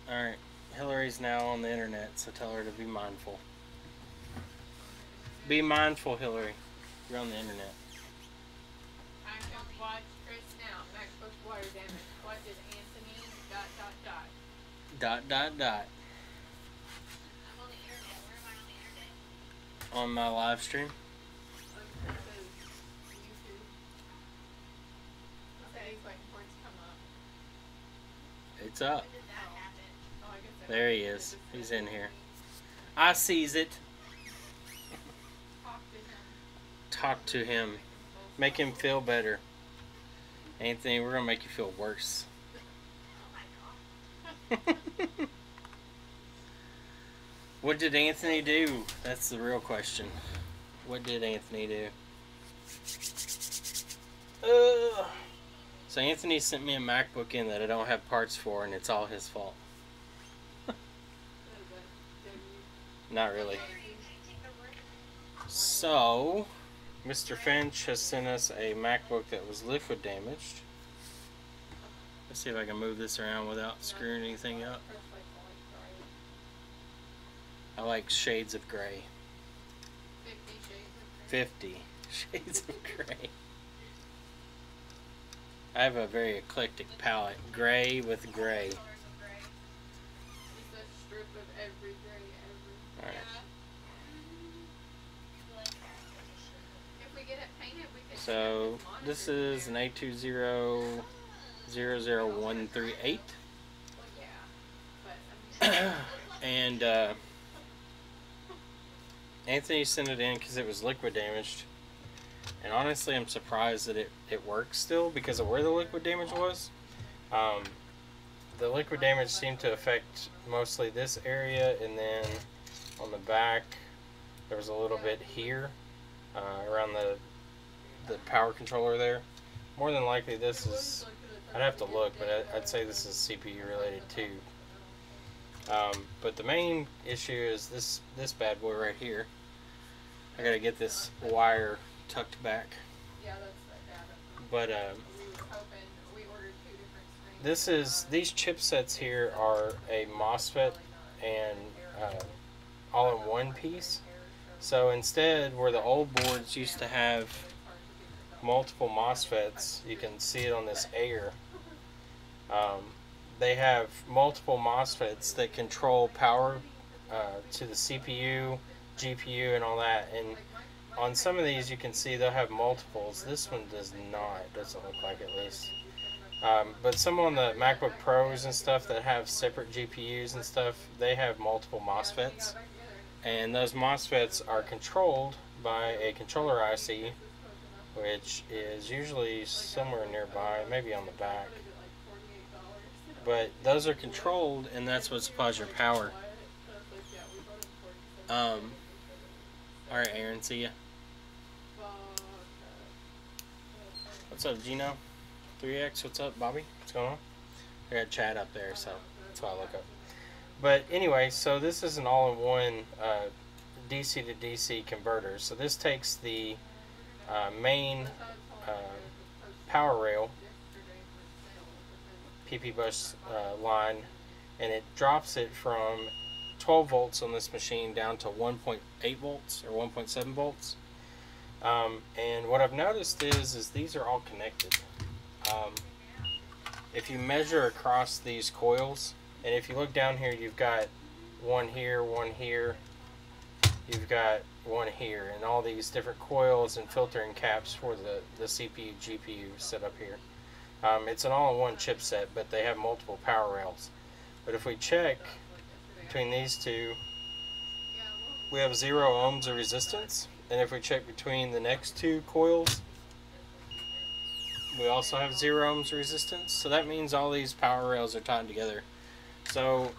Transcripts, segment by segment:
Alright, Hillary's now on the internet, so tell her to be mindful. Be mindful, Hillary. You're on the internet. I have watched Chris now. Macbook Water Damage. What did Anthony ... Dot. I'm on the internet. Where am I on the internet? On my live stream. It says YouTube. He said he's waiting for it to come up. It's up. When did that happen? Oh, I guess There he is. He's in here. I sees it. Talk to him. Talk to him. Make him feel better. Anthony, we're gonna make you feel worse. Oh my god. What did Anthony do? That's the real question. What did Anthony do? So Anthony sent me a MacBook in that I don't have parts for, and it's all his fault. Not really. So, Mr. Finch has sent us a MacBook that was liquid damaged. Let's see if I can move this around without screwing anything up. I like shades of gray. 50 shades of gray. I have a very eclectic palette. Gray with gray. It's a strip of every gray ever. Alright. If we get it painted, we could. So, this is an A20 00138. Well, yeah. But And Anthony sent it in because it was liquid damaged. And honestly, I'm surprised that it works still because of where the liquid damage was. The liquid damage seemed to affect mostly this area, and then on the back there was a little bit here around the power controller there. More than likely this is, I'd have to look, but I'd say this is CPU related too. But the main issue is this bad boy right here. I gotta get this wire tucked back. yeah, that's that. But We were hoping we ordered 2 different screens. these chipsets here are a MOSFET and all-in-one piece. So instead, where the old boards used to have multiple MOSFETs, you can see it on this Air. They have multiple MOSFETs that control power to the CPU, GPU, and all that. And on some of these, you can see they'll have multiples. This one does not. It doesn't look like, at least. But some on the MacBook Pros and stuff that have separate GPUs and stuff, they have multiple MOSFETs. And those MOSFETs are controlled by a controller IC, which is usually somewhere nearby, maybe on the back. But those are controlled, and that's what supplies your power. Alright, Aaron, see ya. What's up, Gino? 3X, what's up, Bobby? What's going on? I got chat up there, so that's why I look up. But anyway, so this is an all-in-one DC to DC converter. So this takes the main power rail, PP bus line, and it drops it from 12 volts on this machine down to 1.8 volts or 1.7 volts. And what I've noticed is these are all connected. If you measure across these coils, and if you look down here, you've got one here, you've got one here, and all these different coils and filtering caps for the CPU, GPU set up here. It's an all-in-one chipset, but they have multiple power rails. But if we check between these two, we have 0 ohms of resistance. And if we check between the next 2 coils, we also have 0 ohms resistance. So that means all these power rails are tied together. So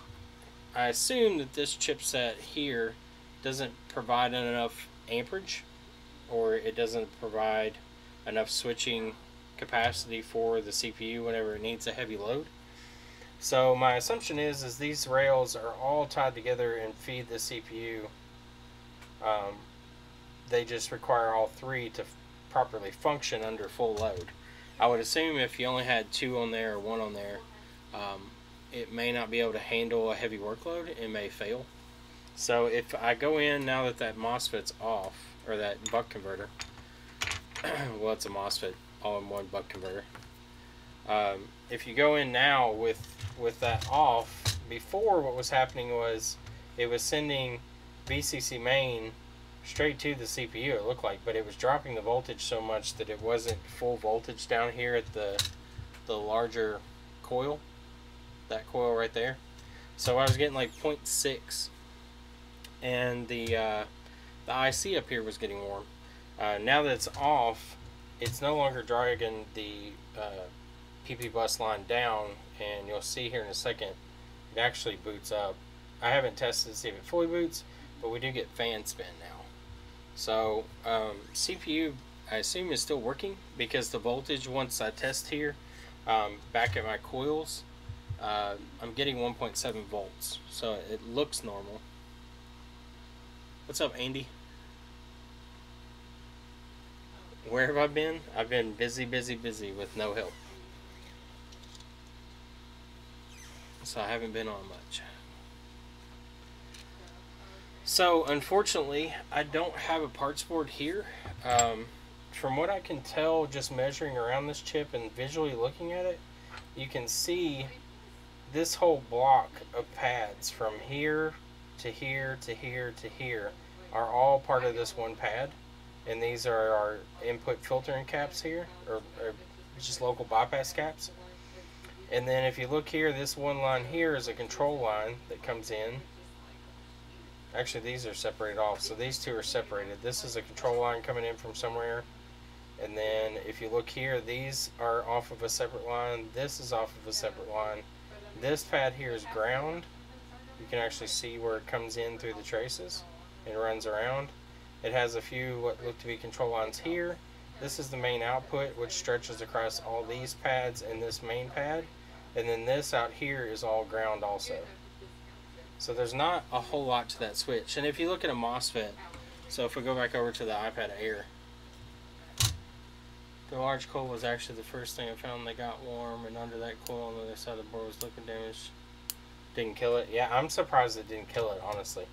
I assume that this chipset here doesn't provide enough amperage, or it doesn't provide enough switching capacity for the CPU whenever it needs a heavy load. So my assumption is these rails are all tied together and feed the CPU. They just require all 3 to properly function under full load. I would assume if you only had 2 on there or 1 on there, it may not be able to handle a heavy workload. It may fail. So if I go in now that that MOSFET's off, or that buck converter, well, it's a MOSFET all-in-one buck converter. If you go in now with that off, before what was happening was it was sending VCC main straight to the CPU, it looked like, but it was dropping the voltage so much that it wasn't full voltage down here at the larger coil, that coil right there. So I was getting like 0.6, and the IC up here was getting warm. Now that it's off, it's no longer dragging the PP bus line down, and you'll see here in a second it actually boots up. I haven't tested to see if it fully boots, but we do get fan spin now. So CPU, I assume, is still working, because the voltage, once I test here back at my coils, I'm getting 1.7 volts, so it looks normal. What's up, Andy? Where have I been? I've been busy with no help. So I haven't been on much. So unfortunately, I don't have a parts board here. From what I can tell, just measuring around this chip and visually looking at it, you can see this whole block of pads from here to here to here to here are all part of this one pad. And these are our input filtering caps here, or just local bypass caps. And then if you look here, this one line here is a control line that comes in. Actually, these are separated off, so these two are separated. This is a control line coming in from somewhere. And then if you look here, these are off of a separate line. This is off of a separate line. This pad here is ground. You can actually see where it comes in through the traces and runs around. It has a few what look to be control lines here. This is the main output, which stretches across all these pads and this main pad. And then this out here is all ground also. So there's not a whole lot to that switch. And if you look at a MOSFET, so if we go back over to the iPad Air, the large coil was actually the first thing I found that got warm, and under that coil on the other side of the board was liquid damage. Didn't kill it. Yeah, I'm surprised it didn't kill it, honestly.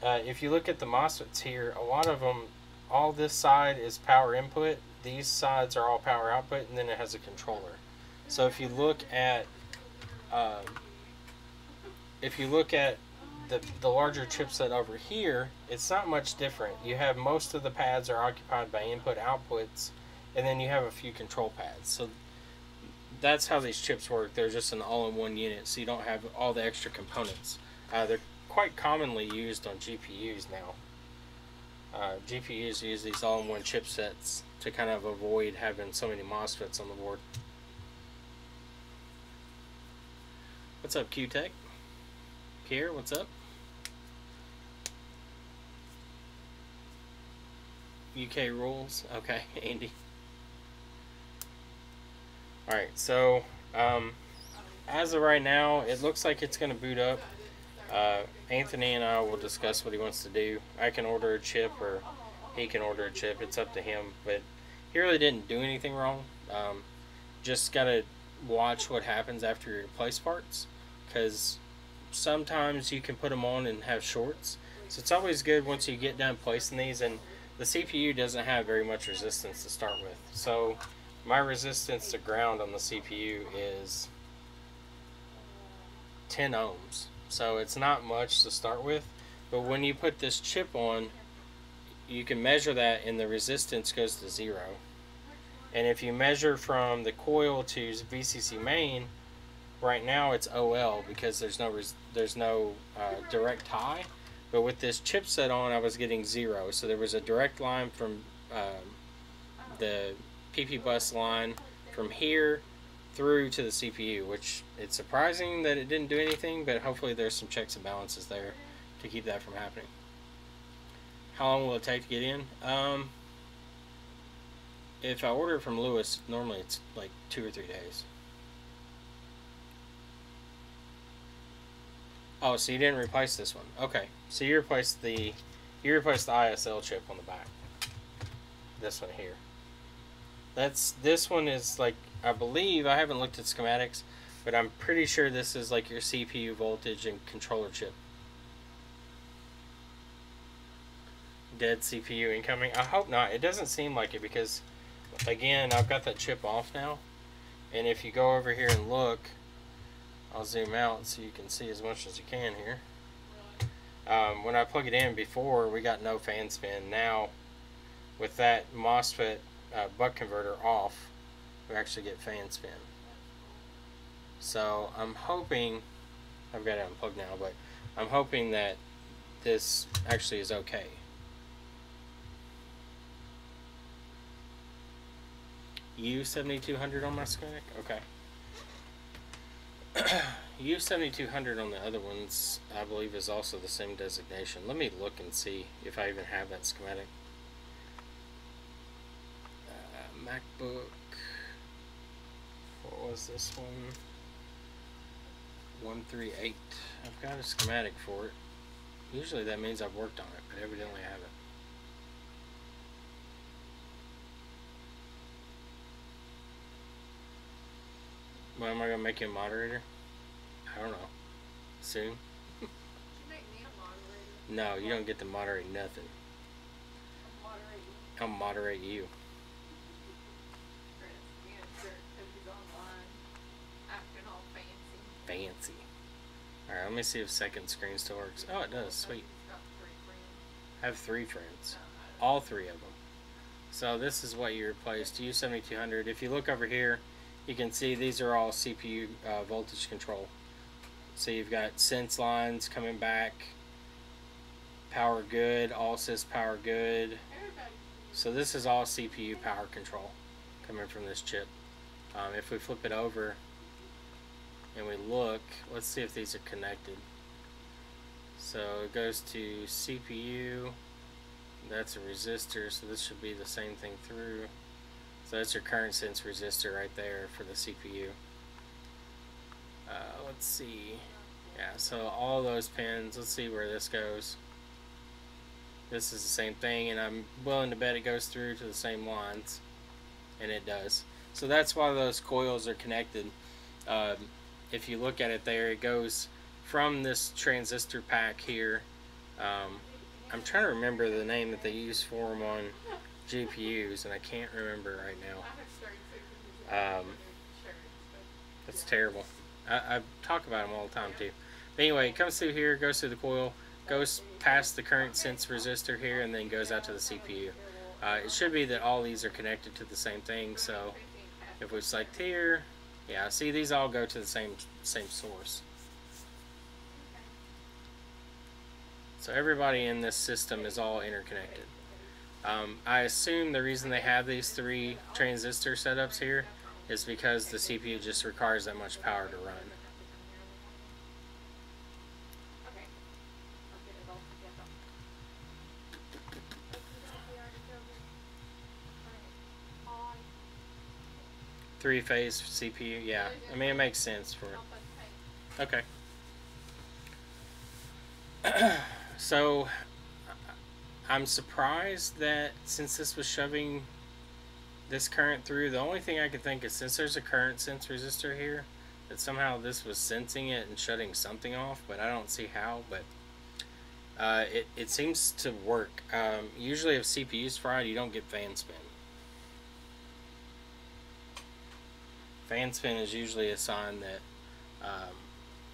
If you look at the MOSFETs here, a lot of them, all this side is power input, these sides are all power output, and then it has a controller. So if you look at the larger chipset over here, it's not much different. You have most of the pads are occupied by input outputs, and then you have a few control pads. So that's how these chips work. They're just an all-in-one unit, so you don't have all the extra components. They're quite commonly used on GPUs now. GPUs use these all-in-one chipsets to kind of avoid having so many MOSFETs on the board. What's up, Q-Tech? Pierre, what's up? UK rules. Okay, Andy. Alright, so as of right now, it looks like it's going to boot up. Anthony and I will discuss what he wants to do. I can order a chip, or he can order a chip. It's up to him. But he really didn't do anything wrong. Just got to watch what happens after you replace parts, because sometimes you can put them on and have shorts. So it's always good once you get done placing these, and the CPU doesn't have very much resistance to start with. So my resistance to ground on the CPU is 10 ohms. So it's not much to start with, but when you put this chip on, you can measure that and the resistance goes to 0. And if you measure from the coil to VCC main, right now it's OL because there's no direct tie. But with this chipset on, I was getting 0. So there was a direct line from the PP bus line from here through to the CPU, which it's surprising that it didn't do anything, but hopefully there's some checks and balances there to keep that from happening. How long will it take to get in? If I order it from Lewis, normally it's like 2 or 3 days. Oh, so you didn't replace this one. Okay, so you replaced the ISL chip on the back. This one here. This one is like, I believe, I haven't looked at schematics, But I'm pretty sure this is like your CPU voltage and controller chip. Dead CPU incoming. I hope not. It doesn't seem like it because, again, I've got that chip off now. And if you go over here and look, I'll zoom out so you can see as much as you can here. When I plug it in before, we got no fan spin. Now, with that MOSFET buck converter off, we actually get fan spin. So I'm hoping, I've got it unplugged now, but I'm hoping that this actually is okay. U7200 on my schematic? Okay. U7200 on the other ones, I believe, is also the same designation. Let me look and see if I even have that schematic. MacBook. What was this one? 138. I've got a schematic for it. Usually that means I've worked on it, but evidently I haven't. Well, am I going to make you a moderator? I don't know. Soon? You make me a moderator. No, you don't get to moderate nothing. I'll moderate you. I'll moderate you. Chris, being a jerk because he's online, acting all fancy. Fancy. Alright, let me see if second screen still works. Oh, it does. Sweet. He's got 3 friends. I have 3 friends. All 3 of them. So this is what you replaced. U7200. If you look over here, you can see these are all CPU voltage control. So you've got sense lines coming back. Power good. All sys power good. So this is all CPU power control coming from this chip. If we flip it over and we look, let's see if these are connected. So it goes to CPU. That's a resistor, so this should be the same thing through. So that's your current sense resistor right there for the CPU. Let's see. Yeah, so all those pins, let's see where this goes. This is the same thing, and I'm willing to bet it goes through to the same lines. And it does. So that's why those coils are connected. If you look at it there, it goes from this transistor pack here. I'm trying to remember the name that they use for them on GPUs, and I can't remember right now. That's terrible. I talk about them all the time too. But anyway, it comes through here, goes through the coil, goes past the current sense resistor here, and then goes out to the CPU. It should be that all these are connected to the same thing. So if we select here, yeah, see, these all go to the same source. So everybody in this system is all interconnected. I assume the reason they have these 3 transistor setups here is because the CPU just requires that much power to run. Okay. I'll get it all together. 3-phase CPU, yeah. I mean, it makes sense for it. Okay. So, I'm surprised that since this was shoving this current through, the only thing I could think is since there's a current sense resistor here, that somehow this was sensing it and shutting something off, but I don't see how. But it seems to work. Usually if CPU's fried, you don't get fan spin. Fan spin is usually a sign that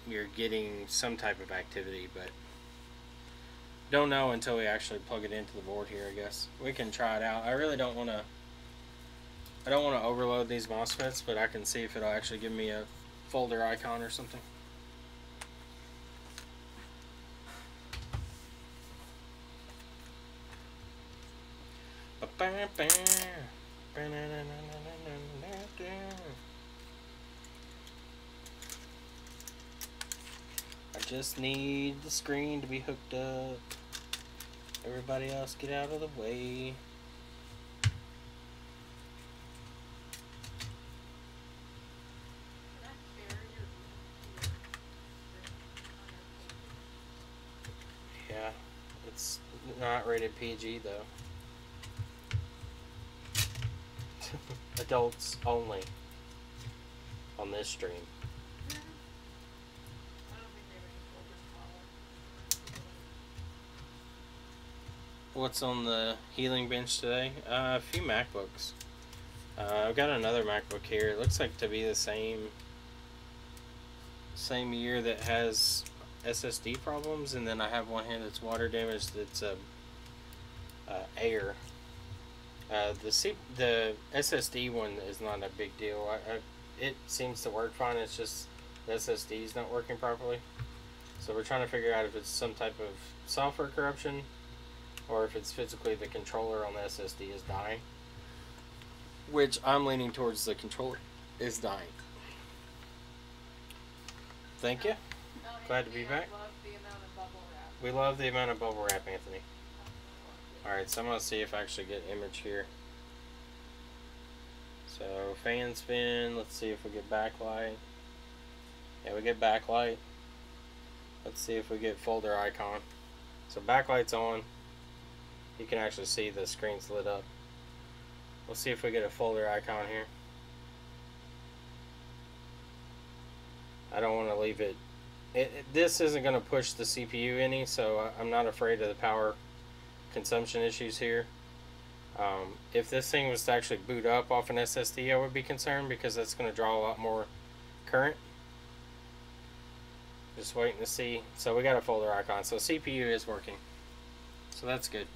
you're getting some type of activity, but don't know until we actually plug it into the board here, I guess. We can try it out. I really don't want to overload these MOSFETs, but I can see if it'll actually give me a folder icon or something. I just need the screen to be hooked up. Everybody else get out of the way. Yeah, it's not rated PG though. Adults only on this stream. what's on the healing bench today? A few MacBooks. I've got another MacBook here. It looks like to be the same year that has SSD problems, and then I have one here that's water damaged. That's Air. The SSD one is not a big deal. It seems to work fine. It's just the SSD is not working properly. So we're trying to figure out if it's some type of software corruption, or if it's physically the controller on the SSD is dying. Which I'm leaning towards the controller is dying. Thank you. Glad to be back. We love the amount of bubble wrap, Anthony. Alright, so I'm going to see if I actually get image here. So, fan spin. Let's see if we get backlight. Yeah, we get backlight. Let's see if we get folder icon. So, backlight's on. You can actually see the screen's lit up. We'll see if we get a folder icon here. I don't want to leave it. This isn't going to push the CPU any, so I'm not afraid of the power consumption issues here. If this thing was to actually boot up off an SSD, I would be concerned because that's going to draw a lot more current. Just waiting to see. So we got a folder icon. So CPU is working. So that's good.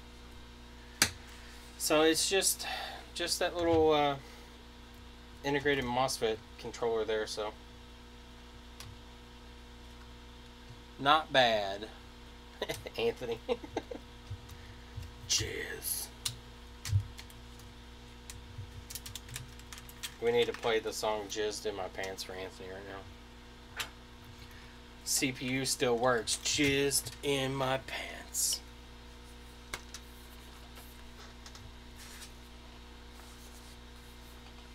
So it's just that little integrated MOSFET controller there. So not bad, Anthony. Jizz. We need to play the song Jizzed in My Pants for Anthony right now. CPU still works. Jizzed in my pants.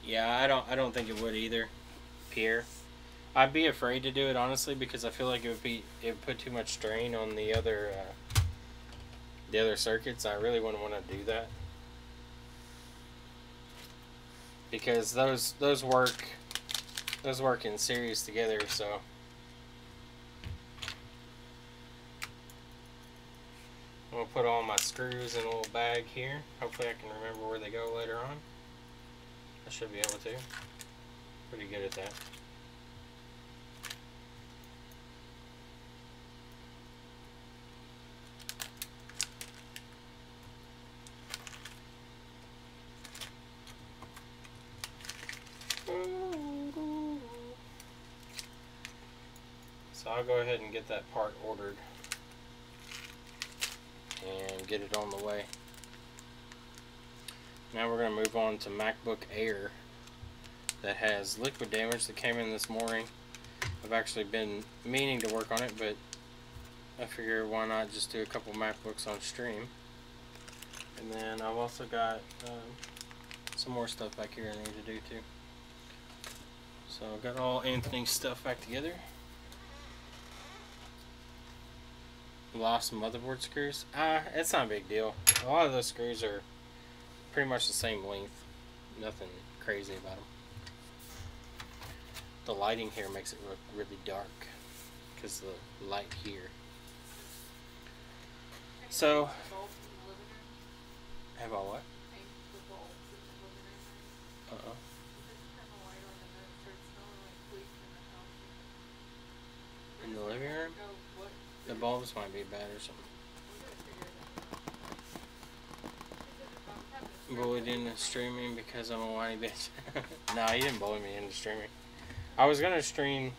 Yeah, I don't think it would either, Pierre. I'd be afraid to do it honestly because I feel like it would put too much strain on the other circuits. I really wouldn't want to do that because those work in series together. So I'm gonna put all my screws in a little bag here. Hopefully I can remember where they go later on. I should be able to. Pretty good at that. So I'll go ahead and get that part ordered and get it on the way. Now we're going to move on to MacBook Air that has liquid damage that came in this morning. I've actually been meaning to work on it, but I figure why not just do a couple MacBooks on stream. And then I've also got some more stuff back here I need to do too. So I've got all Anthony's stuff back together. Lost motherboard screws. It's not a big deal. A lot of those screws are pretty much the same length. Nothing crazy about them. The lighting here makes it look really dark because the light here. So, have all what? Uh-oh. In the living room? The bulbs might be bad or something. Bullied into streaming because I'm a whiny bitch. Nah, you didn't bully me into streaming. I was gonna stream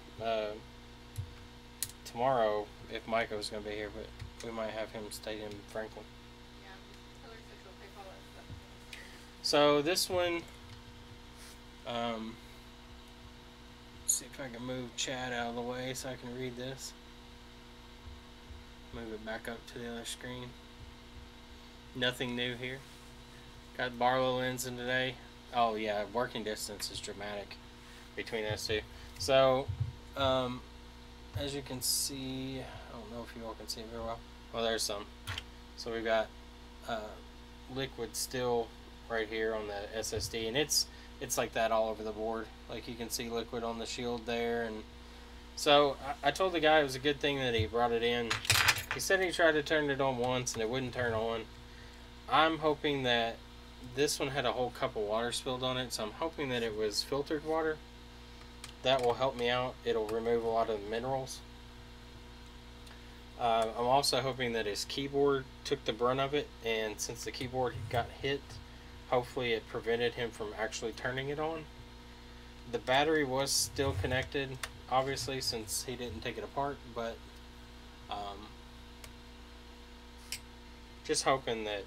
tomorrow if Micah was gonna be here, but we might have him stay in Franklin. So this one, let's see if I can move chat out of the way so I can read this. Move it back up to the other screen. Nothing new here. Got Barlow lens in today. Oh yeah, working distance is dramatic between those two. So, as you can see, I don't know if you all can see it very well. Well, there's some. So we've got liquid still right here on the SSD, and it's like that all over the board. Like you can see liquid on the shield there, and so I told the guy it was a good thing that he brought it in. He said he tried to turn it on once and it wouldn't turn on. I'm hoping that this one had a whole cup of water spilled on it, so I'm hoping that it was filtered water. That will help me out. It'll remove a lot of the minerals. I'm also hoping that his keyboard took the brunt of it, and since the keyboard got hit, hopefully it prevented him from actually turning it on. The battery was still connected, obviously, since he didn't take it apart, but just hoping that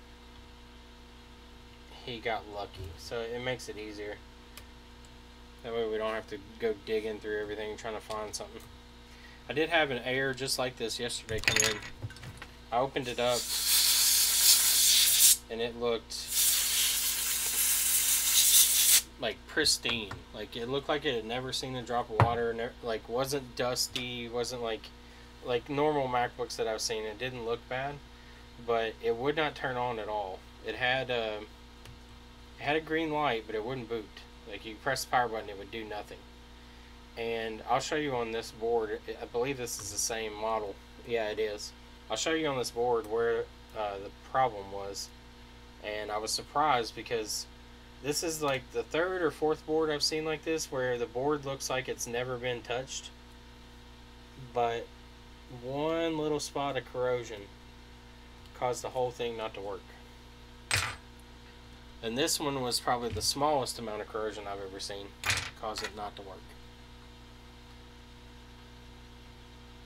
he got lucky, so it makes it easier. That way we don't have to go digging through everything trying to find something. I did have an Air just like this yesterday come in. I opened it up and it looked like pristine. Like it looked like it had never seen a drop of water. Like wasn't dusty. Wasn't like normal MacBooks that I've seen. It didn't look bad, but it would not turn on at all. It had a green light, but it wouldn't boot. Like you press the power button, it would do nothing. And I'll show you on this board. I believe this is the same model. Yeah, it is. I'll show you on this board where the problem was. And I was surprised because this is like the third or fourth board I've seen like this where the board looks like it's never been touched. But one little spot of corrosion caused the whole thing not to work. And this one was probably the smallest amount of corrosion I've ever seen cause it not to work.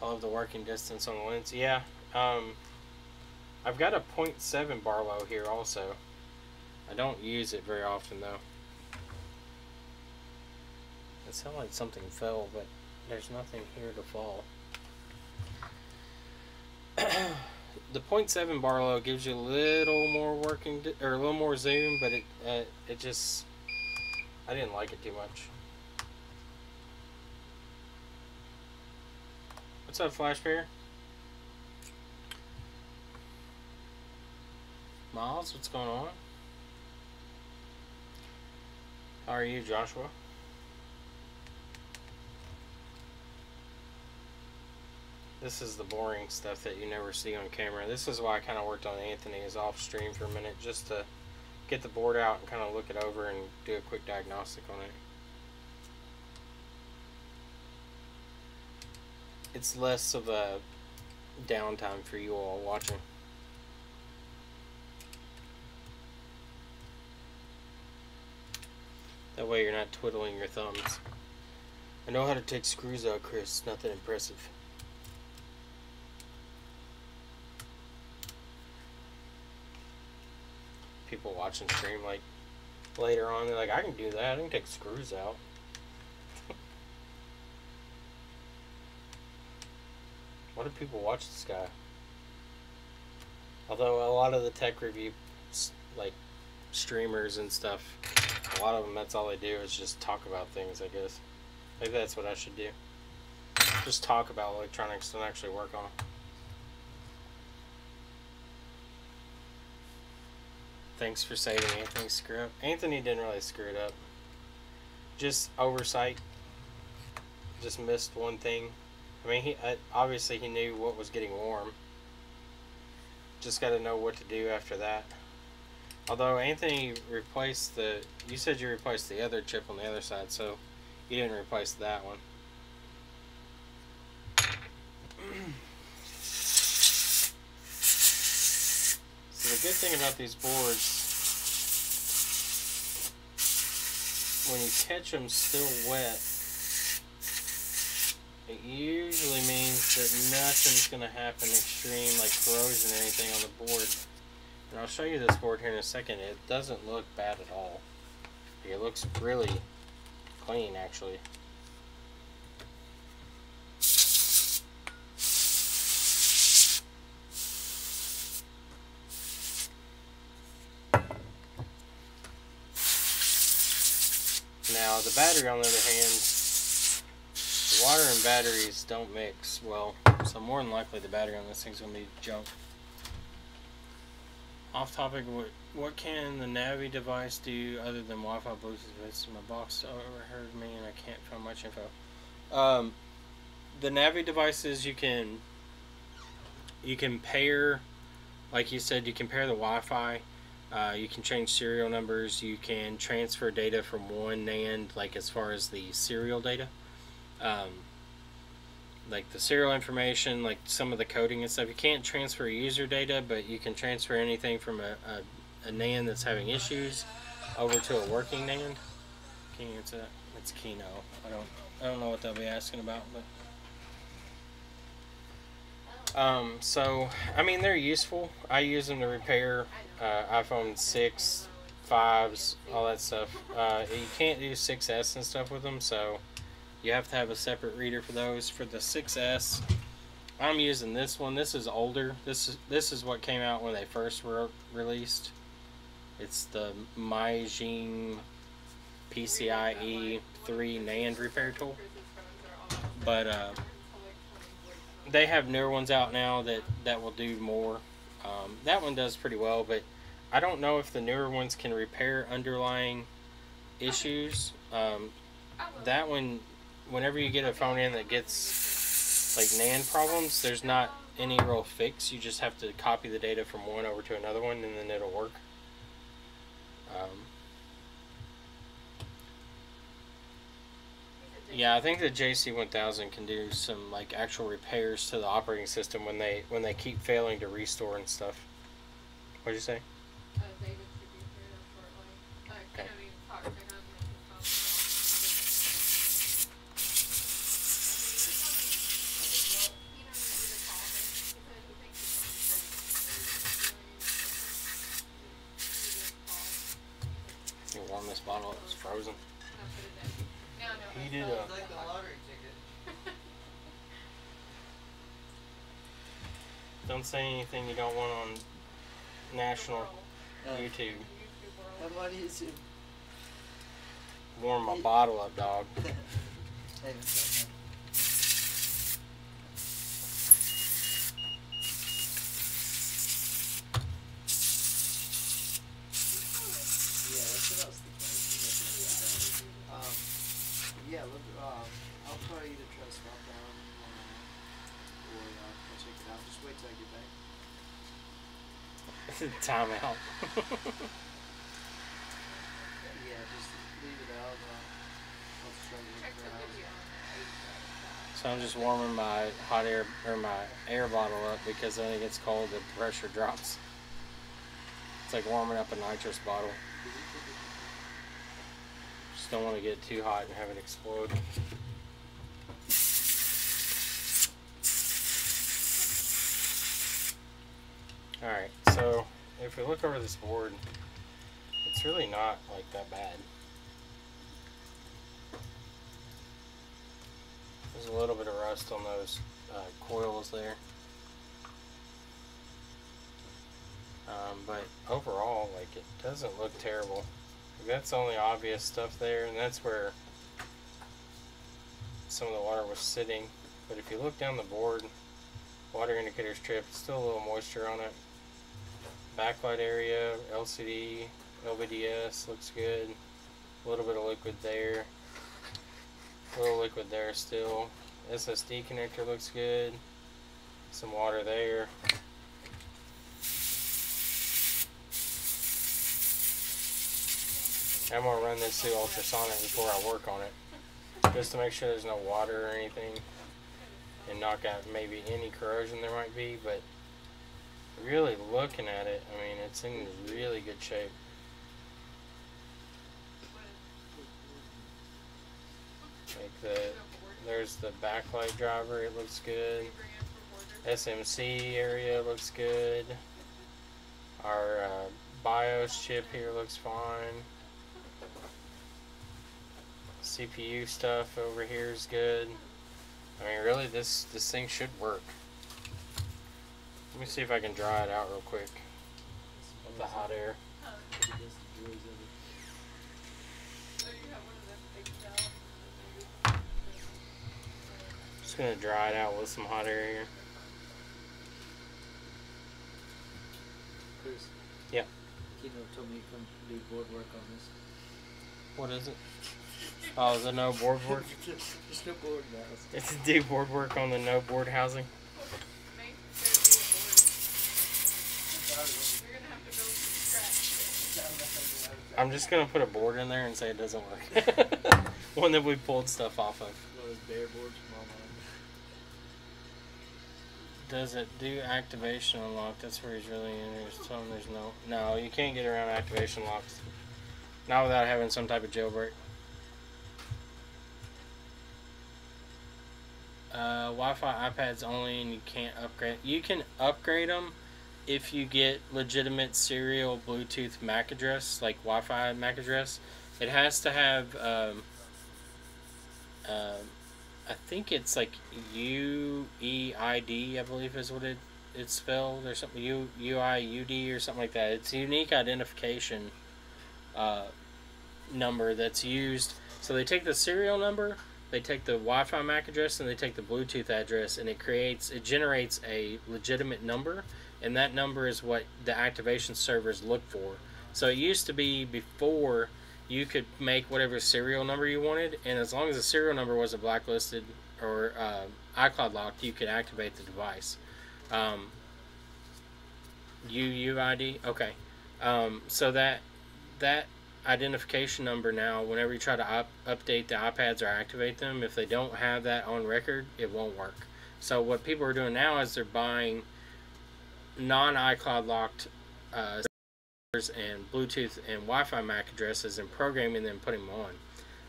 I love the working distance on the lens. Yeah, I've got a 0.7 Barlow here also. I don't use it very often though. It sounded like something fell, but there's nothing here to fall. The 0.7 Barlow gives you a little more working or a little more zoom, but it just, I didn't like it too much. What's up, Flash Bear? Miles, what's going on? How are you, Joshua? This is the boring stuff that you never see on camera. This is why I kind of worked on Anthony's off stream for a minute, just to get the board out and kind of look it over and do a quick diagnostic on it. It's less of a downtime for you all watching. That way you're not twiddling your thumbs. I know how to take screws out, Chris. Nothing impressive. People watching stream like later on, they're like, I can do that. I can take screws out. What do people watch this guy? Although a lot of the tech review like streamers and stuff, a lot of them, that's all they do is just talk about things, I guess. Maybe that's what I should do. Just talk about electronics, don't actually work on them. Thanks for saving Anthony's screw up. Anthony didn't really screw it up. Just oversight. Just missed one thing. I mean, obviously he knew what was getting warm. Just got to know what to do after that. Although Anthony replaced you said you replaced the other chip on the other side, so you didn't replace that one. So the good thing about these boards, when you catch them still wet, it usually means that nothing's going to happen extreme like corrosion or anything on the board. And I'll show you this board here in a second. It doesn't look bad at all. It looks really clean, actually. Now, the battery, on the other hand, water and batteries don't mix well, so more than likely the battery on this thing's going to be junk. Off topic, what can the Navi device do other than Wi-Fi, Bluetooth? My box overheard me and I can't find much info. The Navi devices, you can pair, like you said, you can pair the Wi-Fi You can change serial numbers. You can transfer data from one NAND, like as far as the serial data. Like the serial information, like some of the coding and stuff. You can't transfer user data, but you can transfer anything from a NAND that's having issues over to a working NAND. Can you answer that? It's Kino. I don't know what they'll be asking about, but so I mean they're useful. I use them to repair iPhone 6, 5s, all that stuff. You can't do 6S and stuff with them, so you have to have a separate reader for those. For the 6S, I'm using this one. This is older. This is what came out when they first were released. It's the Mijing PCIe 3 NAND repair tool. But they have newer ones out now that will do more. That one does pretty well, but I don't know if the newer ones can repair underlying issues. That one, whenever you get a phone in that gets like NAND problems, there's not any real fix. You just have to copy the data from one over to another one, and then it'll work. Yeah, I think the JC1000 can do some like actual repairs to the operating system when they keep failing to restore and stuff. What'd you say? David should be here shortly. Okay. Can I even talk to him and his phone You warm this bottle up, it's frozen. He did It's like the lottery ticket. Don't say anything you don't want on national YouTube. I'm on YouTube. Warm my bottle up, dog. Hey, what's up, man? Yeah, that's what I was thinking. Yeah, look, I'll probably either try to stop down or I'll check it out. Just wait till I get back. Time out. Yeah, just leave it out. I'll try to look Check the around. video on So I'm just warming my hot air or my air bottle up because when it gets cold, the pressure drops. It's like warming up a nitrous bottle. Just don't want to get too hot and have it explode. Alright, so if we look over this board, it's really not like that bad. There's a little bit of rust on those coils there. But overall, like, it doesn't look terrible. That's the only obvious stuff there, and that's where some of the water was sitting. But if you look down the board, water indicator's tripped, still a little moisture on it. Backlight area, LCD, LVDS looks good. A little bit of liquid there. A little liquid there still. SSD connector looks good. Some water there. I'm going to run this through ultrasonic before I work on it, just to make sure there's no water or anything, and knock out maybe any corrosion there might be. But really looking at it, I mean, it's in really good shape. Like there's the backlight driver, it looks good. SMC area looks good. Our BIOS chip here looks fine. CPU stuff over here is good. I mean, really, this thing should work. Let me see if I can dry it out real quick with the hot air. Just gonna dry it out with some hot air here. Chris. Yeah. Kino told me to come do board work on this. What is it? Oh, the no board work? There's no board now. It's to do board work on the no board housing. You're gonna have to build from scratch. I'm just gonna put a board in there and say it doesn't work. One that we pulled stuff off of. One of those bare boards from online. Does it do activation unlock? That's where he's really in. Tell him there's no, you can't get around activation locks. Not without having some type of jailbreak. Wi-Fi iPads only, and you can't upgrade. You can upgrade them if you get legitimate serial Bluetooth MAC address, like Wi-Fi MAC address. It has to have, I think it's like UEID, I believe is what it's spelled, or something, UIUD or something like that. It's a unique identification number that's used. So they take the serial number, they take the Wi-Fi MAC address, and they take the Bluetooth address, and it generates a legitimate number, and that number is what the activation servers look for. So it used to be before you could make whatever serial number you wanted, and as long as the serial number wasn't blacklisted or iCloud locked, you could activate the device. UUID, okay. So that identification number now, whenever you try to update the iPads or activate them, if they don't have that on record, it won't work. So what people are doing now is they're buying non-iCloud locked and Bluetooth and Wi-Fi MAC addresses and programming them and putting them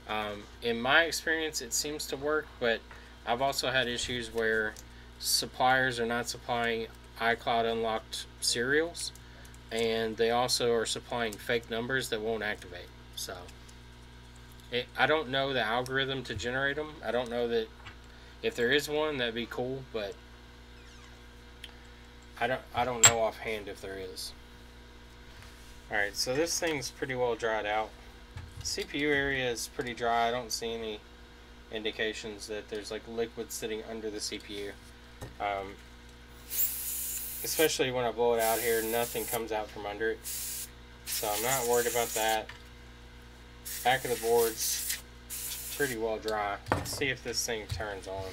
on. In my experience, it seems to work, but I've also had issues where suppliers are not supplying iCloud unlocked serials, and they also are supplying fake numbers that won't activate. So I don't know the algorithm to generate them. I don't know that if there is one, that'd be cool, but I don't know offhand if there is. Alright, so this thing's pretty well dried out. CPU area is pretty dry. I don't see any indications that there's like liquid sitting under the CPU. Especially when I blow it out here, nothing comes out from under it. So I'm not worried about that. Back of the board's pretty well dry. Let's see if this thing turns on.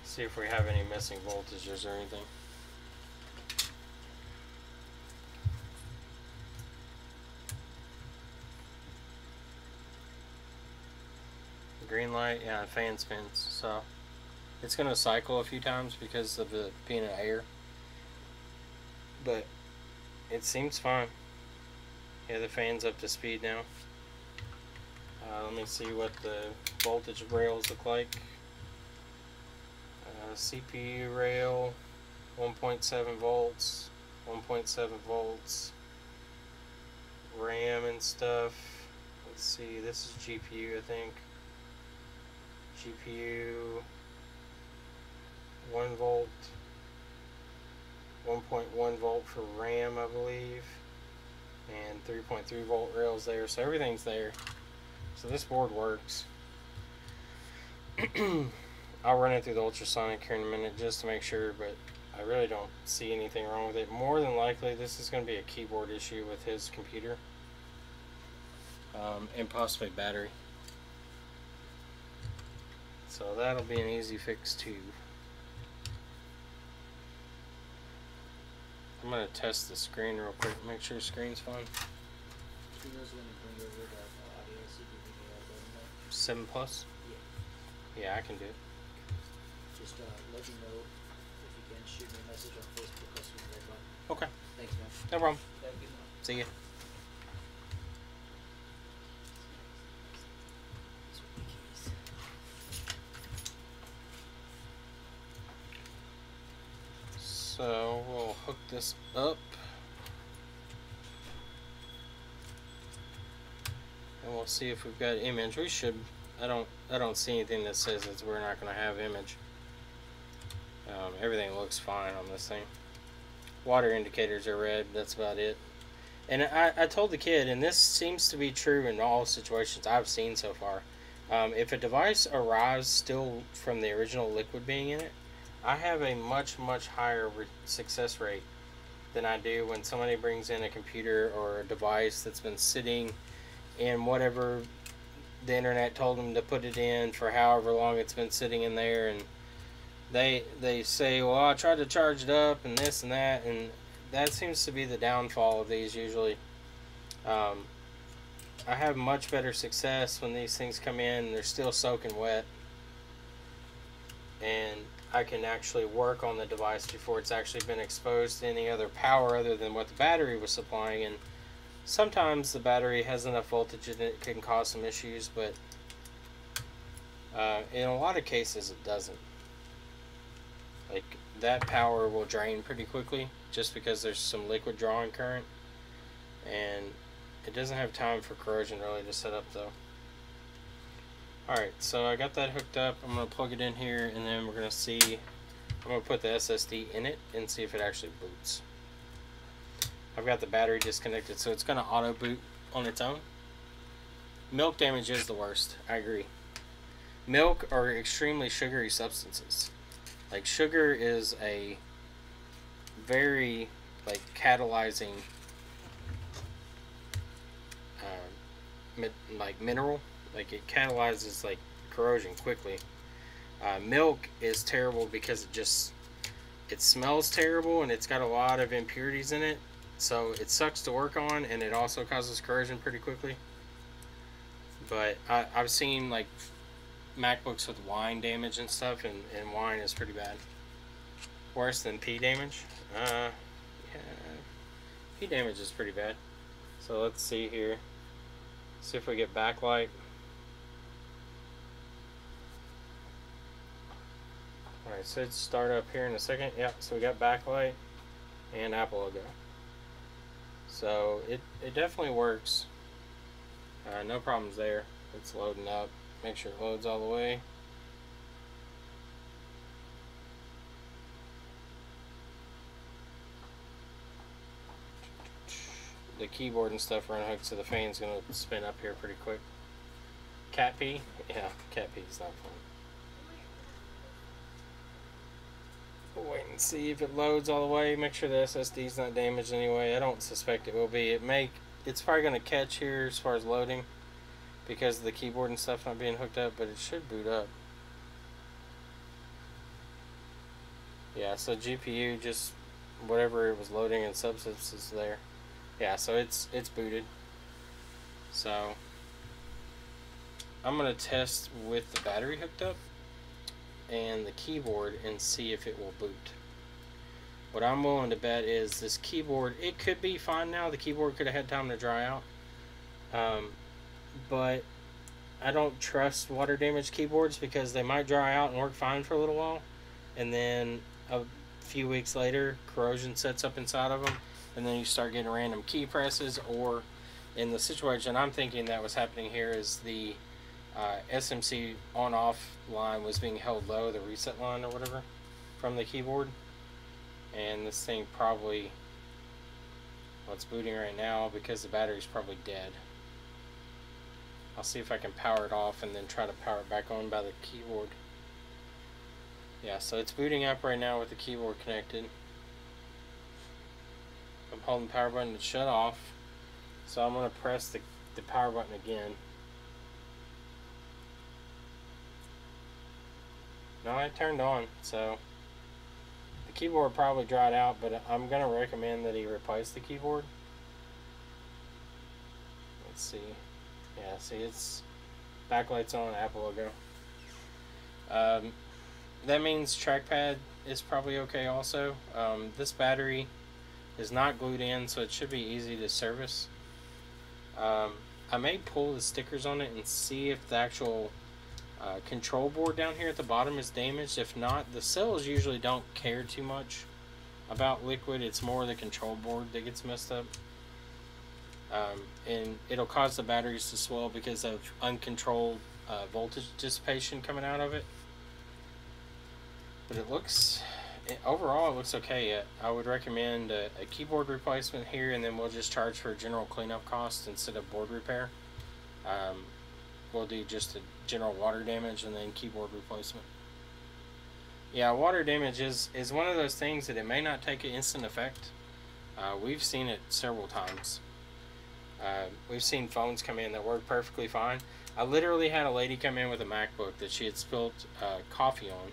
See if we have any missing voltages or anything. Green light, yeah, fan spins, so it's going to cycle a few times because of it being in air, but it seems fine. Yeah, the fan's up to speed now. Let me see what the voltage rails look like. CPU rail 1.7 volts, 1.7 volts. RAM and stuff. Let's see, this is GPU, I think. GPU 1 volt, 1.1 volt for RAM, I believe, and 3.3 volt rails there, so everything's there. So this board works. I'll run it through the ultrasonic here in a minute just to make sure, but I really don't see anything wrong with it. More than likely this is going to be a keyboard issue with his computer, and possibly battery. So that'll be an easy fix too. I'm going to test the screen real quick, make sure the screen's fine. 7 plus? Yeah, I can do it. Just let me know if you can shoot me a message on Facebook or something. Okay. Thanks, man. No problem. Have a good night. See ya. So we'll hook this up, and we'll see if we've got image. We should. I don't see anything that says that we're not going to have image. Everything looks fine on this thing. Water indicators are red. That's about it. And I told the kid, and this seems to be true in all situations I've seen so far. If a device arrives still from the original liquid being in it, I have a much higher success rate than I do when somebody brings in a computer or a device that's been sitting in whatever the internet told them to put it in for however long it's been sitting in there, and they say, well, I tried to charge it up and this and that, and that seems to be the downfall of these usually. I have much better success when these things come in and they're still soaking wet, and I can actually work on the device before it's actually been exposed to any other power other than what the battery was supplying. And sometimes the battery has enough voltage in it can cause some issues, but in a lot of cases it doesn't. Like, that power will drain pretty quickly just because there's some liquid drawing current, and it doesn't have time for corrosion really to set up though. Alright, so I got that hooked up. I'm going to plug it in here, and then we're going to see, I'm going to put the SSD in it and see if it actually boots. I've got the battery disconnected, so it's going to auto boot on its own. Milk damage is the worst, I agree. Milk are extremely sugary substances. Like, sugar is a very, like, catalyzing mineral. Like, it catalyzes like corrosion quickly. Milk is terrible because it smells terrible and it's got a lot of impurities in it, so it sucks to work on, and it also causes corrosion pretty quickly. But I've seen like MacBooks with wine damage and stuff, and wine is pretty bad. Worse than pee damage. Yeah, pee damage is pretty bad. So let's see here. See if we get backlight. Alright, so it's start up here in a second. Yep, so we got backlight and Apple logo. So it definitely works. No problems there. It's loading up. Make sure it loads all the way. The keyboard and stuff are unhooked, so the fan's going to spin up here pretty quick. Cat pee? Yeah, cat pee is not fun. We'll wait and see if it loads all the way. Make sure the SSD's not damaged anyway. I don't suspect it will be. It's probably going to catch here as far as loading because of the keyboard and stuff not being hooked up, but it should boot up. Yeah, so GPU, just whatever it was loading in subsets is there. Yeah, so it's booted. So I'm going to test with the battery hooked up and the keyboard and see if it will boot. What I'm willing to bet is this keyboard, it could be fine now. The keyboard could have had time to dry out. But I don't trust water damage keyboards because they might dry out and work fine for a little while, and then a few weeks later corrosion sets up inside of them, and then you start getting random key presses. Or in the situation I'm thinking that was happening here is the SMC on-off line was being held low, the reset line or whatever, from the keyboard, and this thing probably, well, it's booting right now because the battery's probably dead. I'll see if I can power it off and then try to power it back on by the keyboard. Yeah, so it's booting up right now with the keyboard connected. I'm holding the power button to shut off, so I'm going to press the power button again. No, it turned on, so the keyboard probably dried out, but I'm going to recommend that he replace the keyboard. Let's see. Yeah, see, it's backlight's on, Apple logo. That means trackpad is probably okay also. This battery is not glued in, so it should be easy to service. I may pull the stickers on it and see if the actual control board down here at the bottom is damaged. If not, the cells usually don't care too much about liquid. It's more the control board that gets messed up. And it'll cause the batteries to swell because of uncontrolled voltage dissipation coming out of it. But overall it looks okay. I would recommend a keyboard replacement here, and then we'll just charge for general cleanup costs instead of board repair. We'll do just a general water damage and then keyboard replacement. Yeah, water damage is one of those things that it may not take an instant effect. We've seen it several times. We've seen phones come in that work perfectly fine. I literally had a lady come in with a MacBook that she had spilled coffee on,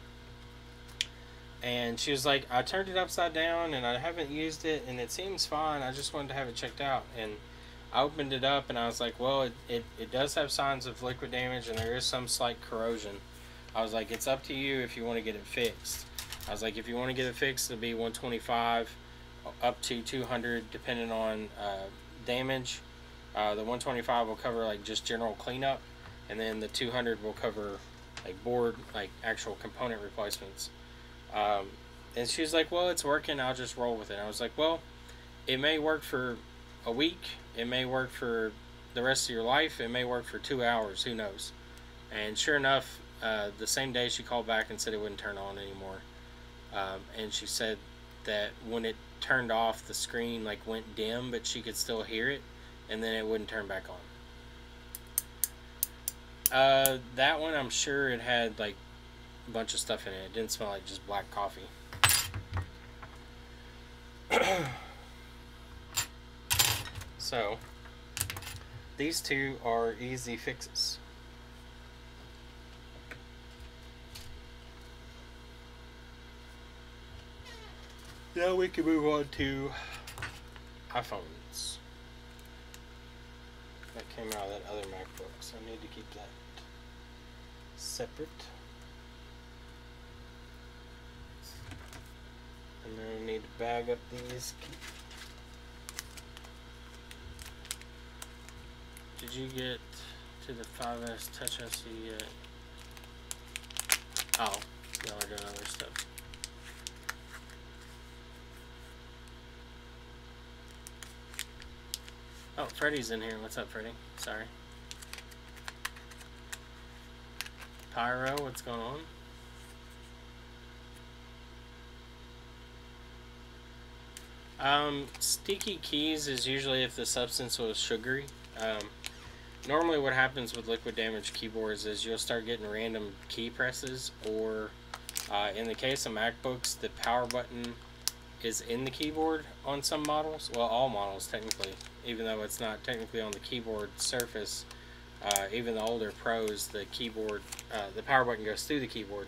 And she was like, I turned it upside down and I haven't used it and it seems fine. I just wanted to have it checked out. And I opened it up and I was like, well, it does have signs of liquid damage and there is some slight corrosion. I was like, it's up to you if you want to get it fixed. I was like, if you want to get it fixed, it'll be 125 up to 200 depending on damage. The 125 will cover like just general cleanup, and then the 200 will cover like board, like actual component replacements. And she was like, well, it's working, I'll just roll with it. I was like, well, it may work for a week, it may work for the rest of your life, it may work for 2 hours, who knows. And sure enough, the same day she called back and said it wouldn't turn on anymore. And she said that when it turned off, the screen like went dim, but she could still hear it, and then it wouldn't turn back on. That one, I'm sure it had like a bunch of stuff in it. It didn't smell like just black coffee. So these two are easy fixes. Now we can move on to iPhones. That came out of that other MacBook, so I need to keep that separate. And then I need to bag up these. Did you get to the 5S Touch SE yet? Oh, y'all are doing other stuff. Oh, Freddy's in here. What's up, Freddy? Sorry. Pyro, what's going on? Sticky keys is usually if the substance was sugary. Normally what happens with liquid damage keyboards is you'll start getting random key presses, or in the case of MacBooks, the power button is in the keyboard on some models. Well, all models technically, even though it's not technically on the keyboard surface. Even the older pros, the keyboard, the power button goes through the keyboard.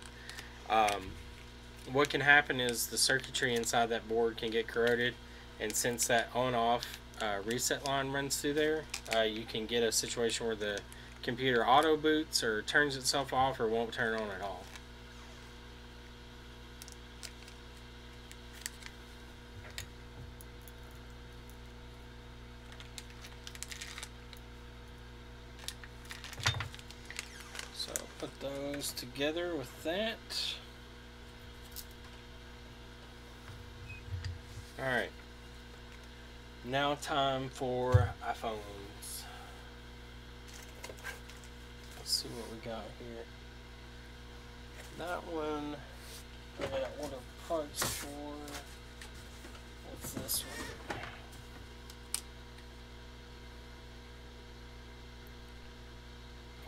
What can happen is the circuitry inside that board can get corroded, and since that on-off reset line runs through there, you can get a situation where the computer auto boots or turns itself off or won't turn on at all. So put those together with that. Alright, now time for iPhones. Let's see what we got here. That one I gotta order parts for. What's this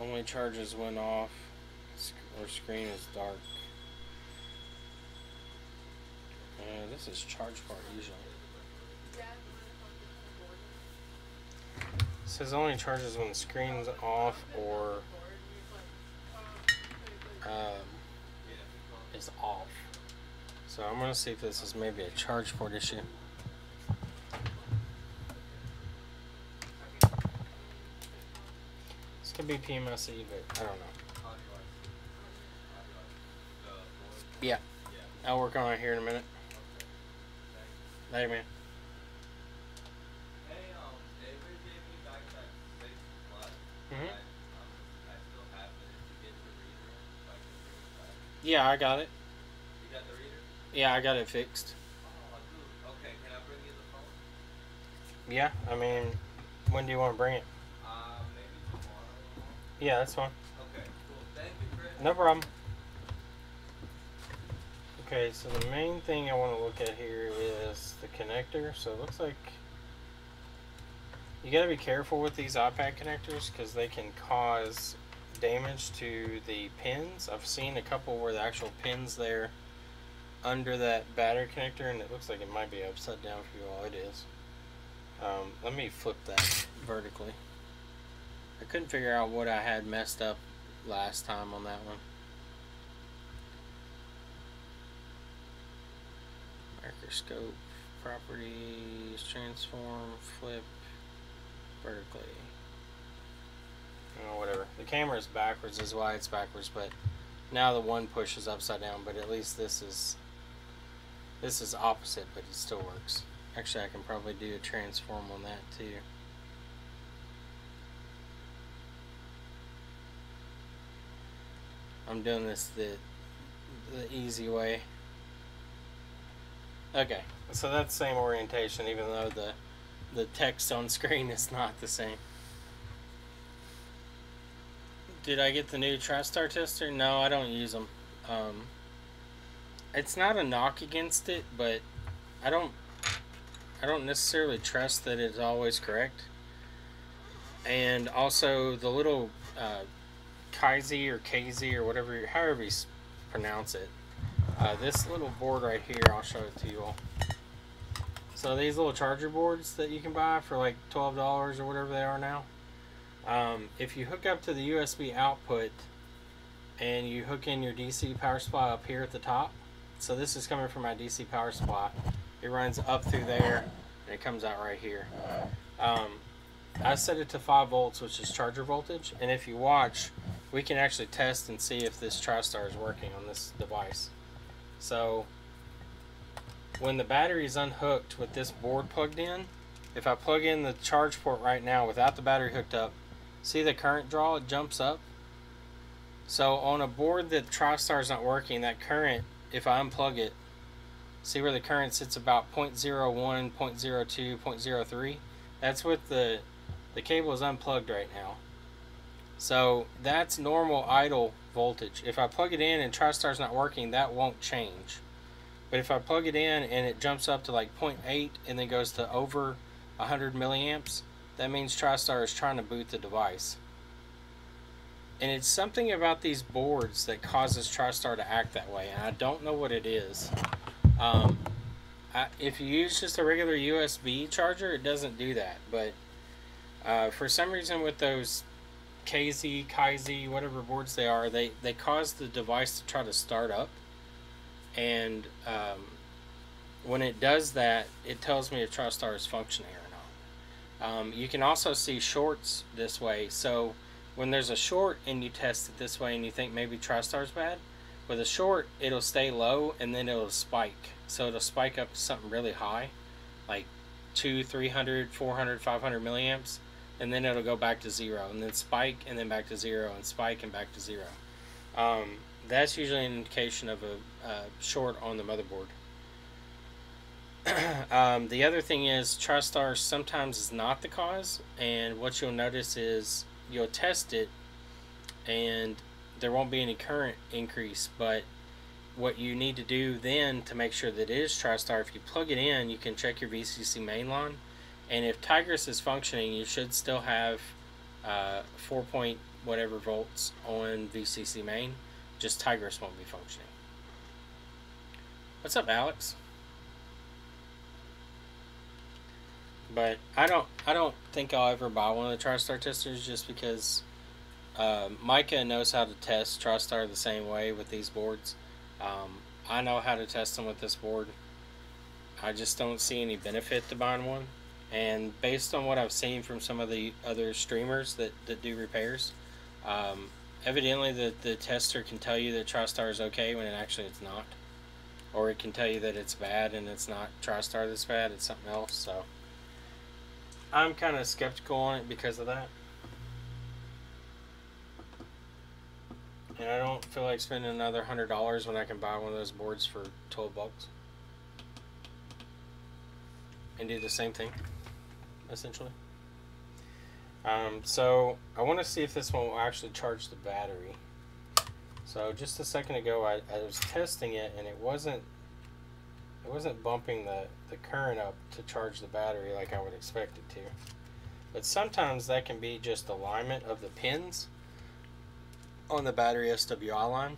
one? Only charges went off, or screen is dark. This is charge part usually. It says only charges when the screen's off or is off. So I'm gonna see if this is maybe a charge port issue. This could be PMSE, but I don't know. Yeah, I'll work on it here in a minute. Hey, man. Hey, David gave me back that 6 Plus. Mm-hmm. I still have it. If you get the reader, so I can bring it back. Yeah, I got it. You got the reader? Yeah, I got it fixed. Oh, dude. Okay, can I bring you the phone? Yeah, I mean, when do you want to bring it? Maybe tomorrow. Yeah, that's fine. Okay, cool. Thank you, Chris. No problem. Okay, so the main thing I want to look at here is the connector. So it looks like you got to be careful with these iPad connectors because they can cause damage to the pins. I've seen a couple where the actual pins there under that battery connector, and it looks like it might be upside down for you all. It is. Let me flip that vertically. I couldn't figure out what I had messed up last time on that one. scope, properties, transform, flip, vertically. Oh, whatever. The camera is backwards is why it's backwards, but now the one push is upside down, but at least this is opposite, but it still works. Actually, I can probably do a transform on that too. I'm doing this the easy way. Okay, so that's the same orientation, even though the text on screen is not the same. Did I get the new TriStar tester? No, I don't use them. It's not a knock against it, but I don't necessarily trust that it's always correct. And also the little KZ or KZ or whatever, however you pronounce it. This little board right here, I'll show it to you all. So these little charger boards that you can buy for like $12 or whatever they are now. If you hook up to the USB output and you hook in your DC power supply up here at the top, so this is coming from my DC power supply, it runs up through there and it comes out right here. I set it to 5 volts, which is charger voltage, and if you watch, we can actually test and see if this TriStar is working on this device. So when the battery is unhooked with this board plugged in, if I plug in the charge port right now without the battery hooked up, see the current draw, it jumps up. So on a board that TriStar is not working, that current, if I unplug it, see where the current sits about 0.01, 0.02, 0.03? That's with the cable is unplugged right now. So that's normal idle voltage. If I plug it in and TriStar's not working, that won't change. But if I plug it in and it jumps up to like 0.8 and then goes to over 100 milliamps, that means TriStar is trying to boot the device. And it's something about these boards that causes TriStar to act that way, and I don't know what it is. If you use just a regular USB charger, it doesn't do that. But for some reason with those KZ, whatever boards they are, they cause the device to try to start up. And when it does that, it tells me if TriStar is functioning or not. You can also see shorts this way. So when there's a short and you test it this way and you think maybe TriStar's bad, with a short it'll stay low and then it'll spike. So it'll spike up to something really high, like 200, 300, 400, 500 milliamps, and then it'll go back to 0, and then spike and then back to 0, and spike and back to 0. That's usually an indication of a short on the motherboard. The other thing is TriStar sometimes is not the cause, and what you'll notice is you'll test it and there won't be any current increase, but what you need to do then to make sure that it is TriStar, if you plug it in, you can check your VCC main line, and if Tigris is functioning, you should still have 4 point whatever volts on VCC main, just Tigris won't be functioning. What's up, Alex? But I don't think I'll ever buy one of the TriStar testers, just because Micah knows how to test TriStar the same way with these boards. I know how to test them with this board. I just don't see any benefit to buying one. And based on what I've seen from some of the other streamers that do repairs, evidently the tester can tell you that TriStar is okay when actually it's not. Or it can tell you that it's bad and it's not TriStar that's bad, it's something else. So I'm kind of skeptical on it because of that. And I don't feel like spending another $100 when I can buy one of those boards for 12 bucks. And do the same thing, essentially. So I want to see if this one will actually charge the battery. So just a second ago I was testing it and it wasn't bumping the current up to charge the battery like I would expect it to. But sometimes that can be just alignment of the pins on the battery SWI line.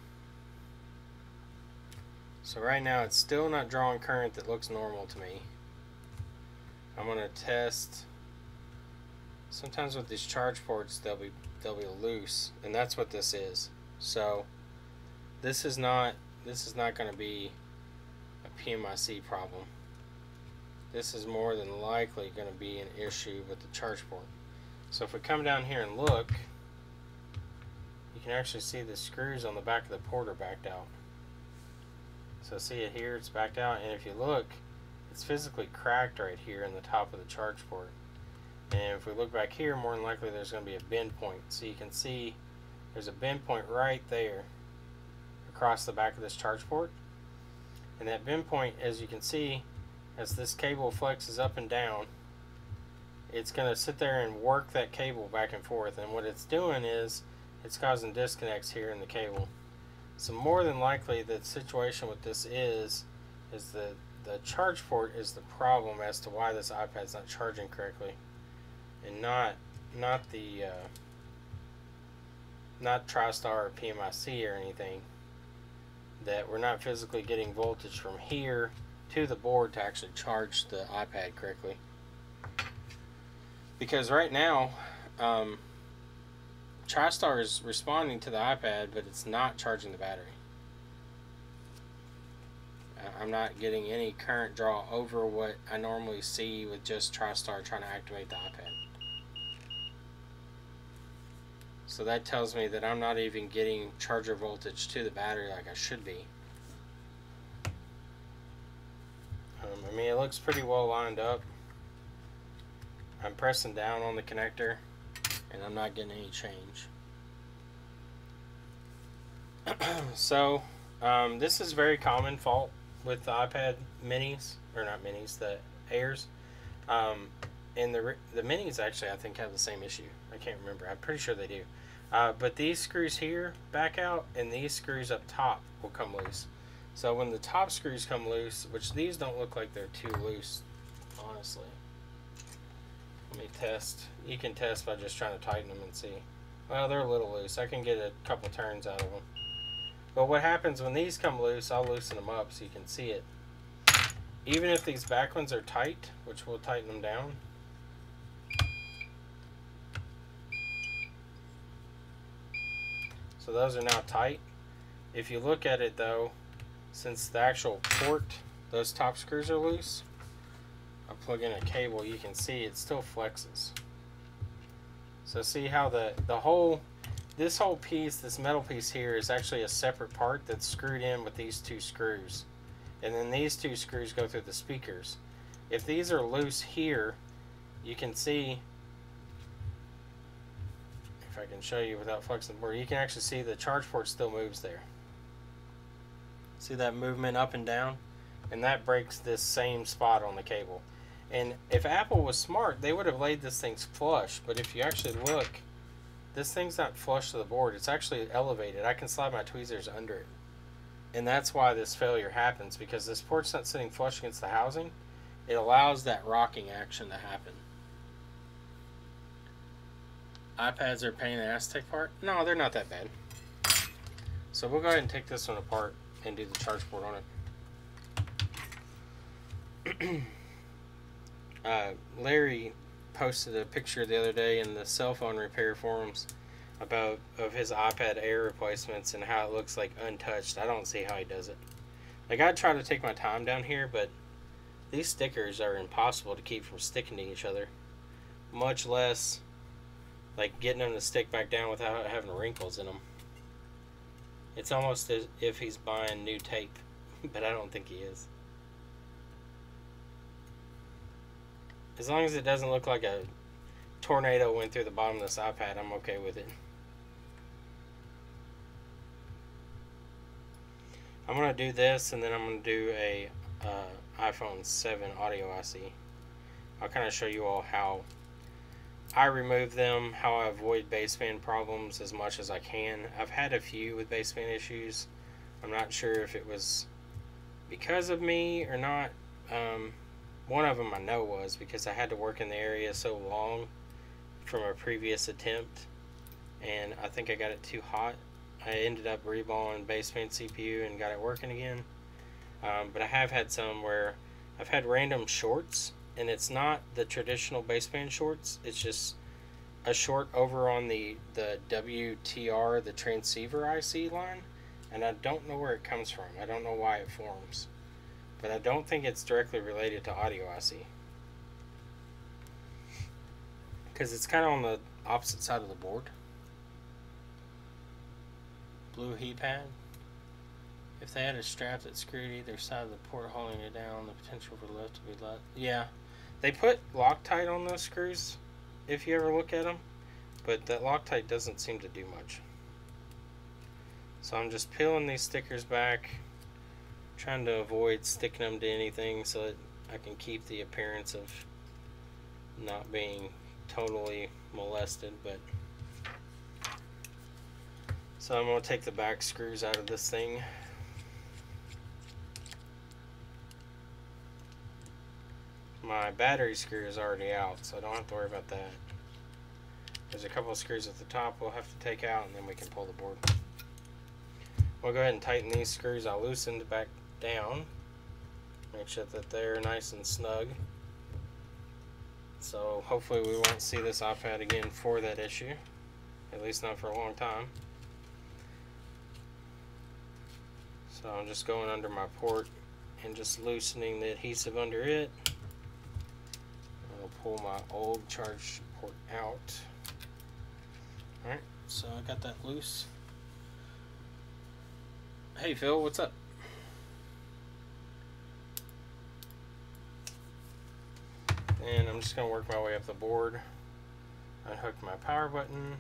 So right now it's still not drawing current that looks normal to me. I'm gonna test. Sometimes with these charge ports they'll be loose, and that's what this is. So this is not going to be a PMIC problem. this is more than likely going to be an issue with the charge port. So if we come down here and look, you can actually see the screws on the back of the port are backed out. So see it here, it's backed out, and if you look, it's physically cracked right here in the top of the charge port. And if we look back here, more than likely there's going to be a bend point. So you can see there's a bend point right there across the back of this charge port. And that bend point, as you can see, as this cable flexes up and down, it's going to sit there and work that cable back and forth. And what it's doing is it's causing disconnects here in the cable. So more than likely the situation with this is the charge port is the problem as to why this iPad's not charging correctly, and not TriStar or PMIC or anything. That we're not physically getting voltage from here to the board to actually charge the iPad correctly. Because right now, TriStar is responding to the iPad, but it's not charging the battery. I'm not getting any current draw over what I normally see with just TriStar trying to activate the iPad. So that tells me that I'm not even getting charger voltage to the battery like I should be. I mean, it looks pretty well lined up. I'm pressing down on the connector and I'm not getting any change. So this is a very common fault with the iPad minis, or not minis, the Airs. And the minis actually I think have the same issue. I can't remember, I'm pretty sure they do. But these screws here back out, and these screws up top will come loose. So when the top screws come loose, which these don't look like they're too loose, honestly. Let me test. You can test by just trying to tighten them and see. Well, they're a little loose. I can get a couple turns out of them. But what happens when these come loose, I'll loosen them up so you can see it. Even if these back ones are tight, which we'll tighten them down. So those are now tight. If you look at it though, since the actual port, those top screws are loose, I plug in a cable, you can see it still flexes. So see how this whole piece, this metal piece here, is actually a separate part that's screwed in with these two screws. And then these two screws go through the speakers. If these are loose here, you can see, if I can show you without flexing the board, you can actually see the charge port still moves there. See that movement up and down? And that breaks this same spot on the cable. And if Apple was smart, they would have laid this thing flush. But if you actually look, this thing's not flush to the board. It's actually elevated. I can slide my tweezers under it. And that's why this failure happens, because this port's not sitting flush against the housing. It allows that rocking action to happen. iPads are a pain in the ass to take apart? No, they're not that bad. So we'll go ahead and take this one apart and do the charge port on it. Larry posted a picture the other day in the cell phone repair forums of his iPad Air replacements and how it looks like untouched. I don't see how he does it. Like, I try to take my time down here, but these stickers are impossible to keep from sticking to each other. Much less like getting them to stick back down without having wrinkles in them. It's almost as if he's buying new tape, but I don't think he is. As long as it doesn't look like a tornado went through the bottom of this iPad, I'm okay with it. I'm going to do this, and then I'm going to do a iPhone 7 audio IC. I'll kind of show you all how I remove them, how I avoid baseband problems as much as I can. I've had a few with baseband issues. I'm not sure if it was because of me or not. One of them I know was because I had to work in the area so long from a previous attempt, and I think I got it too hot. I ended up reballing baseband CPU and got it working again. But I have had some where I've had random shorts, and it's not the traditional baseband shorts. It's just a short over on the WTR, the transceiver IC line, and I don't know where it comes from. I don't know why it forms. but I don't think it's directly related to audio IC. Because it's kind of on the opposite side of the board. Blue heat pad. If they had a strap that screwed either side of the port holding it down, the potential for lift to be left. Yeah, they put Loctite on those screws if you ever look at them, but that Loctite doesn't seem to do much. So I'm just peeling these stickers back, trying to avoid sticking them to anything so that I can keep the appearance of not being totally molested. But so I'm going to take the back screws out of this thing. My battery screw is already out, so I don't have to worry about that. There's a couple of screws at the top we'll have to take out, and then we can pull the board. We'll go ahead and tighten these screws. I'll loosen it back down. Make sure that they're nice and snug. So hopefully we won't see this iPad again for that issue. At least not for a long time. So I'm just going under my port and just loosening the adhesive under it. I'll pull my old charge port out. Alright, so I got that loose. Hey Phil, what's up? And I'm just going to work my way up the board. Unhook my power button.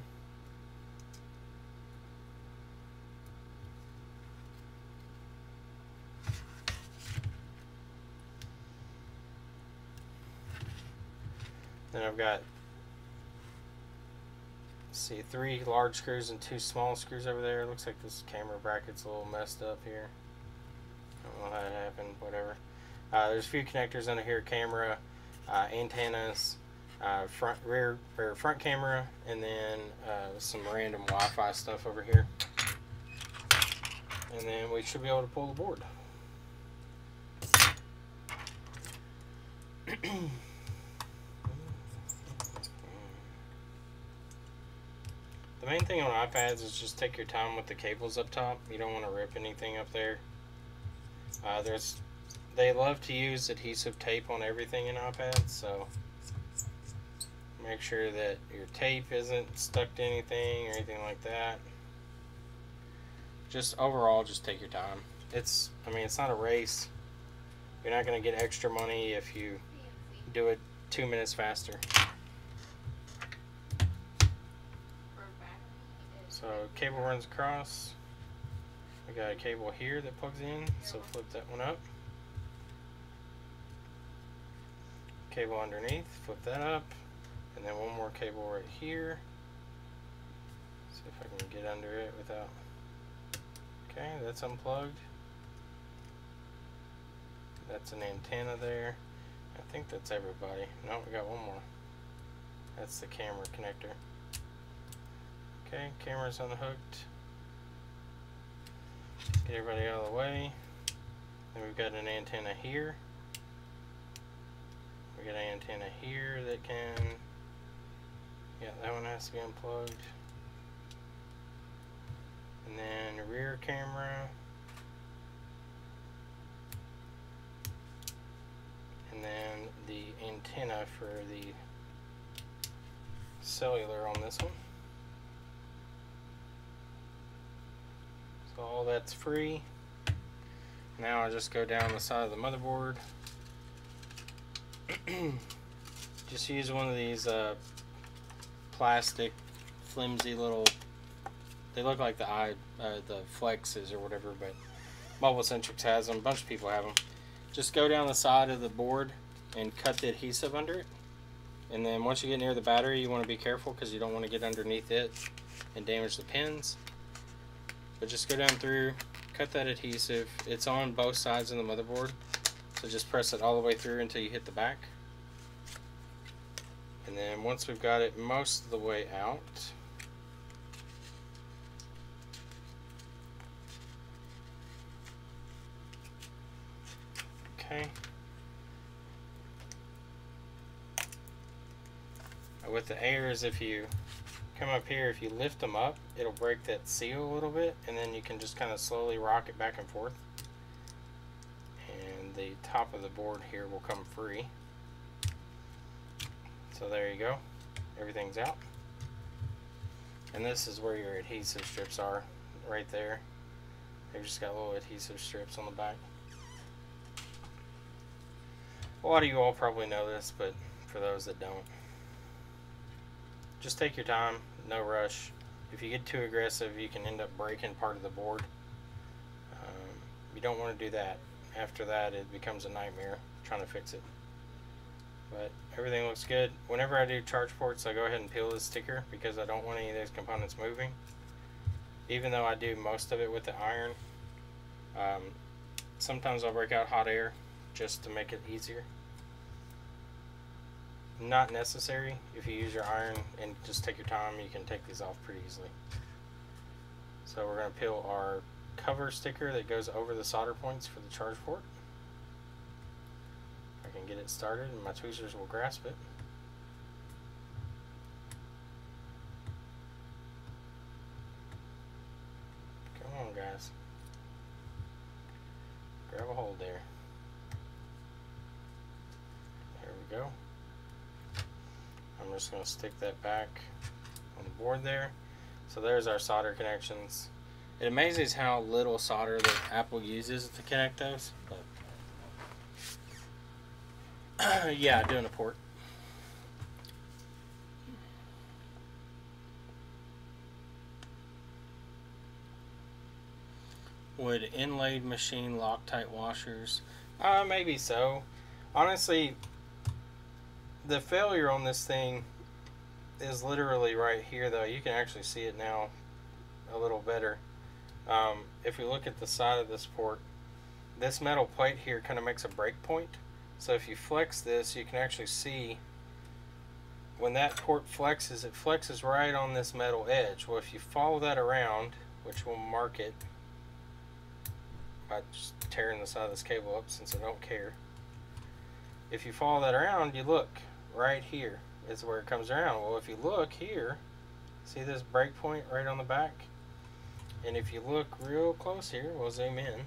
Then I've got, see, 3 large screws and 2 small screws over there. Looks like this camera bracket's a little messed up here. I don't know how it happened, whatever. There's a few connectors under here, camera, antennas, front camera, and then some random Wi-Fi stuff over here. And then we should be able to pull the board. The main thing on iPads is just take your time with the cables up top. You don't want to rip anything up there. They love to use adhesive tape on everything in iPads, so make sure that your tape isn't stuck to anything or anything like that. Just overall, just take your time. I mean, it's not a race. You're not going to get extra money if you do it 2 minutes faster. So cable runs across. We got a cable here that plugs in, so flip that one up. Cable underneath, flip that up, and then one more cable right here. See if I can get under it without. Okay, that's unplugged. That's an antenna there. I think that's everybody. No, we got one more. That's the camera connector. Okay, camera's unhooked. Get everybody out of the way. Then we've got an antenna here. We got an antenna here that can, yeah, that one has to be unplugged. And then rear camera. And then the antenna for the cellular on this one. So all that's free. Now I just go down the side of the motherboard. Just use one of these plastic, flimsy little. They look like the Flexes or whatever, but Mobile Centrics has them. A bunch of people have them. Just go down the side of the board and cut the adhesive under it. And then once you get near the battery, you want to be careful because you don't want to get underneath it and damage the pins. But just go down through, cut that adhesive. It's on both sides of the motherboard, so just press it all the way through until you hit the back. And then once we've got it most of the way out, okay. With the Airs, if you come up here, if you lift them up, it'll break that seal a little bit, and then you can just kind of slowly rock it back and forth. And the top of the board here will come free. So there you go, everything's out. And this is where your adhesive strips are, right there. They've just got little adhesive strips on the back. A lot of you all probably know this, but for those that don't, just take your time, no rush. If you get too aggressive, you can end up breaking part of the board. You don't want to do that. After that, it becomes a nightmare trying to fix it. But everything looks good. Whenever I do charge ports, I go ahead and peel this sticker because I don't want any of those components moving. Even though I do most of it with the iron, sometimes I'll break out hot air just to make it easier. Not necessary. If you use your iron and just take your time, you can take these off pretty easily. So we're going to peel our cover sticker that goes over the solder points for the charge port. I can get it started and my tweezers will grasp it. Come on, guys. Grab a hold there. There we go. I'm just going to stick that back on the board there. So there's our solder connections. It amazes how little solder that Apple uses to connect those. But yeah, doing a port. Would inlaid machine Loctite washers? Maybe so. Honestly, the failure on this thing is literally right here, though. You can actually see it now a little better. If you look at the side of this port, this metal plate here kind of makes a break point. So if you flex this, you can actually see when that port flexes, it flexes right on this metal edge. Well, if you follow that around, which will mark it by just tearing the side of this cable up since I don't care. If you follow that around, you look right here is where it comes around. Well, if you look here, see this break point right on the back? And if you look real close here, we'll zoom in.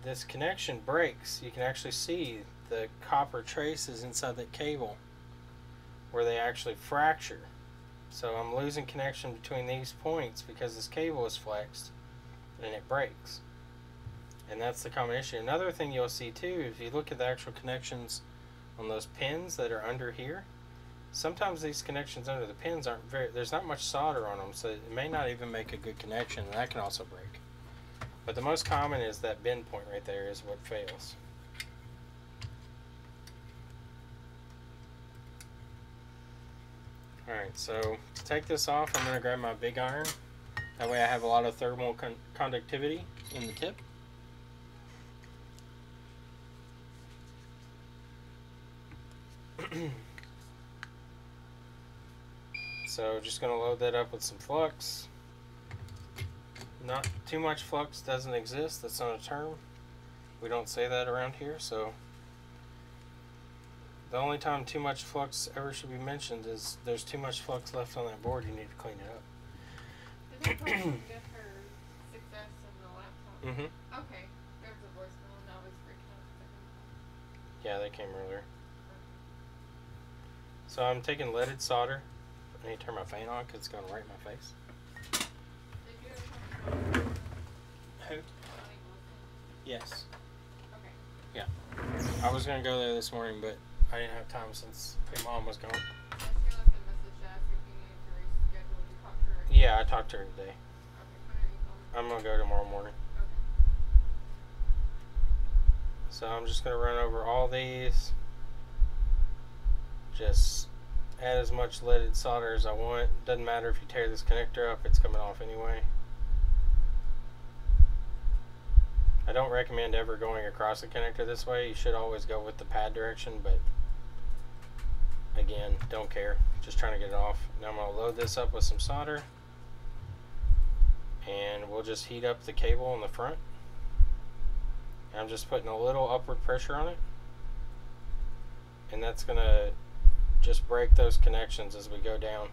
This connection breaks. You can actually see the copper traces inside that cable where they actually fracture. So I'm losing connection between these points because this cable is flexed and it breaks. And that's the common issue. Another thing you'll see too, if you look at the actual connections on those pins that are under here, sometimes these connections under the pins aren't there's not much solder on them, so it may not even make a good connection, and that can also break. But the most common is that bend point right there is what fails. Alright, so to take this off, I'm going to grab my big iron. That way I have a lot of thermal conductivity in the tip. So just going to load that up with some flux. Not too much flux doesn't exist. That's not a term. We don't say that around here. So the only time too much flux ever should be mentioned is there's too much flux left on that board. You need to clean it up. Did they probably get her success in the laptop? Mm-hmm. Okay. There's a voicemail and I was freaking out. Yeah, they came earlier. So I'm taking leaded solder. I need to turn my fan on because it's going right in my face. Did you ever talk about Who? Johnny Wilson? Yes. Okay. Yeah. I was going to go there this morning, but I didn't have time since my mom was gone. I was gonna left a message to ask if you needed to reschedule. Did you talk to her? Yeah, I talked to her today. Okay, when are you coming? I'm going to go tomorrow morning. Okay. So I'm just going to run over all these. Just add as much leaded solder as I want. Doesn't matter if you tear this connector up, it's coming off anyway. I don't recommend ever going across the connector this way. You should always go with the pad direction, but again, don't care. Just trying to get it off. Now I'm going to load this up with some solder, and we'll just heat up the cable on the front. I'm just putting a little upward pressure on it, and that's going to just break those connections as we go down.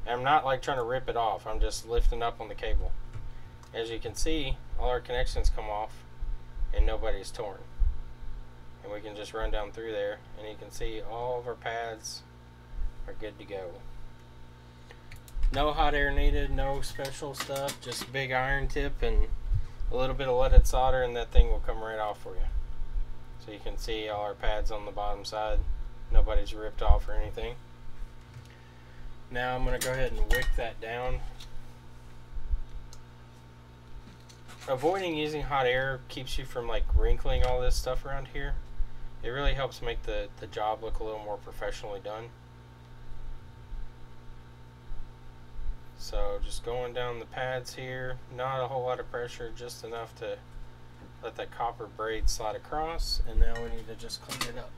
And I'm not like trying to rip it off. I'm just lifting up on the cable. As you can see, all our connections come off, is torn. And we can just run down through there and you can see all of our pads are good to go. No hot air needed, no special stuff, just big iron tip and a little bit of leaded solder and that thing will come right off for you. So you can see all our pads on the bottom side. Nobody's ripped off or anything. Now I'm going to go ahead and wick that down. Avoiding using hot air keeps you from like wrinkling all this stuff around here. It really helps make the job look a little more professionally done. So just going down the pads here, not a whole lot of pressure, just enough to let that copper braid slide across, and now we need to just clean it up.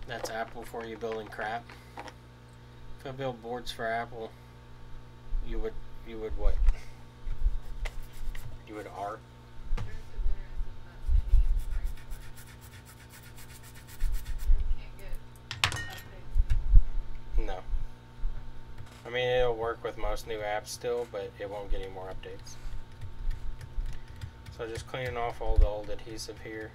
That's Apple for you building crap. If I build boards for Apple, you would what? You would R? No. I mean, it'll work with most new apps still, but it won't get any more updates. So just cleaning off all the old adhesive here.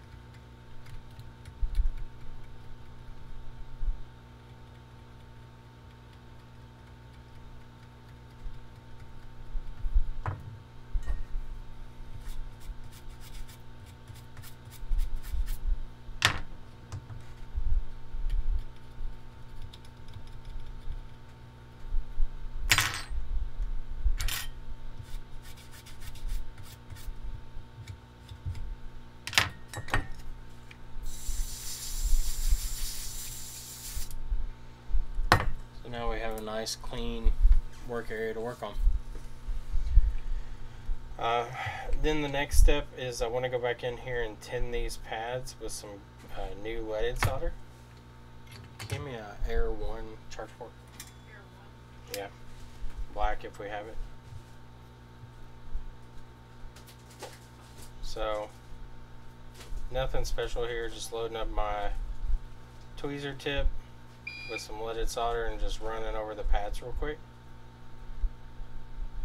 Now we have a nice clean work area to work on. Then the next step is I want to go back in here and tin these pads with some new leaded solder. Give me a Air 1 charge port. Air 1. Yeah, black if we have it. So nothing special here, just loading up my tweezer tip with some leaded solder and just running over the pads real quick.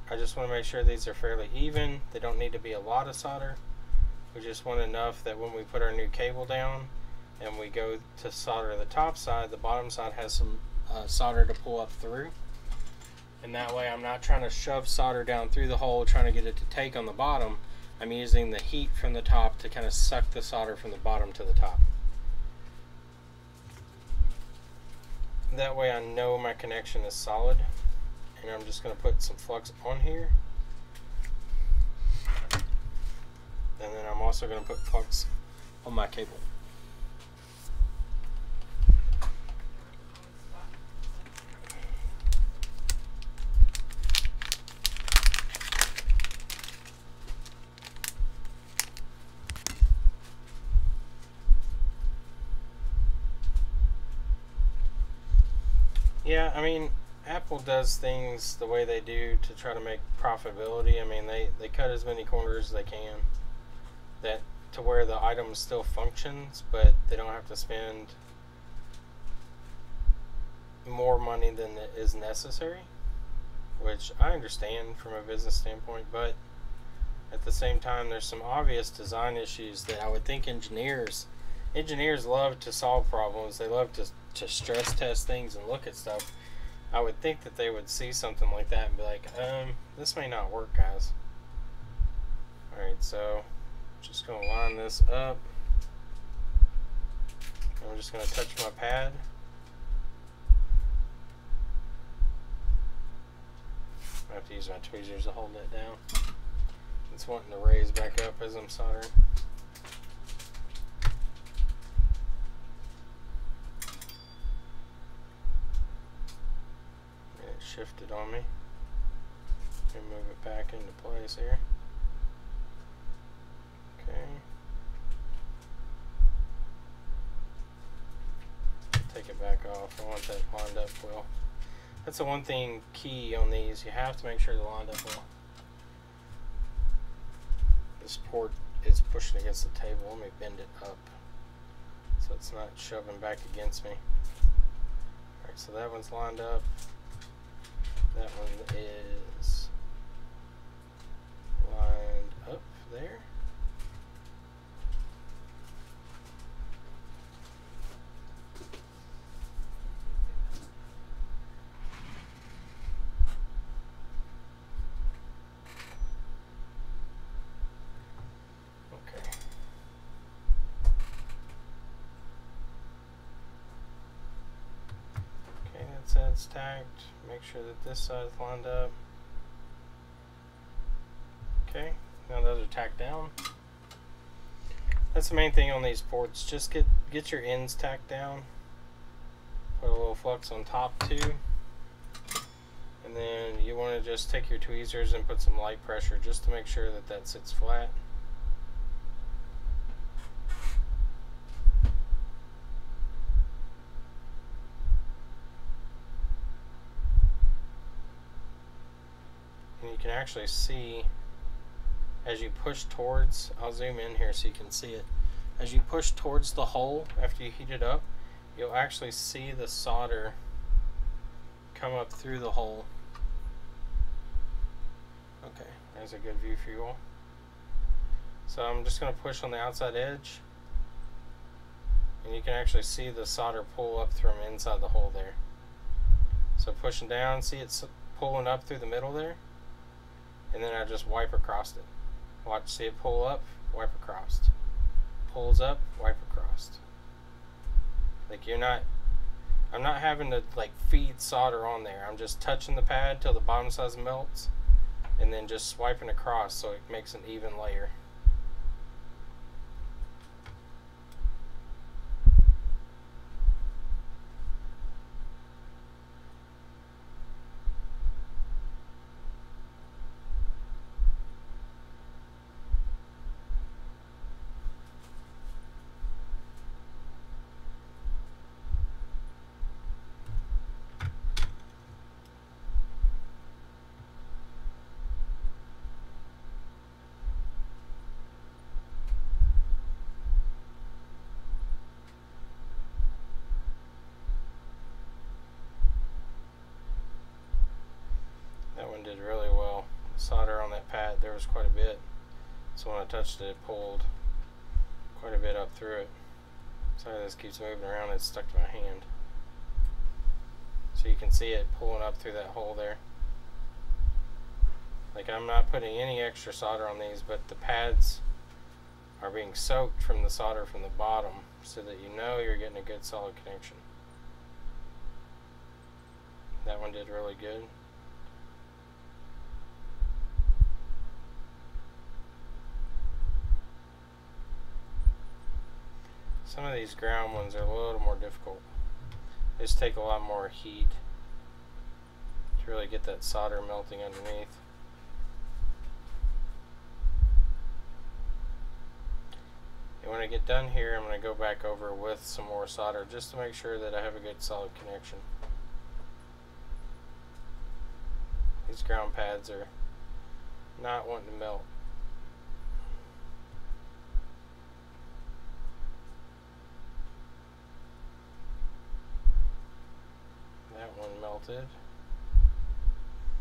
I just want to make sure these are fairly even. They don't need to be a lot of solder. We just want enough that when we put our new cable down and we go to solder the top side, the bottom side has some solder to pull up through. And that way I'm not trying to shove solder down through the hole trying to get it to take on the bottom. I'm using the heat from the top to kind of suck the solder from the bottom to the top. That way I know my connection is solid, and I'm just going to put some flux on here, and then I'm also going to put flux on my cable. Yeah, I mean, Apple does things the way they do to try to make profitability. I mean, they cut as many corners as they can, that to where the item still functions, but they don't have to spend more money than is necessary, which I understand from a business standpoint, but at the same time there's some obvious design issues that I would think engineers love to solve problems. They love to stress test things and look at stuff. I would think that they would see something like that and be like, this may not work, guys. Alright, so just going to line this up. I'm just going to touch my pad. I have to use my tweezers to hold that down. It's wanting to raise back up as I'm soldering. Shifted on me and move it back into place here. Okay. Take it back off. I want that lined up well. That's the one thing key on these. You have to make sure they're lined up well. This port is pushing against the table. Let me bend it up so it's not shoving back against me. Alright, so that one's lined up. That one is ends tacked. Make sure that this side is lined up. Okay, now those are tacked down. That's the main thing on these ports. Just get your ends tacked down. Put a little flux on top too. And then you want to just take your tweezers and put some light pressure just to make sure that that sits flat. And you can actually see as you push towards, I'll zoom in here so you can see it. As you push towards the hole after you heat it up, you'll actually see the solder come up through the hole. Okay, there's a good view for you all. So I'm just going to push on the outside edge, and you can actually see the solder pull up from inside the hole there. So pushing down, see it's pulling up through the middle there, and then I just wipe across it. Watch, see it pull up, wipe across. Pulls up, wipe across. Like I'm not having to like feed solder on there. I'm just touching the pad till the bottom side melts, and then just swiping across so it makes an even layer. That one did really well. Solder on that pad, there was quite a bit. So when I touched it, it pulled quite a bit up through it. Sorry this keeps moving around, it's stuck to my hand. So you can see it pulling up through that hole there. Like I'm not putting any extra solder on these, but the pads are being soaked from the solder from the bottom so that you know you're getting a good solid connection. That one did really good. Some of these ground ones are a little more difficult. They just take a lot more heat to really get that solder melting underneath. And when I get done here, I'm going to go back over with some more solder just to make sure that I have a good solid connection. These ground pads are not wanting to melt. That one melted.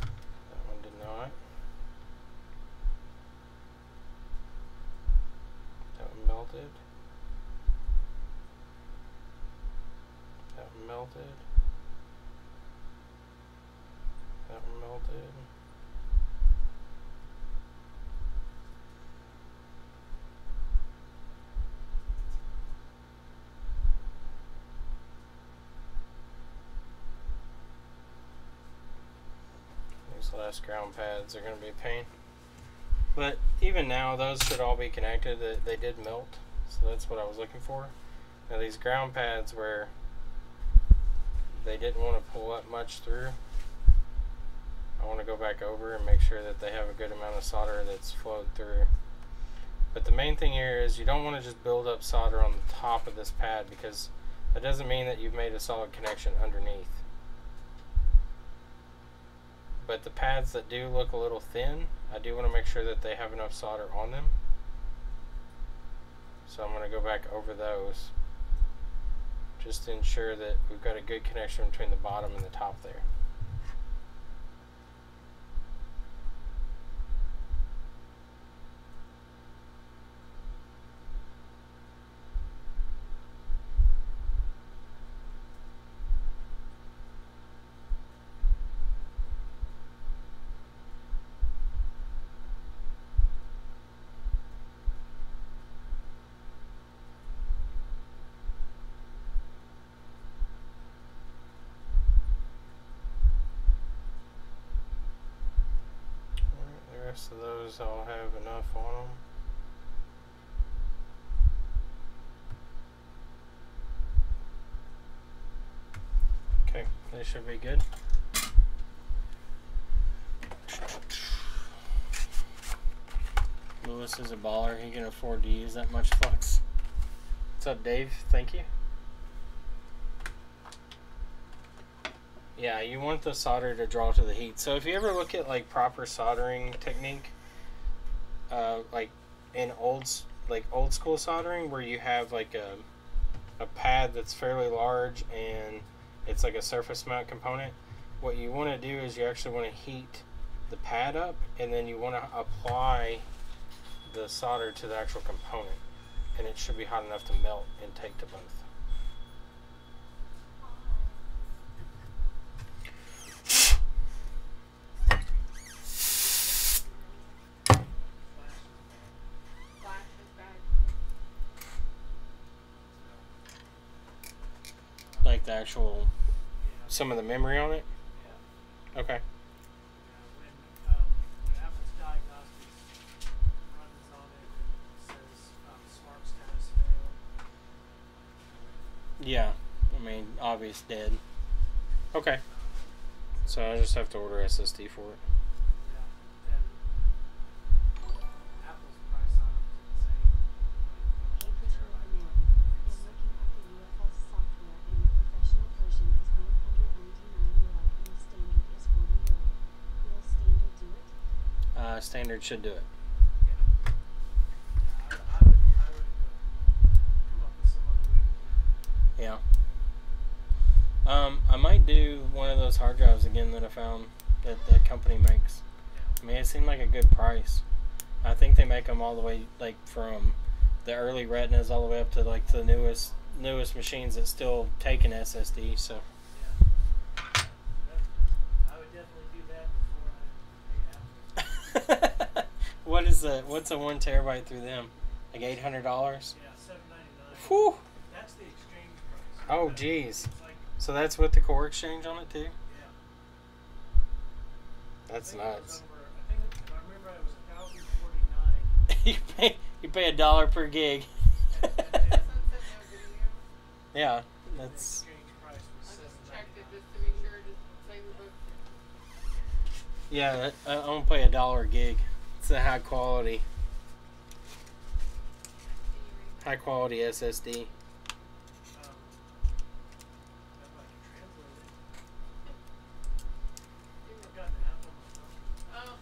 That one did not. That one melted. That one melted. That one melted. These last ground pads are going to be a pain. But even now, those should all be connected. They did melt, so that's what I was looking for. Now these ground pads where they didn't want to pull up much through, I want to go back over and make sure that they have a good amount of solder that's flowed through. But the main thing here is you don't want to just build up solder on the top of this pad, because that doesn't mean that you've made a solid connection underneath. But the pads that do look a little thin, I do want to make sure that they have enough solder on them. So I'm going to go back over those just to ensure that we've got a good connection between the bottom and the top there. rest of those all have enough on them. Okay, they should be good. Lewis is a baller. He can afford to use that much flux. What's up, Dave? Thank you. Yeah, you want the solder to draw to the heat. So if you ever look at like proper soldering technique, like in old school soldering, where you have like a pad that's fairly large and it's like a surface mount component, what you want to do is you actually want to heat the pad up, and then you want to apply the solder to the actual component, and it should be hot enough to melt and take to both. Flash is bad. Like the actual, some of the memory on it? Yeah. Okay. When Apple's Diagnostics runs on it, it says smart status failed. Yeah, I mean, obvious dead. Okay. So I just have to order SSD for it. Yeah. And Apple's price on it is insane. Hey Christopher Mann, you're looking at the UFS software and the professional version is €199 and the standard is €40. Will standard do it? Standard should do it. Yeah. I would come up with some other way to do it. Yeah. I might do one of those hard drives again that I found that that company makes. Yeah. I mean, it seemed like a good price. I think they make them all the way, like, from the early Retinas all the way up to, like, the newest machines that still take an SSD, so. Yeah. I would definitely do that before I pay Apple. What's a 1 terabyte through them? Like $800? Yeah, $799. Whew! That's the exchange price. Oh, That- geez. It's like, So that's with the core exchange on it, too? yeah. That's I think it was nuts. over, I think if I remember it was $1,049. you pay $1 per gig. And then Sunset no video. Yeah, the that's... exchange price I was just checked it $799. just to be sure to say we booked it. Yeah, I'm gonna pay $1 a gig. It's a high quality SSD. I'd like to translate it. I've got an app on my phone. Oh.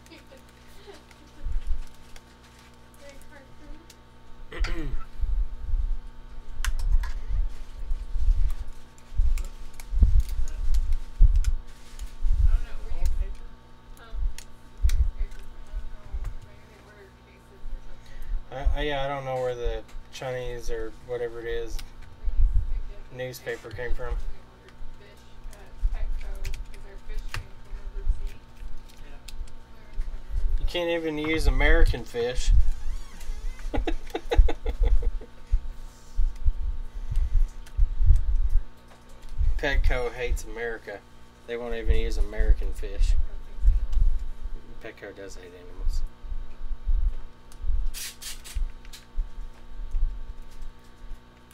Very cartoon. I don't know. Were you? Wallpaper? Huh? Newspapers. I don't know. Maybe they ordered cases or something. Yeah, I don't know where the Chinese or whatever it is We used to get newspaper fish came from. when we ordered fish at Petco because their fish came from overseas. Yeah. You can't even use American fish. Petco hates America. They won't even use American fish. Petco does hate animals.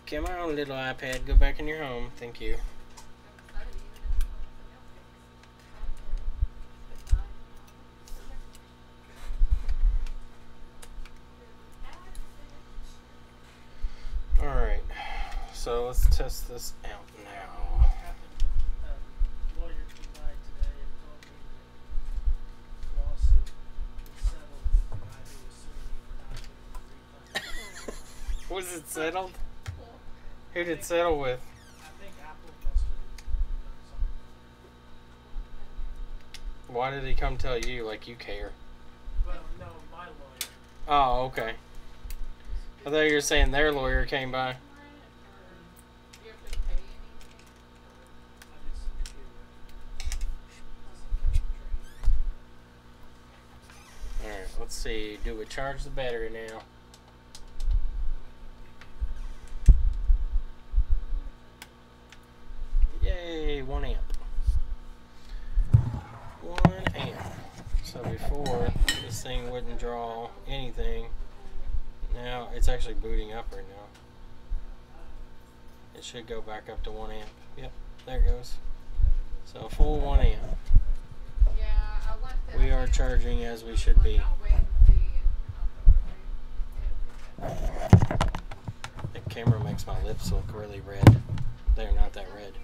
Get my own little iPad. Go back in your home. Thank you. Alright. So let's test this out now. Happened, lawyer came by today and told me that the lawsuit was settled with the guy who was suing me for not getting the refund. Was it settled? Who did it settle with? I think Apple must have done something. Why did he come tell you like you care? Well, no, my lawyer. Oh, okay. I thought you were saying their lawyer came by. Do you have to pay anything? I just did some kind of trade. Alright, let's see. Do we charge the battery now? Yay, 1 amp. 1 amp. So before, this thing wouldn't draw anything. Now it's actually booting up right now. It should go back up to 1 amp. Yep, there it goes. So full 1 amp. Yeah, I left it. We are charging as we should be. I'll wait and see. The camera makes my lips look really red. They're not that red.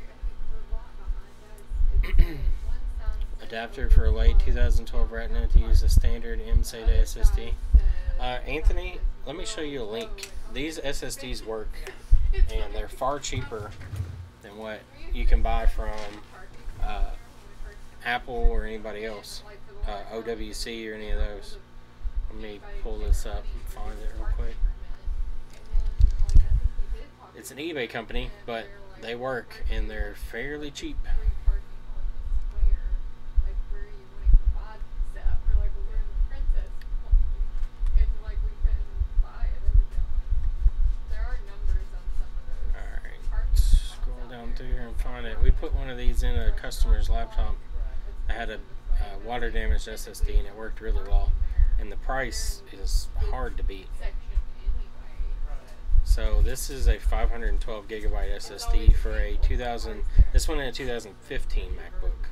Adapter for a late 2012 Retina to use a standard MSATA SSD. Anthony, let me show you a link. These SSDs work, and they're far cheaper than what you can buy from Apple or anybody else, OWC or any of those. Let me pull this up and find it real quick. It's an eBay company, but they work and they're fairly cheap. Through here and find it. We put one of these in a customer's laptop. I had a water damaged SSD and it worked really well. And the price is hard to beat. So this is a 512 gigabyte SSD for a 2000. This one in a 2015 MacBook.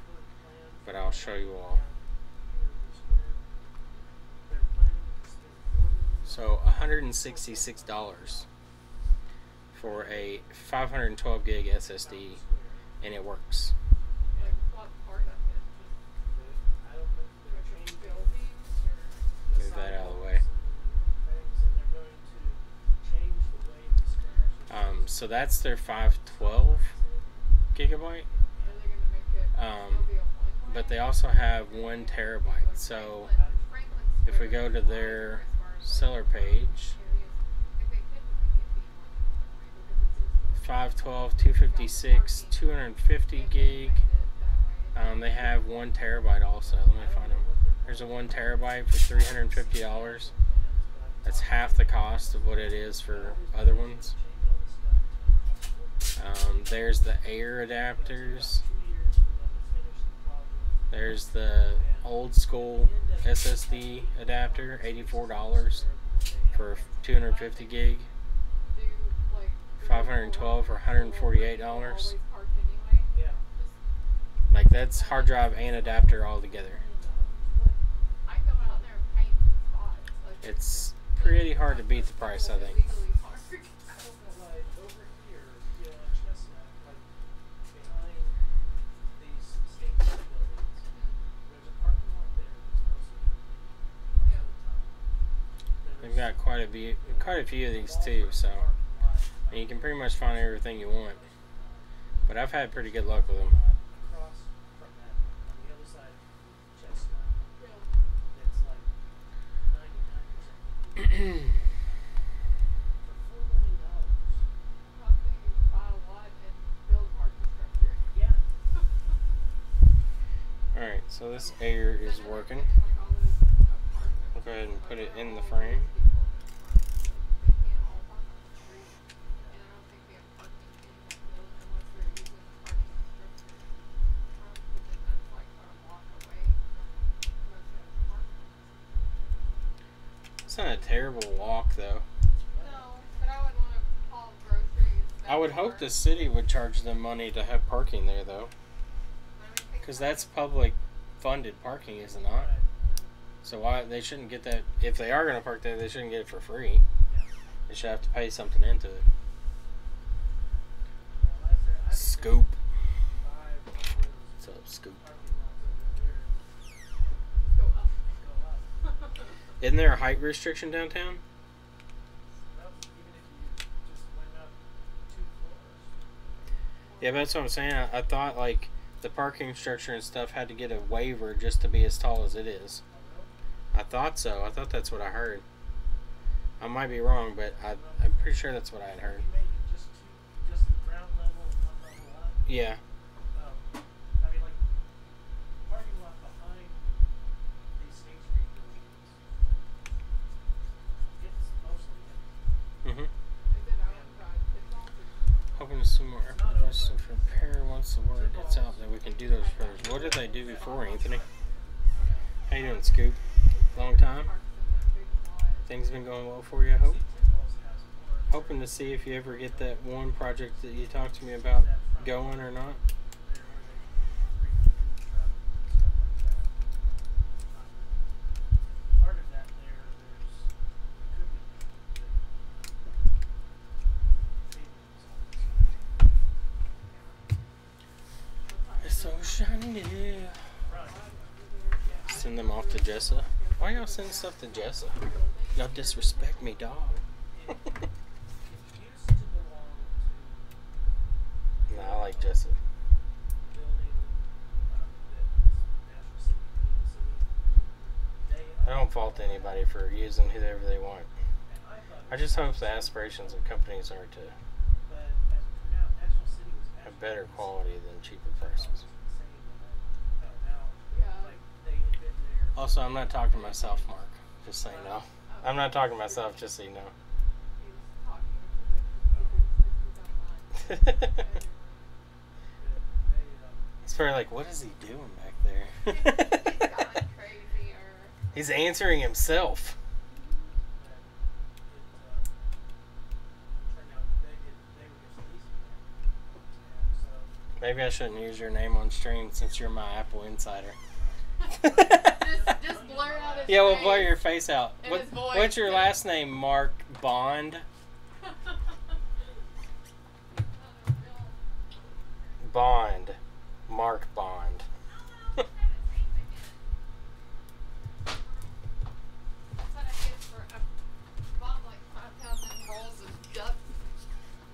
But I'll show you all. So $166. For a 512 gig SSD, and it works. Move that out of the way. So that's their 512 gigabyte. But they also have 1 terabyte. So if we go to their seller page, 512, 256, 250 gig. They have 1 terabyte also. Let me find them. There's a 1 terabyte for $350. That's half the cost of what it is for other ones. There's the Air adapters. There's the old school SSD adapter, $84 for 250 gig. 512 for $148. Like, that's hard drive and adapter all together. It's pretty hard to beat the price, I think. They've got quite a few of these too, so. And you can pretty much find everything you want. But I've had pretty good luck with them. Alright, so this Air is working. I'll go ahead and put it in the frame. It's not a terrible walk, though. No, but I would want to haul groceries. I would hope the city would charge them money to have parking there, though. Because that's public funded parking, is it not? So why they shouldn't get that? If they are going to park there, they shouldn't get it for free. They should have to pay something into it. Scoop. What's up, Scoop? Isn't there a height restriction downtown? Yeah, but that's what I'm saying. I thought, like, the parking structure and stuff had to get a waiver just to be as tall as it is. I thought so. I thought that's what I heard. I might be wrong, but I'm pretty sure that's what I had heard. Yeah. Hoping to see more efforts if repair once the word gets out that we can do those repairs. What did they do before, Anthony? How you doing, Scoop? Long time. parks in that big lot. Things been going well for you, I hope. Timbals has more. Hoping to see if you ever get that one project that you talked to me about going or not. There where they reconfigure truck and stuff like that. Part of that there, could be the It's so shiny new. Right. Send them off to Jessa. Why y'all send stuff to Jessa? Y'all disrespect me, dog. It used to belong to Nah, I like Jessa. the building that was National City, City. They I don't fault anybody for using whoever they want. and I thought I just hope the aspirations of companies are to but as it turned out, National City was have actually better insane. quality than cheaper I thought it was prices. insane when I found out. Yeah. Like they had been there. Also, I'm not talking to myself, Mark. Just so you know. I'm not talking to myself, just so you know. He was talking to the computers if you don't mind. It's probably like, what is he doing back He's there? gone crazy or He's answering himself. Maybe I shouldn't use your name on stream since you're my Apple insider. just blur out his Yeah, we'll face. blur your face out. And his voice. What's your last name, Mark Bond? Bond. Mark Bond. That's what I get for I bought like 5,000 rolls of duct,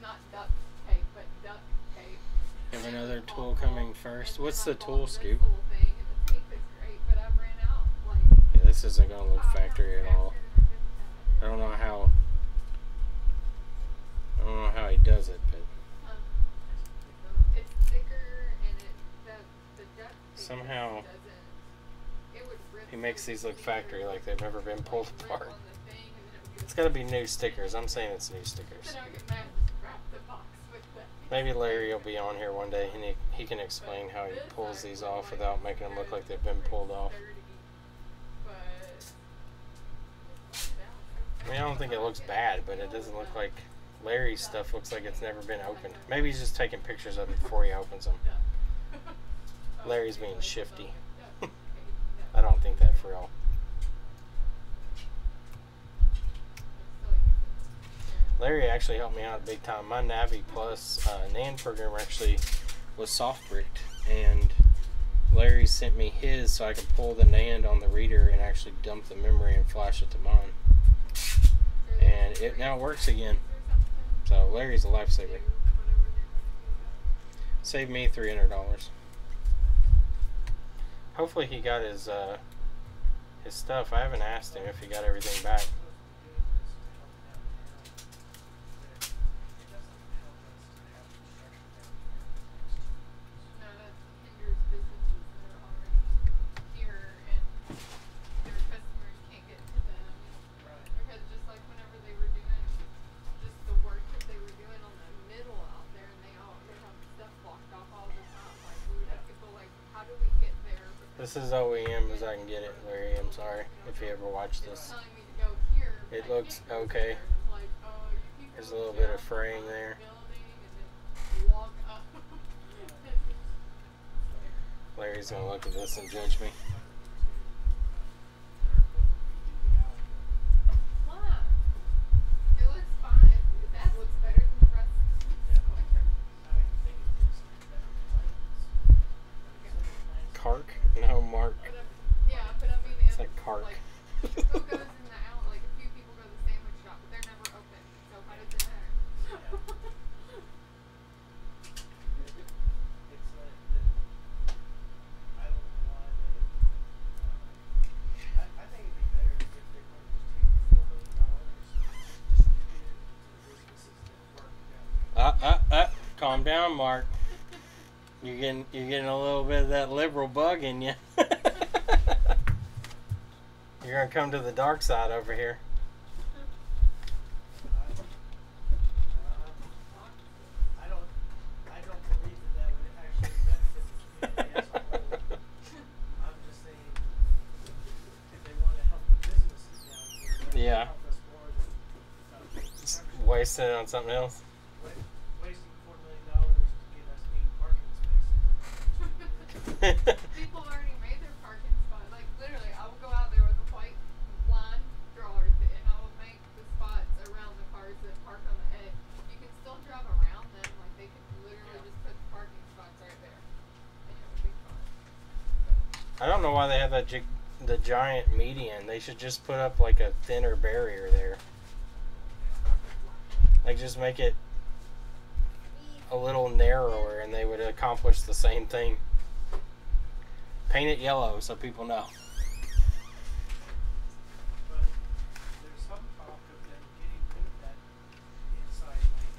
not duct tape, but duct tape. You have another tool coming first. And What's then the I tool, bought Scoop? This little thing, and the tape is great, but I ran out like. Yeah, this isn't going to look 5 factory at pounds all. faster than I don't know how. I don't know how he does it, but It's thicker and the duct tape Somehow doesn't. It would rip he makes through these the look factory stickers, like they've never been pulled rip apart. on the thing, and then it would It's got to be new stickers. I'm saying it's new stickers. Then I would get mad and just wrap the box with that. Maybe Larry will be on here one day and he can explain how he pulls these off without making them look like they've been pulled off. I mean, I don't think it looks bad, but it doesn't look like Larry's stuff looks like it's never been opened. Maybe he's just taking pictures of it before he opens them. Larry's being shifty. I don't think that for real. Larry actually helped me out big time. My Navi Plus NAND program actually was soft bricked, and Larry sent me his so I could pull the NAND on the reader and actually dump the memory and flash it to mine. And it now works again. So Larry's a lifesaver. Saved me $300. Hopefully he got his stuff. I haven't asked him if he got everything back. No, that hinders businesses that are already here and their customers can't get to them. Because just like whenever they were doing just the work that they were doing on the middle out there, and they have stuff blocked off all the time. Like we would have to go like, how do we get there? This is OEM as I can get it, Larry. I'm sorry if you ever watched It's this. telling me to go here. but It I looks can't go okay. there. It's like, oh, you can There's a go little bit of down fraying behind there. the building and then walk up. Larry's gonna look at this and judge me. Why? It looks fine. That looks better than the rest of the square. Kark? No, Mark. But yeah, but I mean, It's like Kark. Like, who goes in the out? Like a few people go to the sandwich shop, but they're never open. So how does it matter? Calm down, Mark. You're getting a little bit of that liberal bug in you. You're gonna come to the dark side over here. I don't believe that would actually benefit the community as a whole. I'm just saying, Yeah. help us more than Just having- wasting it on something else. wasting $4 million to get us 8 parking spaces. People already made their parking spot. Like literally, I will go out there with a white line drawers and I will make the spots around the cars that park on the edge. You can still drive around them. Like they could literally just put the parking spots right there, and it would be fine. I don't know why they have the giant median. They should just put up like a thinner barrier there. Like just make it a little narrower and they would accomplish the same thing. Paint it yellow so people know. But there's some talk of them getting rid of that inside lane.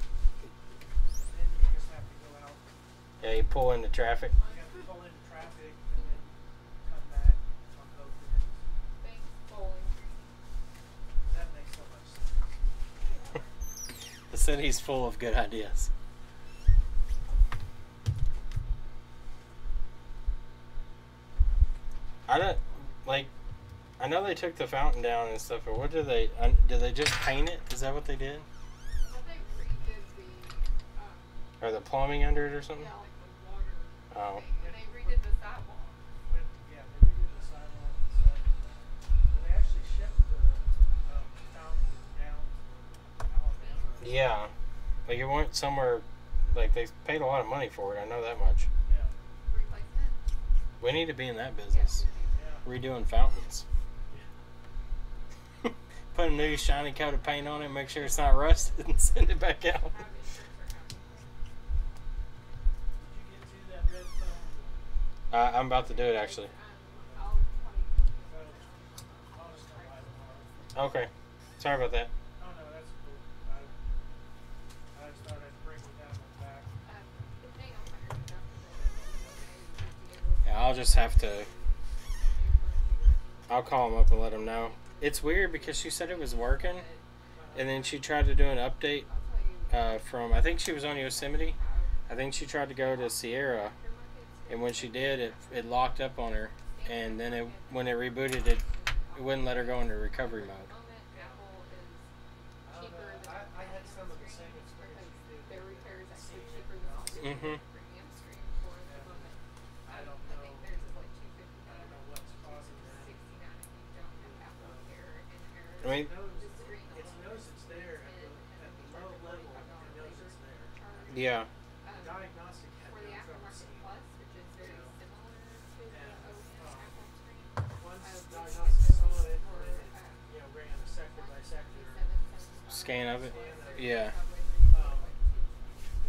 And then you just have to go out, Yeah, you pull into traffic. you have to pull into traffic and then come back on both ends. Thanks, Bowling Green. That makes so much sense. The city's full of good ideas. I don't like. I know they took the fountain down and stuff, but what did they just paint it? Is that what they did? I think redid the Or the plumbing under it or something? yeah, like the water Oh. thing, and they redid the sidewalk. When, yeah, they redid the sidewalk and stuff. And they actually shipped the fountain down to Alabama. Yeah. Like it went somewhere. Like they paid a lot of money for it. I know that much. Yeah. Replacement. We need to be in that business. Yeah. Redoing fountains. Put a new shiny coat of paint on it, make sure it's not rusted, and send it back out. Have it shirts or Did you get to that red phone? I'm about to do it actually. I'll probably I'll just come by tomorrow. Okay. Sorry about that. Oh no, that's cool. I just thought I'd bring you down the back. hang on my ear stuff. Yeah, I'll just have to. I'll call him up and let him know. It's weird because she said it was working, and then she tried to do an update from. I think she was on Yosemite. I think she tried to go to Sierra, and when she did, it locked up on her, and then when it rebooted, it wouldn't let her go into recovery mode. I don't know. I had some of the same experience you did. Their repairs actually cheaper than all the Mhm. premium stream for the moment. I don't I think know. theirs is like $250. I don't know what's causing that. 69 if you don't have Apple Air and Air. I mean- It knows, The screen it alone knows it's there at the low level. It knows it's there. Yeah. Diagnostic had For the no trouble aftermarket seeing it. plus, which is very similar to the And, OEM Apple screen. Once we diagnostic did saw those it, for, and ran a sector by sector. Scan of it. Scan of it. Yeah.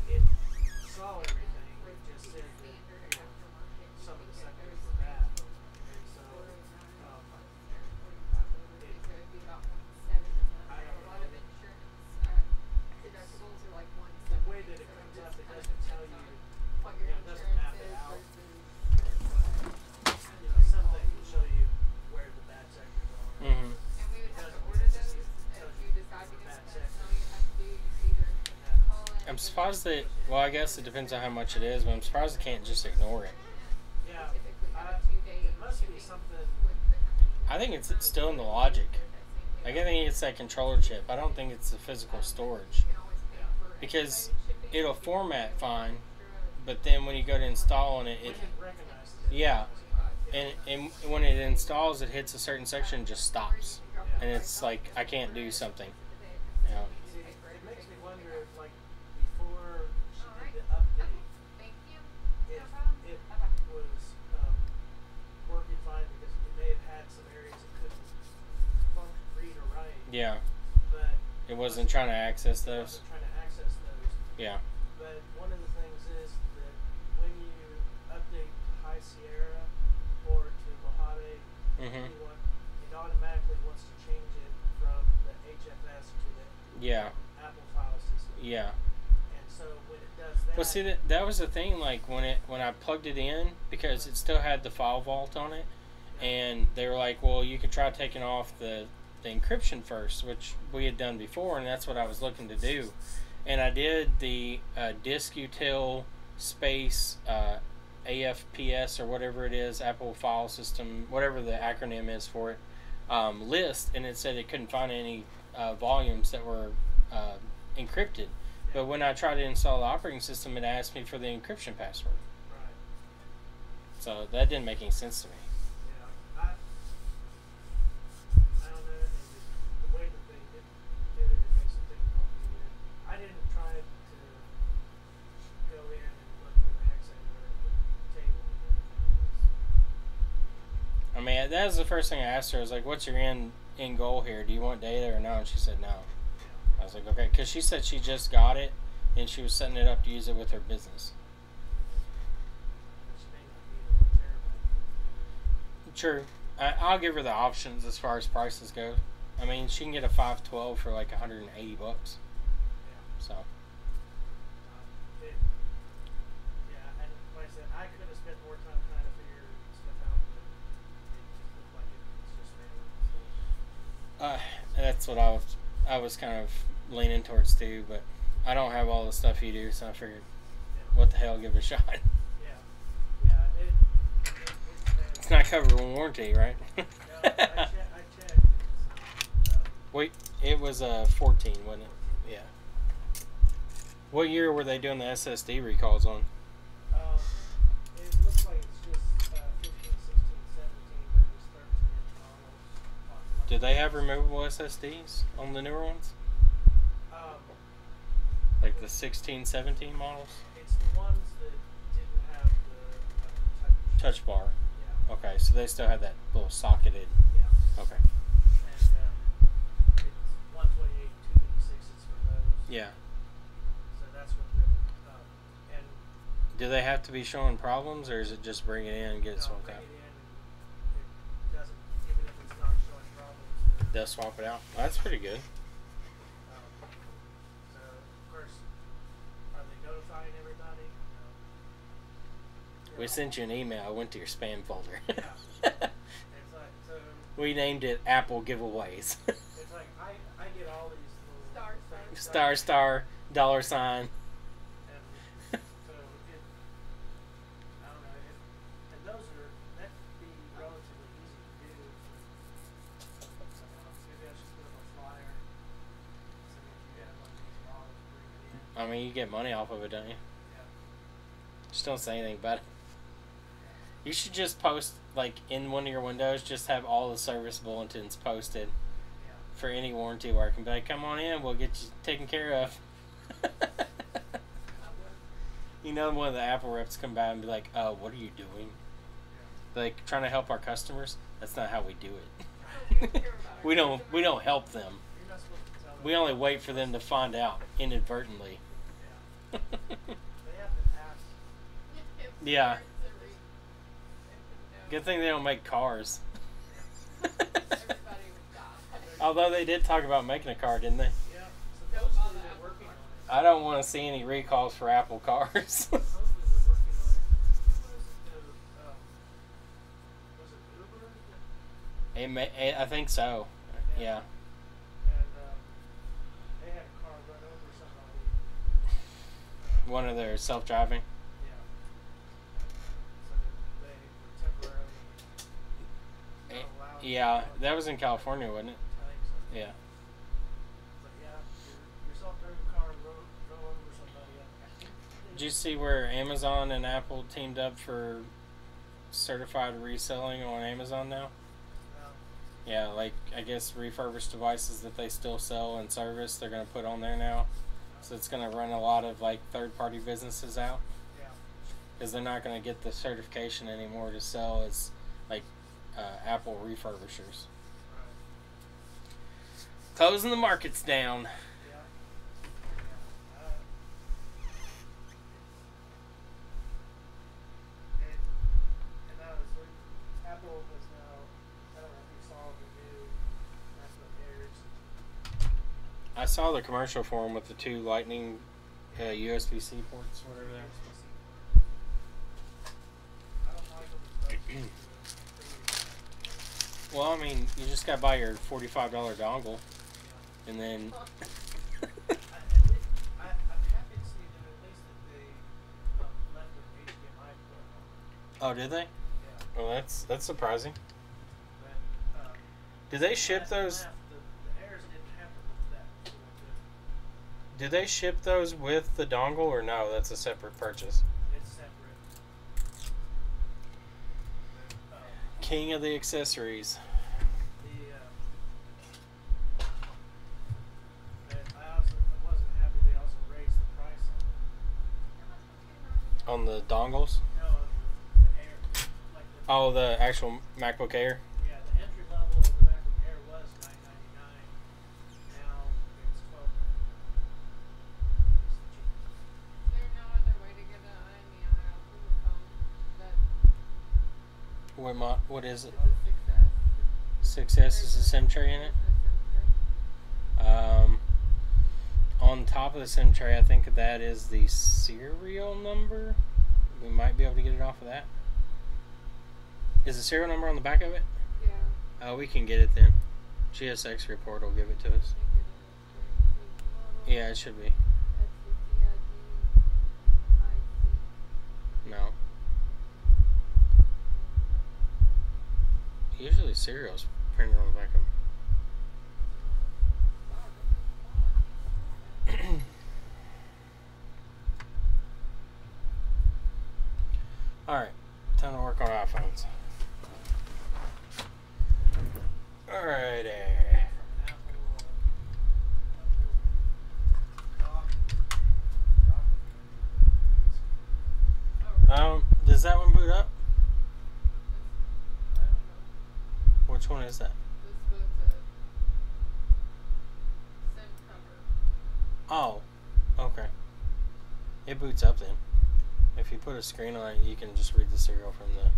It saw everything. It just said that some of the sectors were bad. And so, the way that it comes up, it doesn't tell you, it doesn't map it out. Some things will show you where the bad sectors are. Mhm. And we would have to order those, if you decide to get them, that's all you have to do, you either call in. I'm surprised that. Well, I guess it depends on how much it is, but I'm surprised they can't just ignore it. Yeah, Typically have a I- 2-day it must be shipping something. with the company. I think it's still in the logic. Like, I think it's that controller chip. I don't think it's the physical storage. Because it'll format fine, but then when you go to install on it, We it can recognize it. yeah, and when it installs, it hits a certain section and just stops, and it's like I can't do something. You know. See, it makes me wonder if, like, before she did the update, Thank you. if it was working fine because it may have had some areas it couldn't function, read or write, Yeah, but it wasn't trying to access it those. wasn't trying to access those. Yeah. But one of the things is that when you update to High Sierra or to Mojave, Mhm. it automatically wants to change it from the HFS to the Yeah. Apple file system. Yeah. And so when it does that, Well, see that was the thing. Like when I plugged it in, because it still had the file vault on it, and they were like, "Well, you could try taking off the encryption first," which we had done before, and that's what I was looking to do. And I did the disk util space AFPS or whatever it is, Apple File System, whatever the acronym is for it. list, and it said it couldn't find any volumes that were encrypted. But when I tried to install the operating system, it asked me for the encryption password. Right. So that didn't make any sense to me. Yeah. I don't know. And the way that they did it, it makes it complicated. I didn't try to go in and look for the hexamer at the table. I mean, that was the first thing I asked her. I was like, "What's your end goal here? Do you want data or no?" And she said no. I was like, "Okay," because she said she just got it and she was setting it up to use it with her business. Which may not be a terabyte. True. I'll give her the options as far as prices go. I mean, she can get a 512 for like $180. Yeah. So. And like I said, I could have spent more time trying to figure stuff out, but it just looked like it's just failing. So. That's what I was kind of leaning towards too, but I don't have all the stuff you do, so I figured, what the hell, give it a shot. Yeah. It's not covered with warranty, right? No, I checked. It's, Wait, it was 14, wasn't it? Yeah. What year were they doing the SSD recalls on? it looks like it's just 15, 16, 17, but it was 13-inch models. Did they have removable SSDs on the newer ones? Like the 16, 17 models? It's the ones that didn't have the Touch bar. Yeah. Okay, so they still had that little socketed. Yeah. Okay. And it's 128, 256. It's for those. Yeah. So that's what the and Do they have to be showing problems, or is it just bring it in and get it swapped bring out? it in and it doesn't, even if it's not showing problems. They'll swap it out. Well, that's pretty good. So of course, are they notifying everybody? No. We sent you an email. It went to your spam folder. Yeah. It's like so. We named it Apple Giveaways. It's like I get all these little Star, dollar sign. And so I don't know. And those that'd be relatively easy to do. So maybe I should put up a flyer. So if you have one of these models, bring it in. I mean, you get money off of it, don't you? Yeah. Just don't say anything about it. You should just post, like, in one of your windows, just have all the service bulletins posted Yeah. for any warranty work and be like, come on in, we'll get you taken care of. You know, one of the Apple reps come by and be like, what are you doing? Like, trying to help our customers? That's not how we do it. we don't help them. You're not supposed to tell them. We only wait for them to find out inadvertently. Yeah. They have to ask. Yeah. Good thing they don't make cars. Everybody would die. Although they did talk about making a car, didn't they? Yeah. Supposedly they're working on it. I don't want to see any recalls for Apple cars. Supposedly they're working on it. Was it Uber? I think so. Yeah. And they had a car run over somebody. One of their self-driving. Yeah. So they were temporarily not allowed to Yeah, drive. that was in California, wasn't it? I think so. Yeah. But yeah, your self-driving car drove over somebody. I think Did you see where Amazon and Apple teamed up for certified reselling on Amazon now? Yeah, like, I guess refurbished devices that they still sell and service, they're going to put on there now. So it's going to run a lot of, like, third-party businesses out. Yeah. Because they're not going to get the certification anymore to sell as, like, Apple refurbishers. Right. Closing the markets down. Yeah. And now it's like Apple has now, I don't know if you saw the new MacBook Airs. I saw the commercial for them with the two Lightning USB-C ports, whatever they are. I don't like them. Well, I mean, you just got to buy your $45 dongle, and then... I'm happy to see that at least that they left an HDMI port on. Oh, did they? Yeah. Well, that's surprising. But Do they ship those? The Airs didn't have that. So Do they ship those with the dongle or no? That's a separate purchase. it's separate. King of the accessories. And I wasn't happy they also raised the price On the dongles? on the Air. Like Oh, the actual MacBook Air? yeah, the entry level of the MacBook Air was $999. Now it's $1299. Is there no other way to get an IMEI off of the phone that What is it? it's a 6S? 6S is a SIM tray in it? On top of the SIM tray, I think that is the serial number. We might be able to get it off of that. Is the serial number on the back of it? Yeah. We can get it then. GSX report will give it to us. Yeah, it should be. No. Usually serials printed on the back of them. Alright, time to work on iPhones. Alrighty. Does that one boot up? Which one is that? Oh, okay. It boots up then. If you put a screen on it, you can just read the serial from the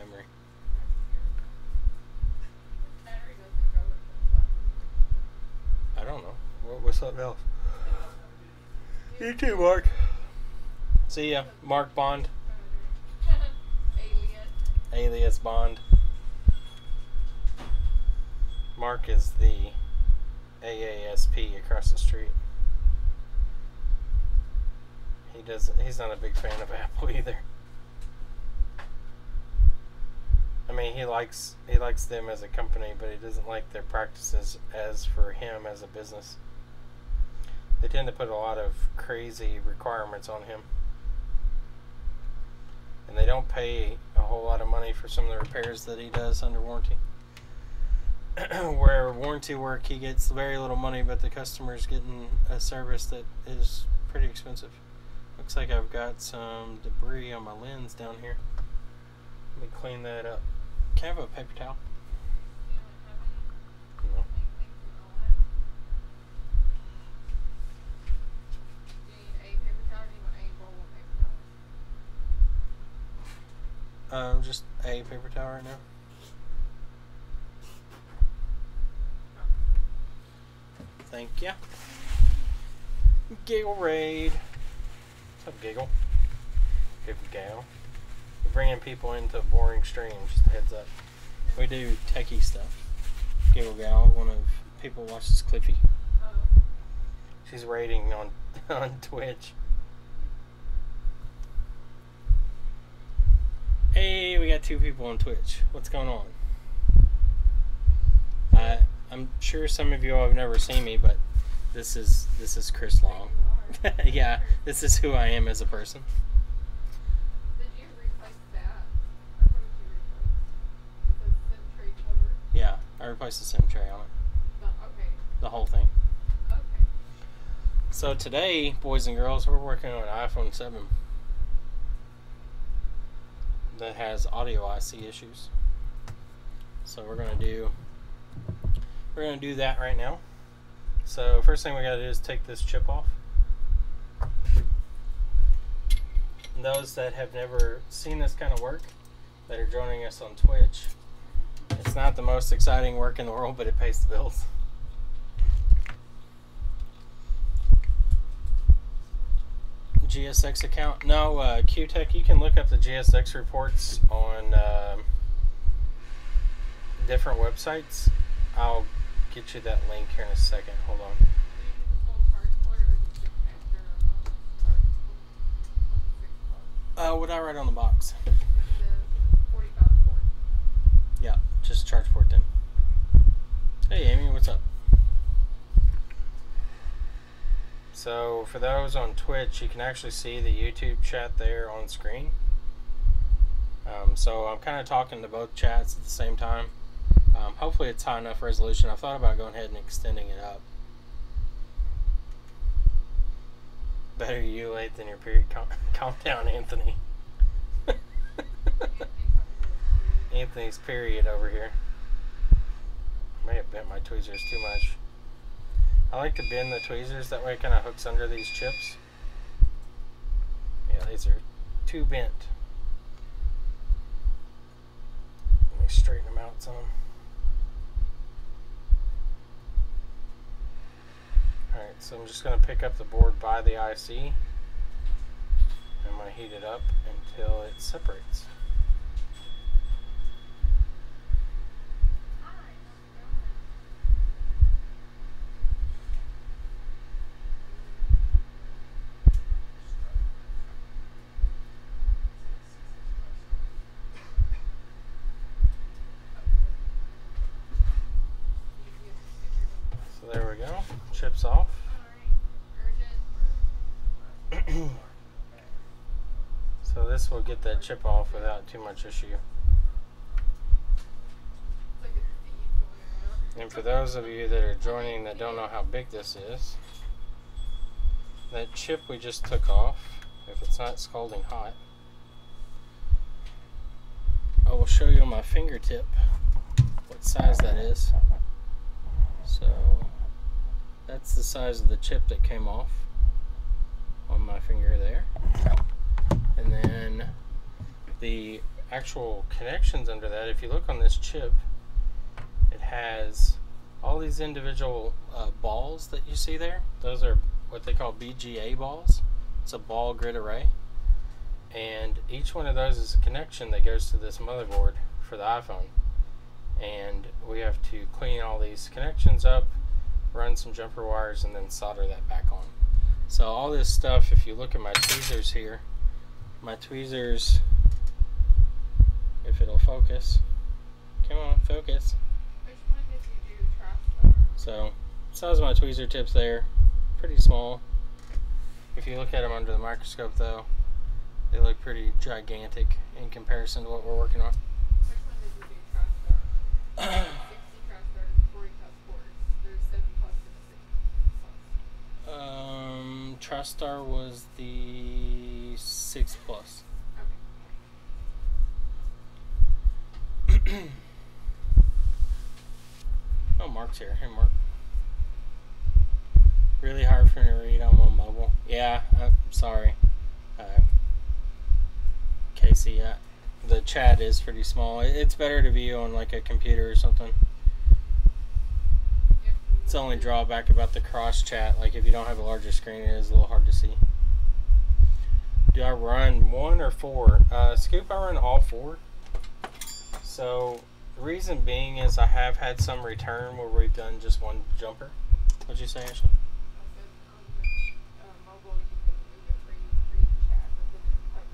memory. I don't know. What's something else? You too, Mark. See ya, Mark Bond. Alias Bond. Mark is the AASP across the street. He's not a big fan of Apple either. I mean, he likes them as a company, but he doesn't like their practices as for him as a business. They tend to put a lot of crazy requirements on him. And they don't pay a whole lot of money for some of the repairs that he does under warranty. Where warranty work, he gets very little money, but the customer's getting a service that is pretty expensive. Looks like I've got some debris on my lens down here. Let me clean that up. Can I have a paper towel? No. Just a paper towel right now. Thank ya. Giggle Raid. What's up, Giggle? Giggle Gal. We're bringing people into boring streams, just a heads up. We do techie stuff. Giggle Gal, one of people watches Cliffy. She's raiding on Twitch. Hey, we got 2 people on Twitch. What's going on? I'm sure some of you all have never seen me, but this is Chris Long. Yeah, this is who I am as a person. Did you replace that? Or what did you replace? The SIM tray cover? Yeah, I replaced the SIM tray on it. Okay. The whole thing. Okay. So today, boys and girls, we're working on an iPhone 7 that has audio IC issues. So we're gonna do that right now. So first thing we gotta do is take this chip off. And those that have never seen this kind of work, that are joining us on Twitch, it's not the most exciting work in the world, but it pays the bills. GSX account? No, QTech, you can look up the GSX reports on different websites. I'll get you that link here in a second. Hold on. What I write on the box? It's the 45 port. Yeah, just charge port then. So for those on Twitch, you can actually see the YouTube chat there on screen. So I'm kind of talking to both chats at the same time. Hopefully it's high enough resolution. I thought about going ahead and extending it up. Better you late than your period. Calm down, Anthony. Anthony's period over here. May have bent my tweezers too much. I like to bend the tweezers, that way it kind of hooks under these chips. Yeah, these are too bent. Let me straighten them out some. Alright, so I'm just going to pick up the board by the IC. I'm going to heat it up until it separates. So there we go, chips off. So this will get that chip off without too much issue. And for those of you that are joining that don't know how big this is, that chip we just took off, if it's not scalding hot, I will show you on my fingertip what size that is. So that's the size of the chip that came off on my finger there. And then the actual connections under that, if you look on this chip, it has all these individual balls that you see there. Those are what they call BGA balls. It's a ball grid array. And each one of those is a connection that goes to this motherboard for the iPhone. And we have to clean all these connections up, run some jumper wires, and then solder that back on. So all this stuff, if you look at my tweezers here, my tweezers, if it'll focus, come on, focus. Which one did you do trash star? So, size of my tweezer tips there, pretty small. If you look at them under the microscope though, they look pretty gigantic in comparison to what we're working on. Which one did you do trash star on? 60 trash stars, 40 plus quarters. There's 7 plus and 6 plus. TriStar was the 6 plus. Okay. Oh, Mark's here. Hey, Mark. Really hard for me to read. I'm on mobile. Yeah, I'm sorry. Casey, the chat is pretty small. It's better to view on like a computer or something. It's the only drawback about the cross chat. Like if you don't have a larger screen, it is a little hard to see. Do I run 1 or 4? Scoop, I run all 4. So the reason being is I have had some return where we've done just one jumper. What'd you say, Ashley? Mobile, you can move it for you to read the chat, but then it's type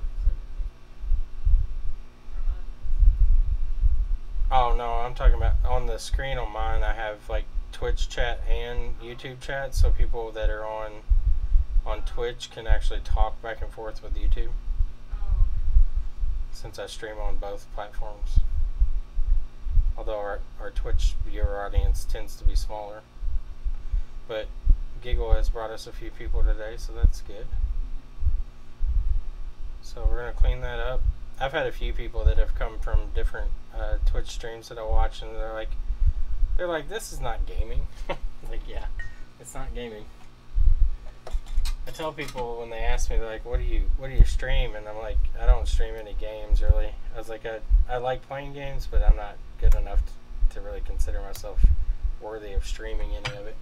of Oh no, I'm talking about on the screen on mine. I have like Twitch chat and YouTube chat, so people that are on Twitch can actually talk back and forth with YouTube. Oh. Since I stream on both platforms. Although our Twitch viewer audience tends to be smaller. But Giggle has brought us a few people today, so that's good. So we're going to clean that up. I've had a few people that have come from different Twitch streams that I watch, and they're like, this is not gaming. Like, yeah, it's not gaming. I tell people when they ask me, they're like, what do you stream? And I'm like, I don't stream any games really. I was like, I like playing games, but I'm not good enough to really consider myself worthy of streaming any of it.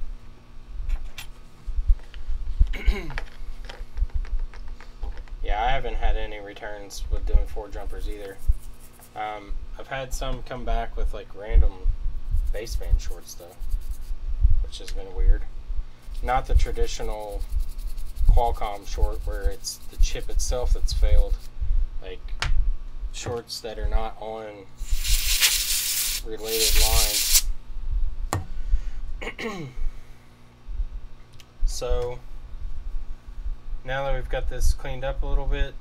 Yeah, I haven't had any returns with doing 4 jumpers either. I've had some come back with like random baseband shorts though, which has been weird. Not the traditional Qualcomm short where it's the chip itself that's failed. Like shorts that are not on related lines. So Now that we've got this cleaned up a little bit,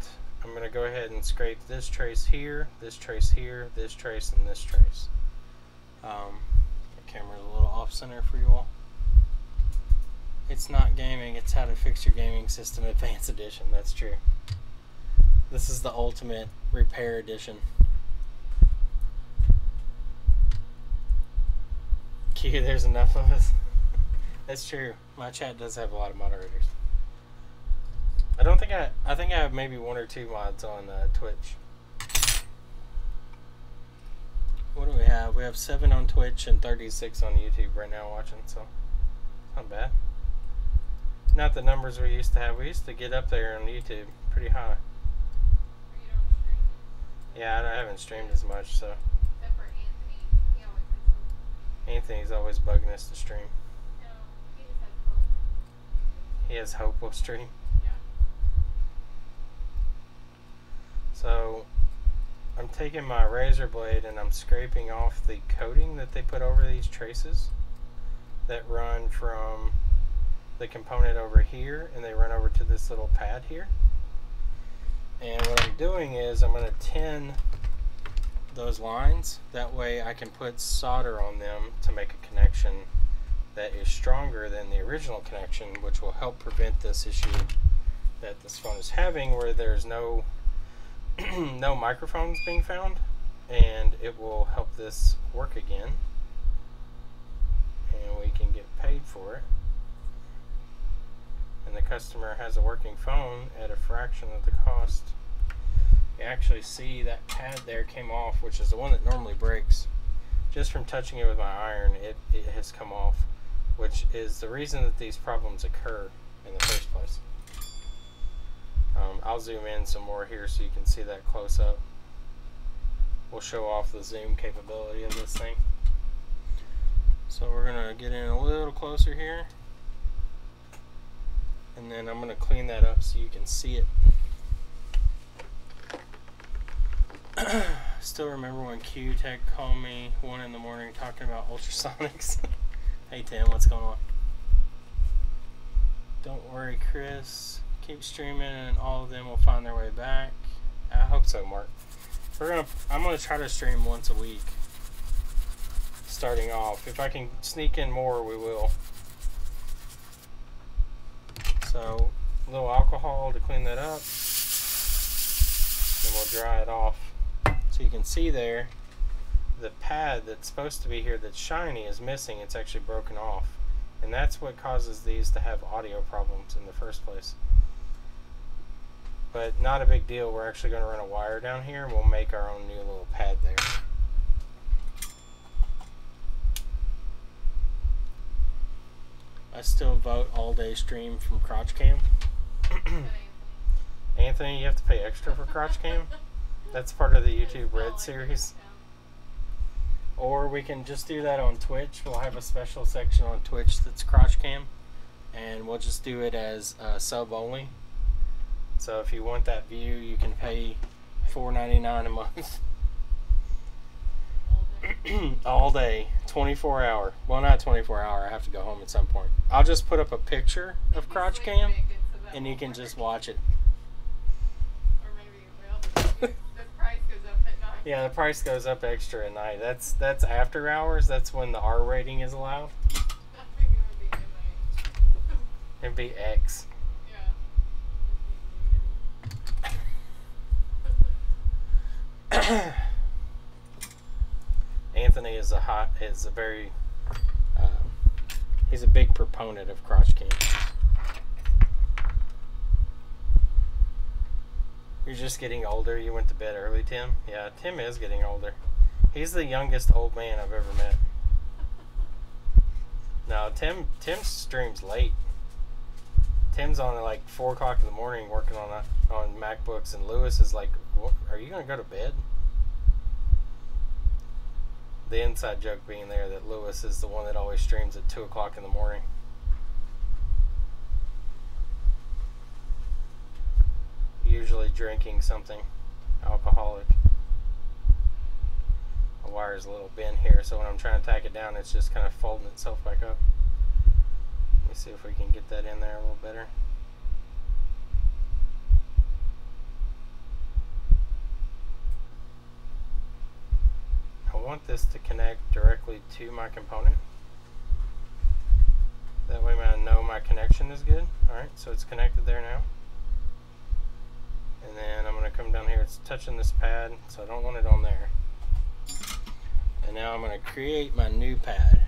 I'm going to go ahead and scrape this trace here, this trace here, this trace, and this trace. The camera's a little off center for you all. It's not gaming, it's how to fix your gaming system advanced edition. That's true. This is the ultimate repair edition. Q, there's enough of us. That's true. My chat does have a lot of moderators. I think I have maybe 1 or 2 mods on Twitch. What do we have? We have 7 on Twitch and 36 on YouTube right now watching, so not bad. Not the numbers we used to have. We used to get up there on YouTube pretty high. You don't stream? Yeah, I haven't streamed as much, so. Except for Anthony. He always has hope. Anthony's always bugging us to stream. No, he just has hope. He has hope we'll stream. Yeah. So I'm taking my razor blade and I'm scraping off the coating that they put over these traces that run from the component over here and they run over to this little pad here. And what I'm doing is I'm going to tin those lines. That way I can put solder on them to make a connection that is stronger than the original connection, which will help prevent this issue that this phone is having where there's no no microphones being found, and it will help this work again and we can get paid for it, and the customer has a working phone at a fraction of the cost. You actually see that pad there came off, which is the one that normally breaks. Just from touching it with my iron, it has come off, which is the reason that these problems occur in the first place. I'll zoom in some more here so you can see that close up. We'll show off the zoom capability of this thing. So we're going to get in a little closer here, and then I'm going to clean that up so you can see it. Still remember when Q-Tech called me 1 in the morning talking about ultrasonics. Hey Tim, what's going on? Don't worry, Chris. Keep streaming and all of them will find their way back. I hope so, Mark. I'm gonna try to stream once a week starting off. If I can sneak in more, we will. So a little alcohol to clean that up, then we'll dry it off. So you can see there the pad that's supposed to be here that's shiny is missing. It's actually broken off, and that's what causes these to have audio problems in the first place. But not a big deal. We're actually going to run a wire down here and we'll make our own new little pad there. I still vote all day stream from crotch cam. Anthony, you have to pay extra for crotch cam. That's part of the YouTube Red series. Or we can just do that on Twitch. We'll have a special section on Twitch that's crotch cam, and we'll just do it as sub only. So if you want that view, you can pay $4.99 a month. All day, 24 hour. Well, not 24 hour. I have to go home at some point. I'll just put up a picture of crotch cam, and you can just watch it. Or maybe it will. The price goes up at night. Yeah, the price goes up extra at night. That's after hours. That's when the R rating is allowed. I think it would be MA. It'd be X. Anthony is he's a big proponent of crotch cam. You're just getting older. You went to bed early, Tim? Yeah, Tim is getting older. He's the youngest old man I've ever met. No, Tim streams late. Tim's on at like 4 o'clock in the morning working on MacBooks, and Lewis is like, what, are you going to go to bed? The inside joke being there that Lewis is the one that always streams at 2 o'clock in the morning. Usually drinking something alcoholic. My wire's a little bent here, so when I'm trying to tack it down, it's just kind of folding itself back up. Let me see if we can get that in there a little better. want this to connect directly to my component. That way I know my connection is good. Alright, so it's connected there now. And then I'm going to come down here. It's touching this pad, so I don't want it on there. And now I'm going to create my new pad.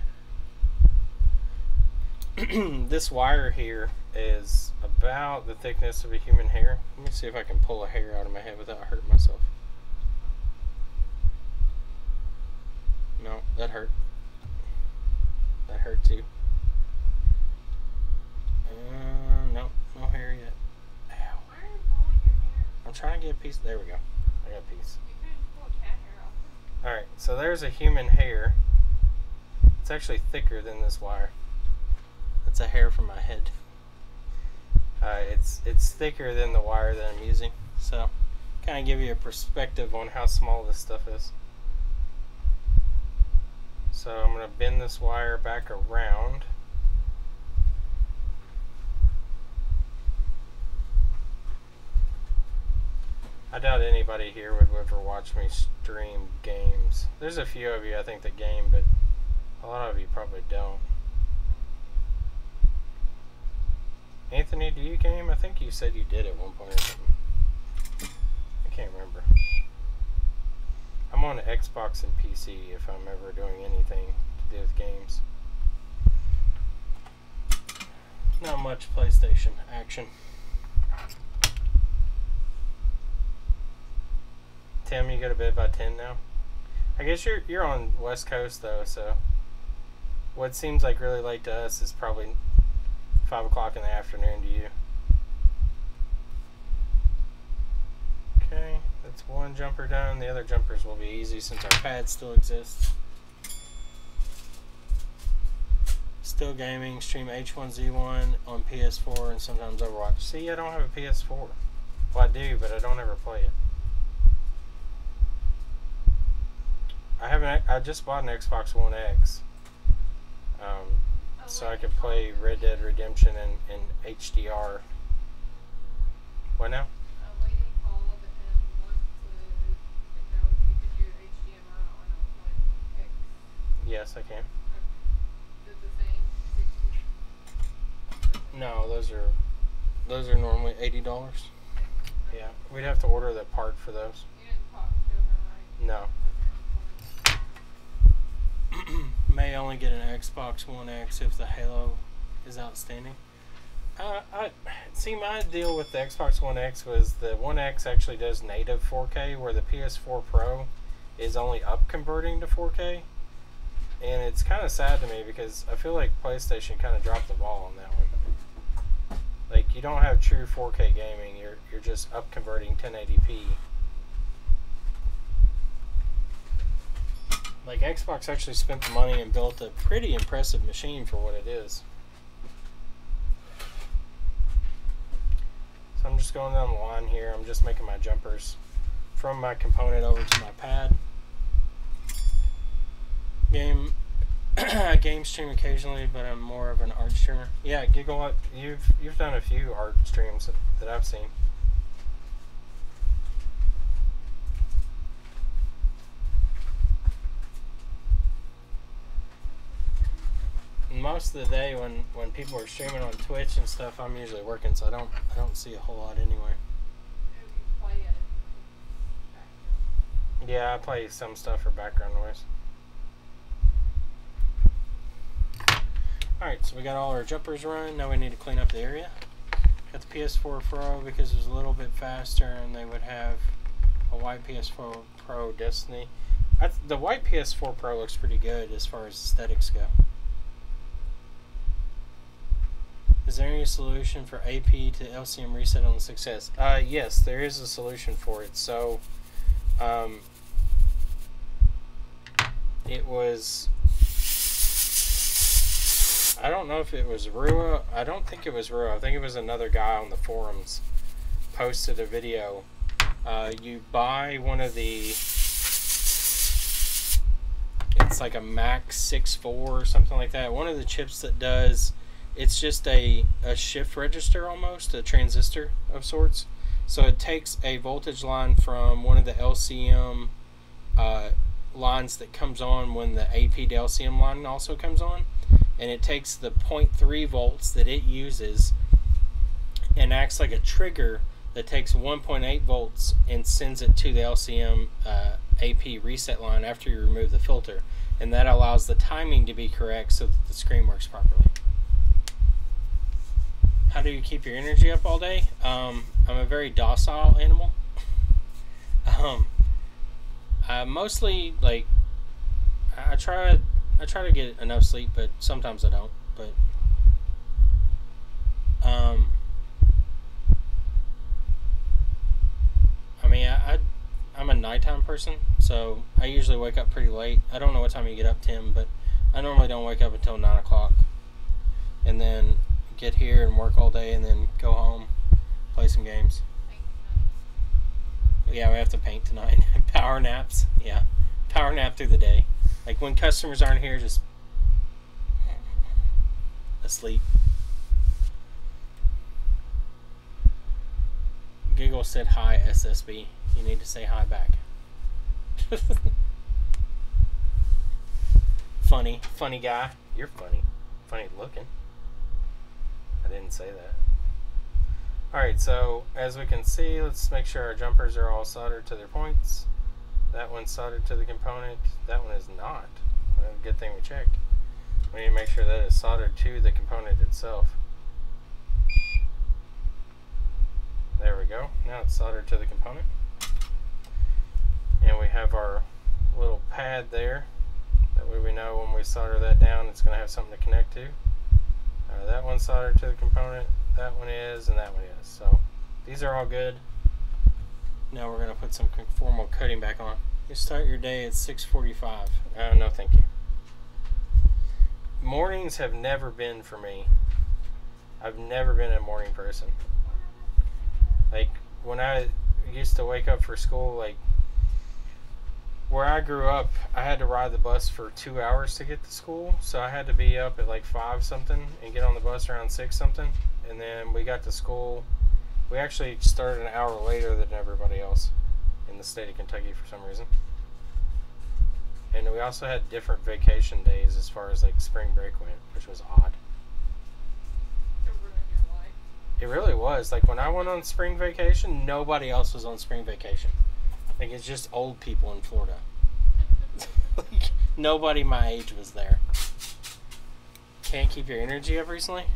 This wire here is about the thickness of a human hair. Let me see if I can pull a hair out of my head without hurting myself. No, that hurt. That hurt too. No, no hair yet. Ow. Why are you pulling your hair? I'm trying to get a piece. There we go. I got a piece. You couldn't pull cat hair off. Alright, so there's a human hair. It's actually thicker than this wire. That's a hair from my head. It's thicker than the wire that I'm using. So, kind of give you a perspective on how small this stuff is. So I'm going to bend this wire back around. I doubt anybody here would ever watch me stream games. There's a few of you I think that game, but a lot of you probably don't. Anthony, do you game? I think you said you did at one point or something. I can't remember. I'm on Xbox and PC if I'm ever doing anything to do with games. Not much PlayStation action. Tim, you go to bed by 10 now? I guess you're on West Coast though, so what seems like really late to us is probably 5 o'clock in the afternoon to you. Okay, that's one jumper done. The other jumpers will be easy since our pad still exists. Still gaming, stream H1Z1 on PS4 and sometimes Overwatch. See, I don't have a PS4. Well, I do, but I don't ever play it. I just bought an Xbox One X. So I could play Red Dead Redemption in HDR. What now? A lady called and wanted to know if you could do HDMI on a One X. Yes, I can. Is it the same 60? No, those are normally $80. Yeah, we'd have to order the part for those. You didn't talk to her, right? No. May only get an Xbox One X if the Halo is outstanding. See, my deal with the Xbox One X was the One X actually does native 4K, where the PS4 Pro is only up converting to 4K. And it's kind of sad to me because I feel like PlayStation kind of dropped the ball on that one. Like, you don't have true 4K gaming, you're just up converting 1080p. Like, Xbox actually spent the money and built a pretty impressive machine for what it is. So I'm just going down the line here. I'm just making my jumpers from my component over to my pad. I game stream occasionally, but I'm more of an art streamer. Yeah, Gigawatt, you've done a few art streams that I've seen. Most of the day when people are streaming on Twitch and stuff, I'm usually working, so I don't see a whole lot anyway. Yeah, I play some stuff for background noise. Alright, so we got all our jumpers run. Now we need to clean up the area. Got the PS4 Pro because it was a little bit faster and they would have a white PS4 Pro Destiny. The white PS4 Pro looks pretty good as far as aesthetics go. Is there any solution for AP to LCM reset on the success? Yes, there is a solution for it. So, it was, I don't know if it was Rua. I don't think it was Rua. I think it was another guy on the forums posted a video. You buy one of the, it's like a Mac 6.4 or something like that. One of the chips that does, it's just a shift register almost, a transistor of sorts. So it takes a voltage line from one of the LCM lines that comes on when the AP to LCM line also comes on, and it takes the 0.3 volts that it uses and acts like a trigger that takes 1.8 volts and sends it to the LCM AP reset line after you remove the filter, and that allows the timing to be correct so that the screen works properly. How do you keep your energy up all day? I'm a very docile animal. Mostly, like, I try to get enough sleep, but sometimes I don't. But I mean, I'm a nighttime person, so I usually wake up pretty late. I don't know what time you get up, Tim, but I normally don't wake up until 9 o'clock, and then get here and work all day, and then go home, play some games. Yeah, we have to paint tonight. Power naps. Yeah, power nap through the day. Like when customers aren't here, just asleep. Giggle said hi, SSB. You need to say hi back. Funny guy. You're funny. Funny looking. I didn't say that. Alright, so as we can see, let's make sure our jumpers are all soldered to their points. That one's soldered to the component. That one is not. Well, good thing we checked. We need to make sure that it's soldered to the component itself. There we go. Now it's soldered to the component. And we have our little pad there. That way we know when we solder that down, it's going to have something to connect to. That one's soldered to the component. That one is, and that one is. So these are all good. Now we're going to put some conformal coating back on. You start your day at 6:45. No, thank you. Mornings have never been for me. I've never been a morning person. Like when I used to wake up for school, like where I grew up, I had to ride the bus for 2 hours to get to school. So I had to be up at like 5 something and get on the bus around 6 something. And then we got to school. We actually started an hour later than everybody else in the state of Kentucky for some reason. And we also had different vacation days as far as like spring break went, which was odd. To ruin your life. It really was. Like when I went on spring vacation, nobody else was on spring vacation. Like it's just old people in Florida. Like nobody my age was there. Can't keep your energy up recently?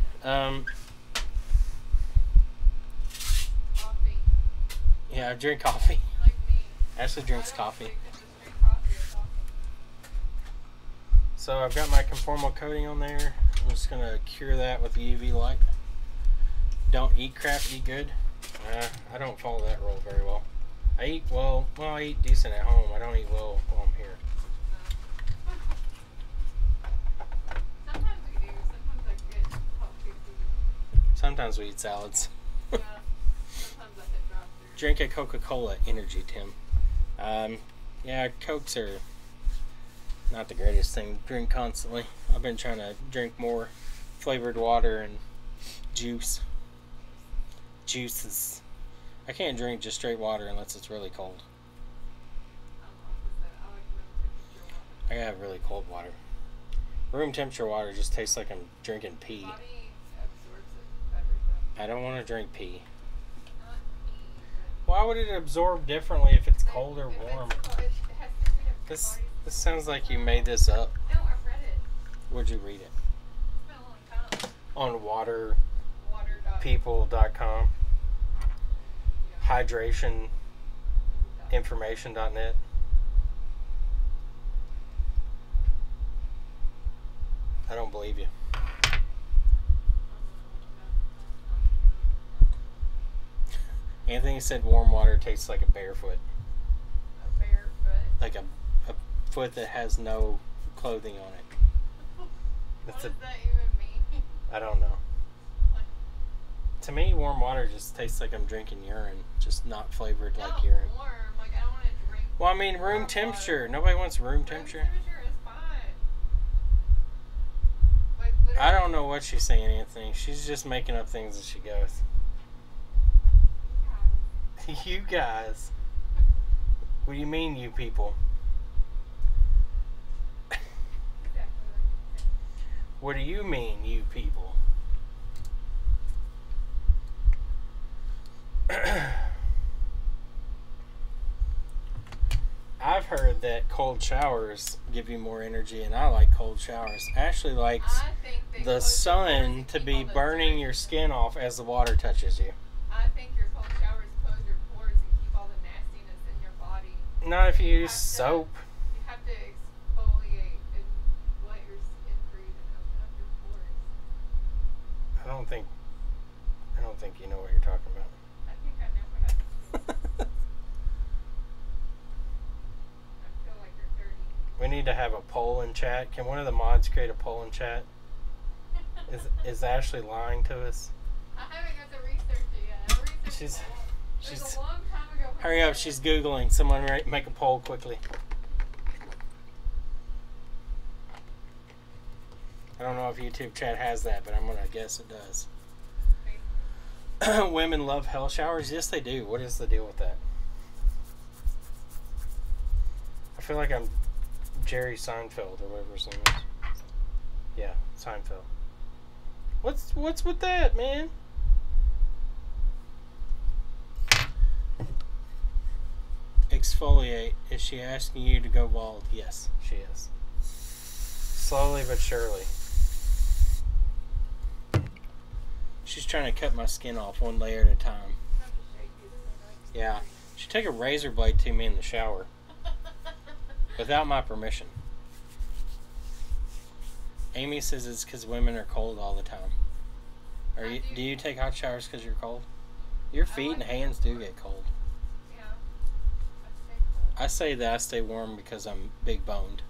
Coffee. Yeah, I drink coffee. Like me. Ashley drinks I don't coffee. think I just drink coffee or coffee. So I've got my conformal coating on there. I'm just going to cure that with the UV light. Don't eat crap, eat good. I don't follow that rule very well. I eat well, I eat decent at home. I don't eat well while I'm here. Sometimes we do. Sometimes I get healthy food. Sometimes we eat salads. Yeah. Sometimes I hit drive through. Drink a Coca-Cola energy, Tim. Yeah, Cokes are not the greatest thing to drink constantly. I've been trying to drink more flavored water and juices. I can't drink just straight water unless it's really cold. I'm opposite. I like room temperature water. I gotta have really cold water. Room temperature water just tastes like I'm drinking pee. Body absorbs it better than I don't want to drink pee. not me. Why would it absorb differently if it's But cold or if warm? It's cold, it has to be the This body. sounds like you made this up. No, I read it. Where'd you read it? It's been a long time. On Water. waterpeople.com. Yeah. Hydrationinformation.net. I don't believe you. Anthony said warm water tastes like a bare foot. A bare foot. Like a foot that has no clothing on it. What That's does a, that even mean? I don't know. Like, To me, warm water just tastes like I'm drinking urine, just not flavored like not urine. warm. Like, I don't want to drink. Well, I mean, room warm temperature. water. Nobody wants room Room temperature. temperature is fine. Like, I don't know what she's saying, Anthony. She's just making up things as she goes. literally. You guys. What do you mean, you people? What do you mean, you people? I've heard that cold showers give you more energy, and I like cold showers. Ashley likes I think they the close your pores sun and to keep be all the burning dirt. your skin off as the water touches you. I think your cold showers close your pores and keep all the nastiness in your body. Not if you You use have to- soap. You have to exfoliate and let your skin breathe and open up your pores. I don't think you know what you're talking about. I think I know what I feel like you're dirty. We need to have a poll in chat. Can one of the mods create a poll in chat? Is Ashley lying to us? I haven't got to research it yet. I researched it She's- it was she's- a long time ago. when Hurry I up, said she's it. Googling. Someone make a poll quickly. I don't know if YouTube chat has that, but I'm going to guess it does. Women love hell showers? Yes, they do. What is the deal with that? I feel like I'm Jerry Seinfeld or whatever his name is. Yeah, Seinfeld. What's with that, man? Exfoliate. Is she asking you to go bald? Yes, she is. Slowly but surely. She's trying to cut my skin off one layer at a time. I'm just shaky, so I like to Yeah. breathe. She took a razor blade to me in the shower without my permission. Amy says it's because women are cold all the time. Do you take hot showers because you're cold? Your feet and hands do get cold. Yeah. I stay cold. I say that I stay warm because I'm big boned.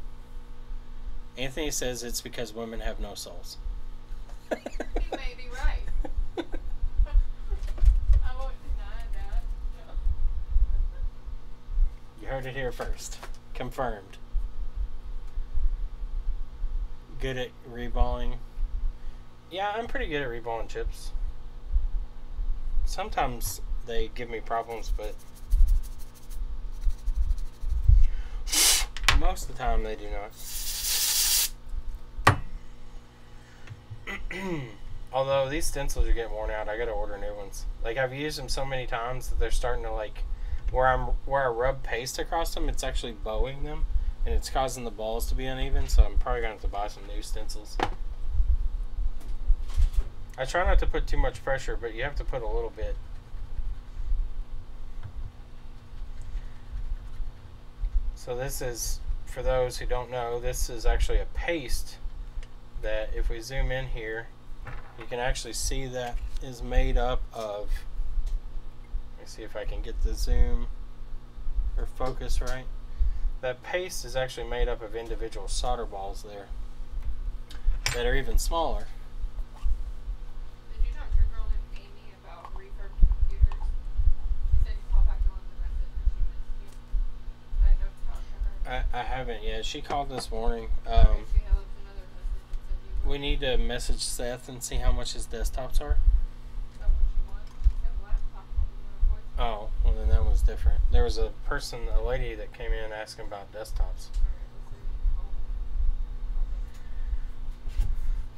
Anthony says it's because women have no souls. He may be right. I won't deny that. No. You heard it here first. Confirmed. Good at reballing. Yeah, I'm pretty good at reballing chips. Sometimes they give me problems, but most of the time they do not. Although these stencils are getting worn out, I gotta order new ones. Like, I've used them so many times that they're starting to, like, where I rub paste across them, it's actually bowing them, and it's causing the balls to be uneven. So I'm probably gonna have to buy some new stencils. I try not to put too much pressure, but you have to put a little bit. So this is, for those who don't know, this is actually a paste that if we zoom in here, you can actually see that is made up of, let me see if I can get the zoom or focus right. That paste is actually made up of individual solder balls there that are even smaller. Did you talk to your girl named Amy about refurb computers? She said you call back and left a message and she missed you. I didn't know if you talked to her. I haven't yet. She called this morning. She had left another message and said you We need to message Seth and see how much his desktops are. Is that what you want? She said laptop on the voice. Oh, well then that was different. There was a lady that came in asking about desktops.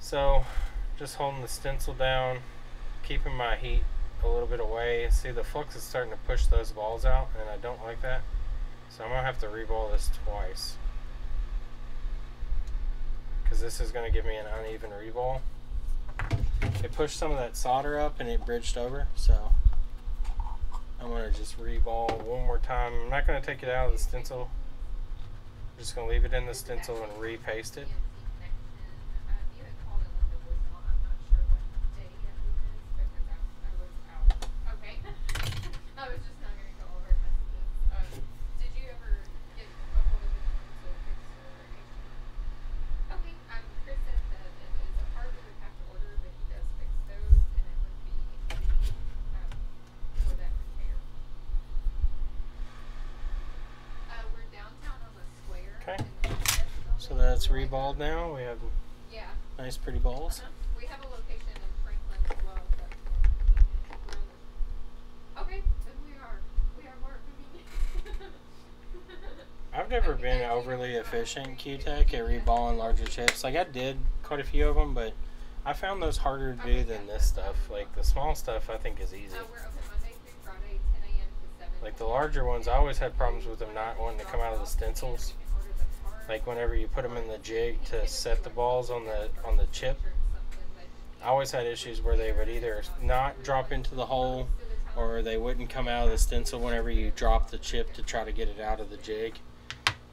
So, just holding the stencil down, keeping my heat a little bit away. See, the flux is starting to push those balls out, and I don't like that. So I'm going to have to reball this twice, because this is going to give me an uneven reball. It pushed some of that solder up and it bridged over, so I'm going to just reball one more time. I'm not going to take it out of the stencil. I'm just going to leave it in the stencil and repaste it. You had called and left a voicemail. I'm not sure what day it is because I was out. Okay. I was just not going to go over messages. Did you ever get a hold of anyone to fix your HP? Okay. Chris said that it is a part we would have to order, but he does fix those, and it would be for that repair. We're downtown on the square. Okay. in the Princess So building. that's We're like- reballed now. We have Yeah. nice pretty balls. We have a location in Franklin as well. If that's more convenient. Okay, then we are more convenient. I've never been overly efficient, Q-Tech, at reballing larger chips. Like, I did quite a few of them, but I found those harder to do than this stuff. Like the small stuff I think is easy. We're open Monday through Friday, 10 a.m. to 7. Like the larger ones, I always had problems with them not wanting to come out of the stencils. Like whenever you put them in the jig to set the balls on the chip, I always had issues where they would either not drop into the hole or they wouldn't come out of the stencil whenever you drop the chip to try to get it out of the jig.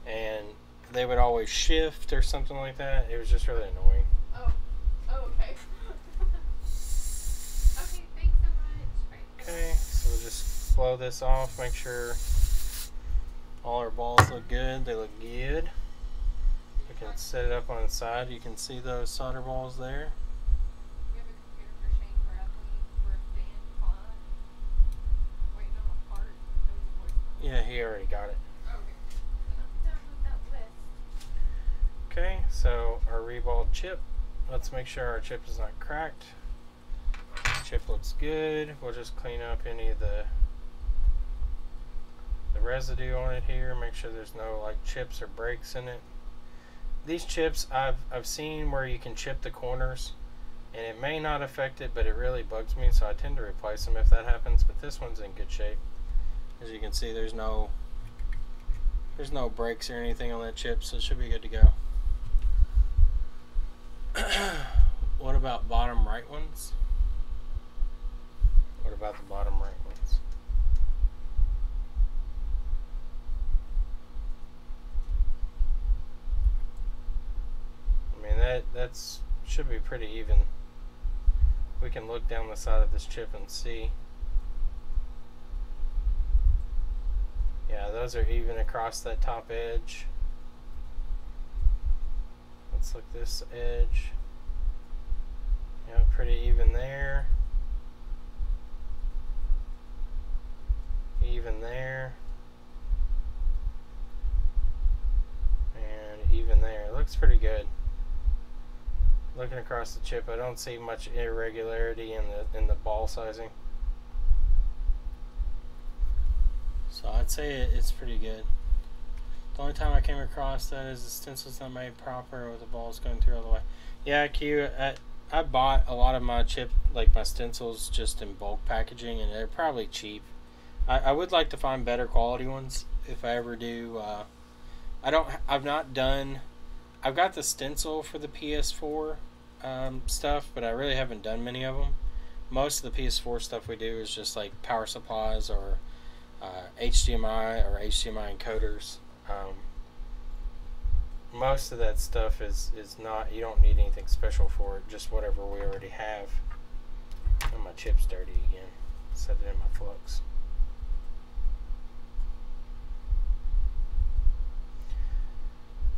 And they would always shift or something like that. It was just really annoying. Oh, okay. Okay, thanks so much. Okay, so we'll just blow this off, make sure all our balls look good. They look good. We can set it up on the side. You can see those solder balls there. We have a computer for Shane Bradley for a fan pod. Waiting on a part. That was a voicemail. Yeah, he already got it. Okay. I'm done with that list. Okay, so our reballed chip. Let's make sure our chip is not cracked. Chip looks good. We'll just clean up any of the residue on it here. Make sure there's no like chips or breaks in it. These chips I've seen where you can chip the corners, and it may not affect it, but it really bugs me, so I tend to replace them if that happens. But this one's in good shape. As you can see, there's no breaks or anything on that chip, so it should be good to go. What about bottom right ones? What about the bottom right ones? I mean, that's should be pretty even. We can look down the side of this chip and see. Yeah, those are even across that top edge. Let's look this edge. Yeah, pretty even there. Even there. And even there. It looks pretty good. Looking across the chip, I don't see much irregularity in the ball sizing. So I'd say it's pretty good. The only time I came across that is the stencil's not made proper or the ball's going through all the way. Yeah, Q, I bought a lot of my chip, like my stencils, just in bulk packaging, and they're probably cheap. I would like to find better quality ones if I ever do. I've got the stencil for the PS4 stuff, but I really haven't done many of them. Most of the PS4 stuff we do is just like power supplies or HDMI or HDMI encoders. Most of that stuff is not, you don't need anything special for it, just whatever we already have. And my chip's dirty again. Set it in my flux.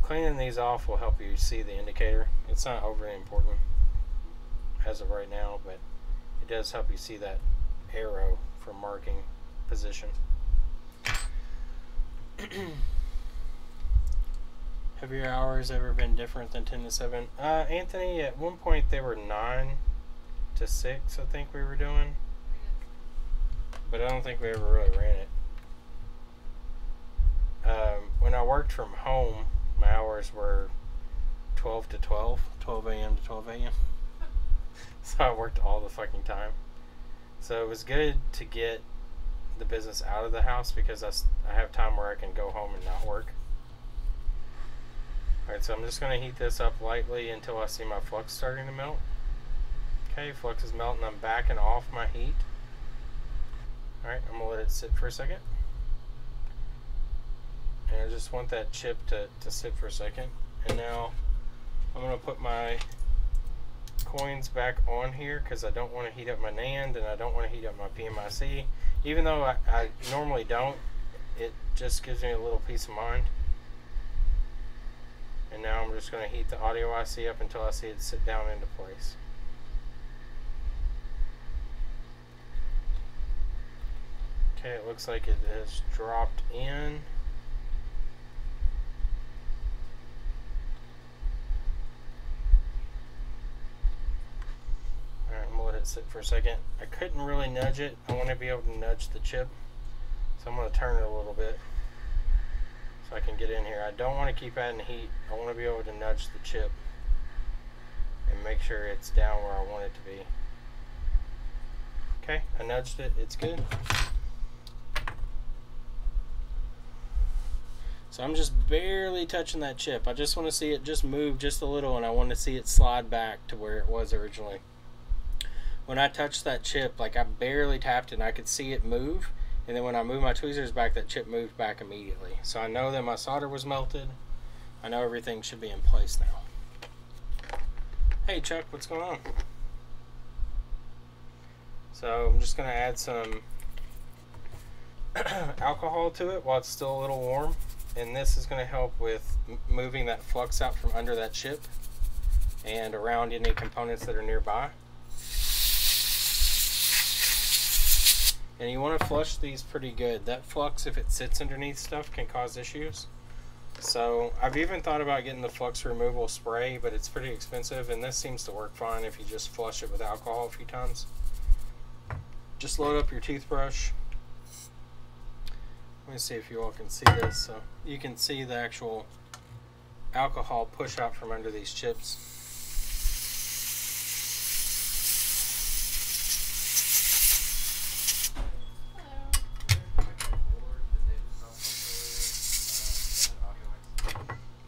Cleaning these off will help you see the indicator. It's not overly important as of right now, but it does help you see that arrow for marking position. Have your hours ever been different than 10 to 7? Anthony, at one point they were 9 to 6, I think we were doing. But I don't think we ever really ran it. When I worked from home, my hours were 12 to 12, 12 a.m. to 12 a.m. So I worked all the fucking time. So it was good to get the business out of the house because I have time where I can go home and not work. Alright, so I'm just going to heat this up lightly until I see my flux starting to melt. Okay, flux is melting. I'm backing off my heat. Alright, I'm going to let it sit for a second. And I just want that chip to sit for a second. And now I'm going to put my coins back on here because I don't want to heat up my NAND and I don't want to heat up my PMIC. Even though I normally don't, it just gives me a little peace of mind. And now I'm just going to heat the audio IC up until I see it sit down into place. Okay, it looks like it has dropped in. Alright, I'm going to let it sit for a second. I couldn't really nudge it. I want to be able to nudge the chip. So I'm going to turn it a little bit so I can get in here. I don't want to keep adding heat. I want to be able to nudge the chip. and make sure it's down where I want it to be. Okay, I nudged it, it's good. So I'm just barely touching that chip. I just want to see it just move just a little, and I want to see it slide back to where it was originally. When I touched that chip, like I barely tapped it and I could see it move, and then when I moved my tweezers back, that chip moved back immediately. So I know that my solder was melted. I know everything should be in place now. Hey Chuck, what's going on? So I'm just going to add some alcohol to it while it's still a little warm. And this is going to help with moving that flux out from under that chip and around any components that are nearby. And you want to flush these pretty good. That flux, if it sits underneath stuff, can cause issues. So I've even thought about getting the flux removal spray, but it's pretty expensive, and this seems to work fine if you just flush it with alcohol a few times. Just load up your toothbrush. Let me see if you all can see this. So you can see the actual alcohol push out from under these chips.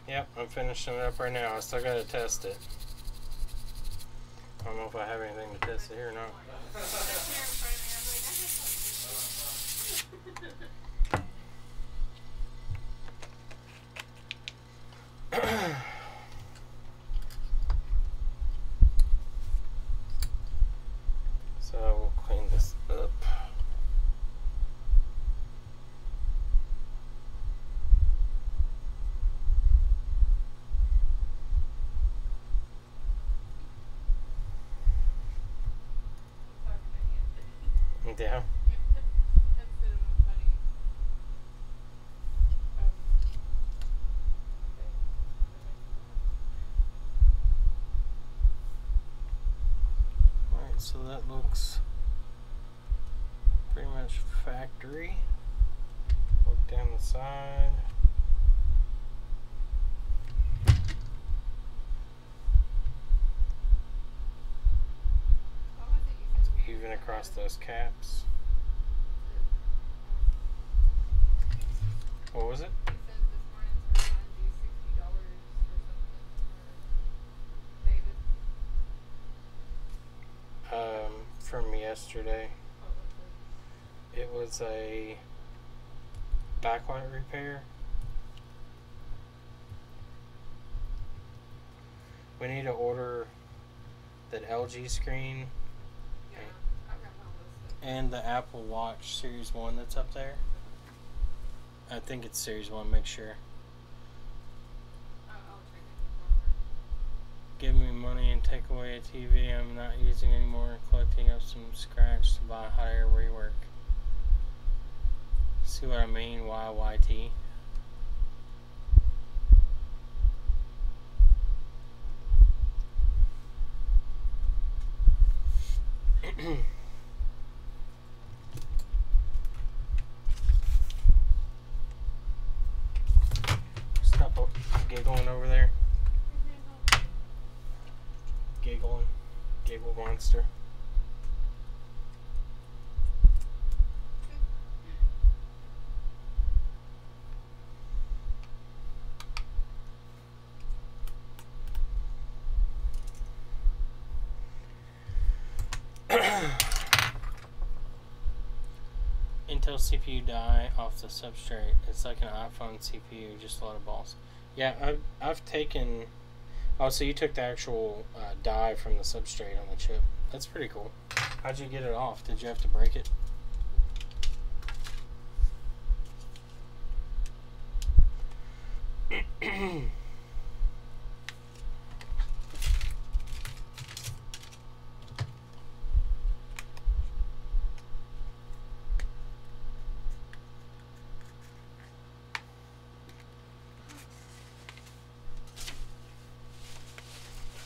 Yep, I'm finishing it up right now. I still got to test it. I don't know if I have anything to test it here or not. So we'll clean this up. Yeah. Alright, so that looks pretty much factory. Look down the side. Even across those caps. What was it? From yesterday. It was a backlight repair. We need to order that LG screen and the Apple Watch Series 1 that's up there. I think it's Series 1, make sure. Give me money and take away a TV I'm not using anymore, collecting up some scratch to buy hot air where you work. See what I mean? YYT. Stop giggling over there. Giggling. Giggle monster. Intel CPU die off the substrate. It's like an iPhone CPU, just a lot of balls. Yeah, I've taken. Oh, so you took the actual die from the substrate on the chip. That's pretty cool. How'd you get it off? Did you have to break it?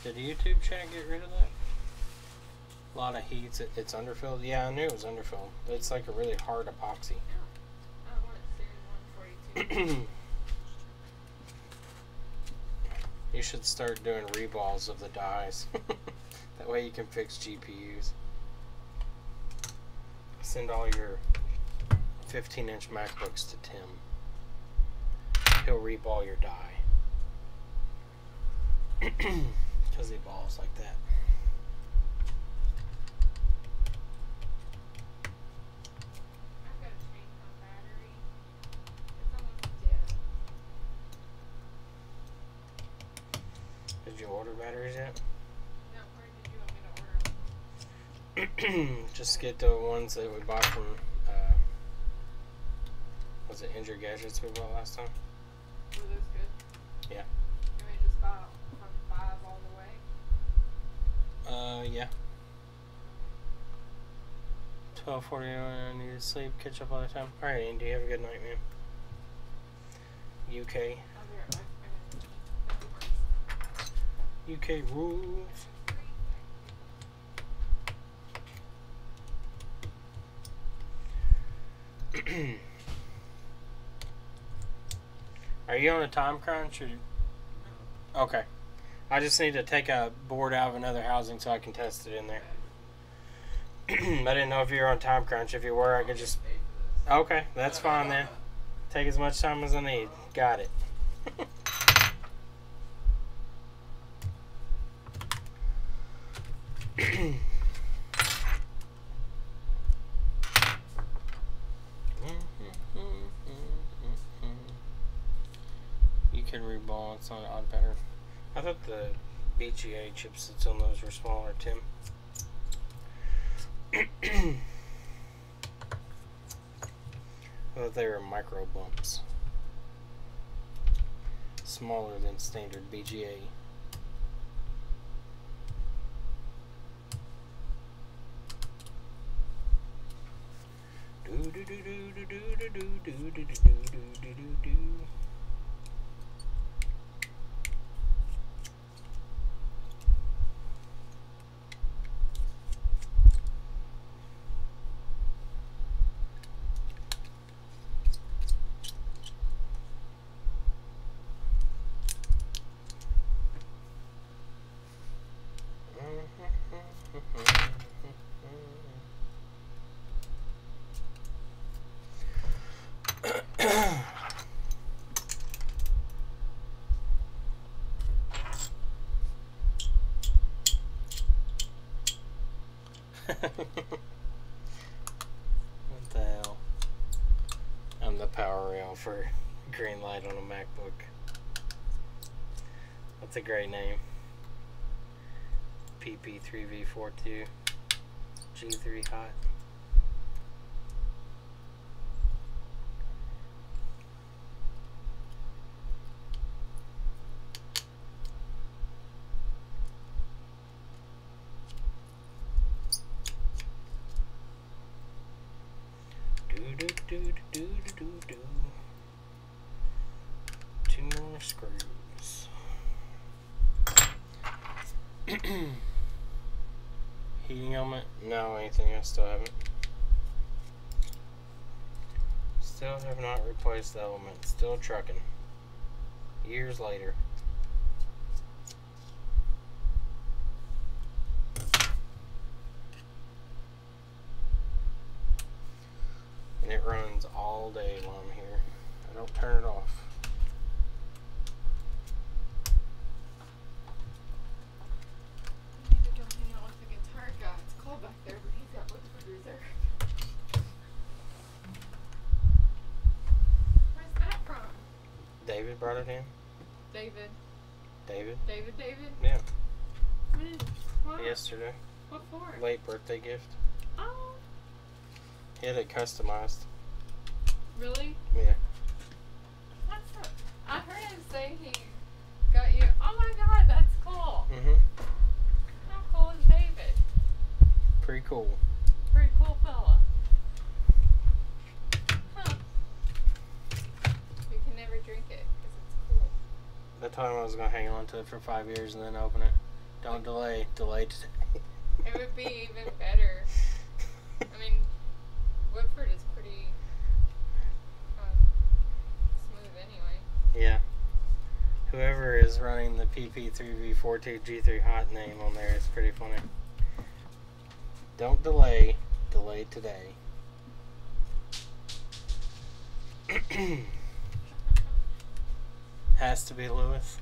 Did YouTube chat get rid of that? A lot of heats. It's underfilled. Yeah, I knew it was underfilled. It's like a really hard epoxy. You should start doing reballs of the dies. That way you can fix GPUs. Send all your 15-inch MacBooks to Tim. He'll reball your die. Because he balls like that. I've got to change my battery. It's almost dead. Did you order batteries yet? No, where did you want me to order them? Just get the ones that we bought from, was it Injured Gadgets we bought last time? Were those good? Yeah. You may just buy from 5 all the way? Yeah. 12:40, I need to sleep, catch up all the time. Alright, Andy, have a good night, man. UK. I'll be right back. UK rules. Are you on a time crunch? Or... Okay. I just need to take a board out of another housing so I can test it in there. I didn't know if you were on time crunch. If you were, I could just... Okay, that's fine then. Take as much time as I need. Got it. You can reball, it's not an odd pattern. I thought the BGA chipsets on those were smaller, Tim. I thought they were micro bumps. Smaller than standard BGA. What the hell? I'm the power rail for green light on a MacBook. That's a great name. PP3V42 G3 hot. Do. 2 more screws. Heating element? No, anything I still haven't. Still have not replaced the element. Still trucking. Years later. And it runs all day while I'm here. I don't turn it off. I need to go hang out with the guitar guy. It's cold back there, but he's got liquid reserve. Where's that from? David brought it in? David. David? David? Yeah. When? What? Yesterday. What for? Late birthday gift. Oh. He had it customized. Really? Yeah. That's not, I heard him say he got you. Oh my god, that's cool. How cool is David? Pretty cool. Pretty cool fella. Huh. You can never drink it because it's cool. I told him I was going to hang on to it for 5 years and then open it. Don't delay. Delay today. It would be even better. I mean, Woodford is pretty smooth anyway. Yeah. Whoever is is running the PP3V42G3 hot name on there. It's pretty funny. Don't delay. Delay today. Has to be Lewis.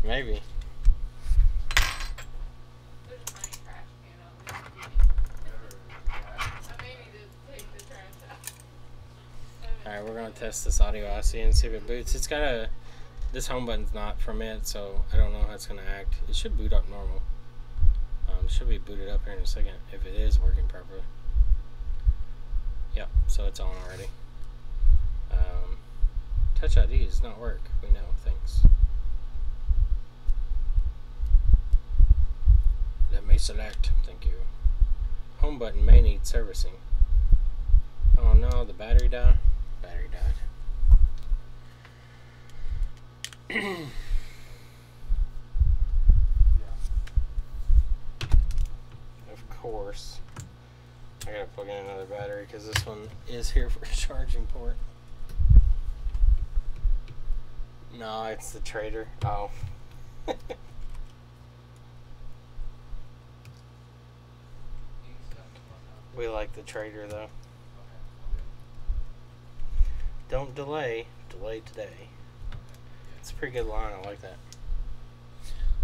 Maybe. There's a tiny trash can out there. I may need to take the trash out. Alright, we're gonna test this audio IC and see if it boots. It's got a... This home button's not from it, so I don't know how it's gonna act. It should boot up normal. It should be booted up here in a second if it is working properly. Yep, so it's on already. Touch ID does not work. We know. Thanks. Let me select. Thank you. Home button may need servicing. Oh no, the battery died. Battery died. Of course. I gotta plug in another battery because this one is here for a charging port. No, it's the trader. Oh. We like the trader though. Don't delay. Delay today. It's a pretty good line. I like that.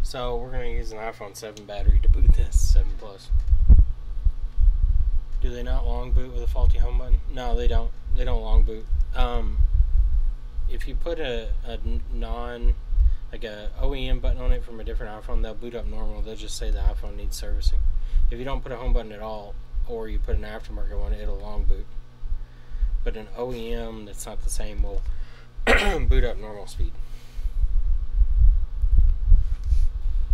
So we're going to use an iPhone 7 battery to boot this 7 Plus. Do they not long boot with a faulty home button? No, they don't. They don't long boot. If you put a OEM button on it from a different iPhone, they'll boot up normal. They'll just say the iPhone needs servicing. If you don't put a home button at all, or you put an aftermarket one, it'll long boot. But an OEM that's not the same will boot up normal speed.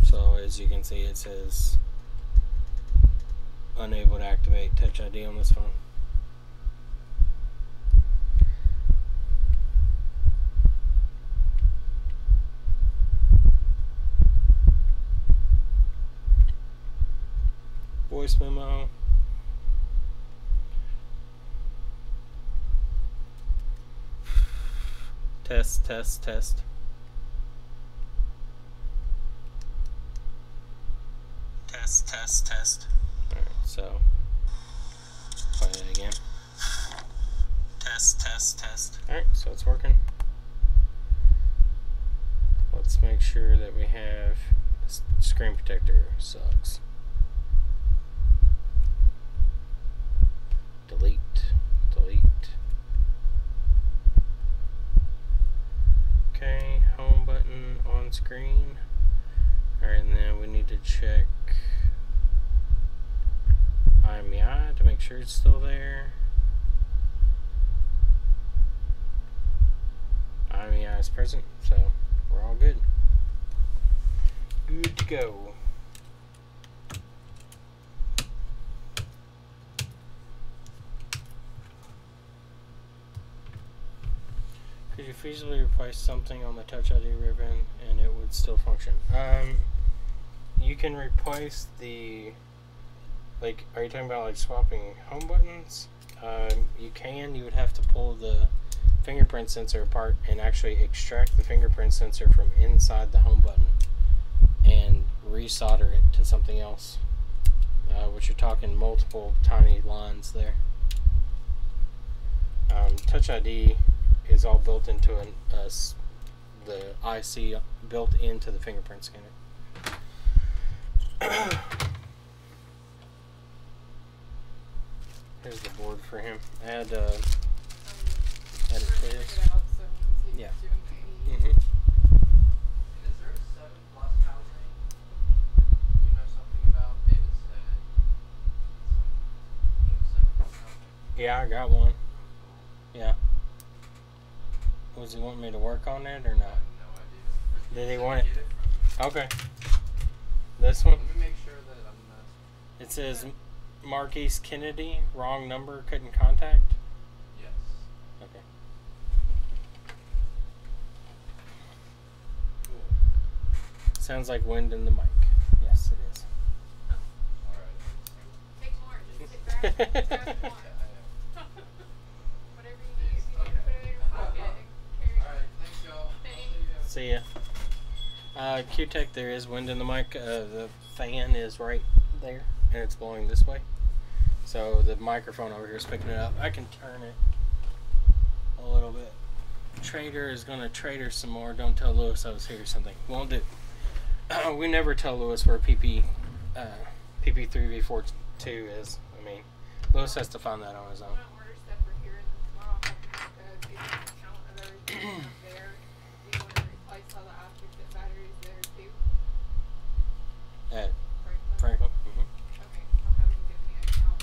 So as you can see, it says unable to activate Touch ID on this phone. Voice memo. Test, test, test. Test, test, test. Alright, so play that again. Test, test, test. Alright, so it's working. Let's make sure that we have this screen protector. Sucks. Delete, delete. Okay, home button on screen. Alright, and then we need to check IMEI to make sure it's still there. IMEI is present, so we're all good. Good to go. Could you feasibly replace something on the Touch ID ribbon and it would still function? You can replace the, like, are you talking about like swapping home buttons? You can. You would have to pull the fingerprint sensor apart and actually extract the fingerprint sensor from inside the home button and resolder it to something else, which you're talking multiple tiny lines there. Touch ID is all built into the IC built into the fingerprint scanner. Here's the board for him. Add it to this. Yeah. Is there a 7 Plus housing? You know something about? David said some 7 Plus housing. Yeah, I got one. Yeah. Was he wanting me to work on it or I not? have no idea. Did he Said want it? get from Okay. This one? Let me make sure that I'm not. It says Marquise Kennedy, wrong number, couldn't contact. Yes. Okay. Cool. Sounds like wind in the mic. Yes, it is. Alright. Take more. Just grab more. Yeah, Whatever you need. If you need to put it in your pocket, carry it. Alright, thanks y'all. Thanks. See ya. Q-Tech, there is wind in the mic. The fan is right there, and it's blowing this way. So the microphone over here is picking it up. I can turn it a little bit. Trader is going to trader some more. Don't tell Lewis I was here or something. Won't do. We never tell Lewis where PP3V42 is. I mean, Lewis has to find that on his own. I'm gonna order stuff for here and tomorrow I'll have to make a basic account of everything up there. Do you want to replace all the optics and batteries there too? At Franklin? Franklin. Okay, I'll have him give me an account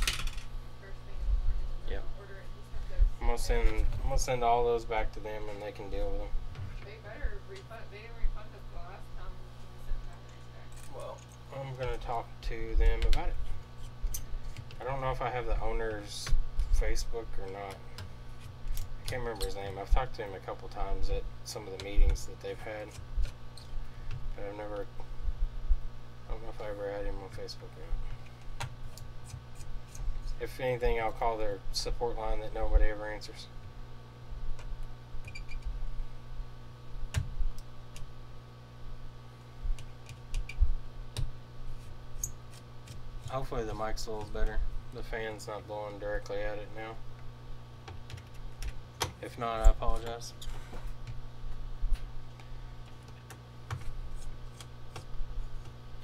first thing in the morning and then Yep. I'll order it and just have those. I'm gonna send all those back to them and they can deal with them. They better refund. They didn't refund us the last time we sent batteries back. Well, I'm gonna talk to them about it. I don't know if I have the owner's Facebook or not. I can't remember his name. I've talked to him a couple times at some of the meetings that they've had, but I don't know if I ever had him on Facebook or not. If anything, I'll call their support line that nobody ever answers. Hopefully the mic's a little better. The fan's not blowing directly at it now. If not, I apologize.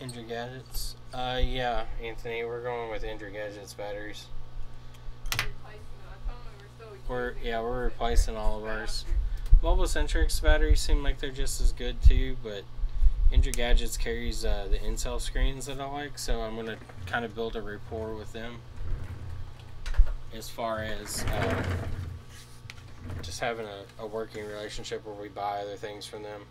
Indra Gadgets. Yeah, Anthony, we're going with Indra Gadgets batteries. Replacing them. I told them we were still using We're replacing all of ours. Mobile Centric's batteries seem like they're just as good too, but Indra Gadgets carries the in-cell screens that I like, so I'm gonna kind of build a rapport with them as far as just having a working relationship where we buy other things from them.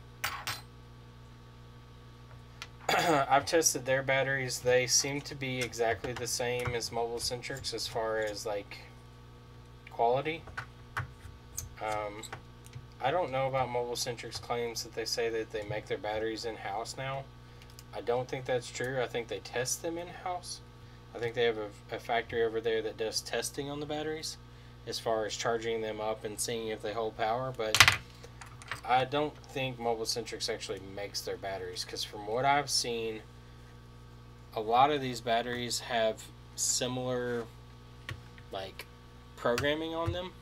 I've tested their batteries. They seem to be exactly the same as Mobile Centric's as far as like quality. I don't know about Mobile Centric's claims that they say that they make their batteries in-house now. I don't think that's true. I think they test them in-house. I think they have a factory over there that does testing on the batteries as far as charging them up and seeing if they hold power, but I don't think Mobile Centric's actually makes their batteries, because from what I've seen, a lot of these batteries have similar like programming on them.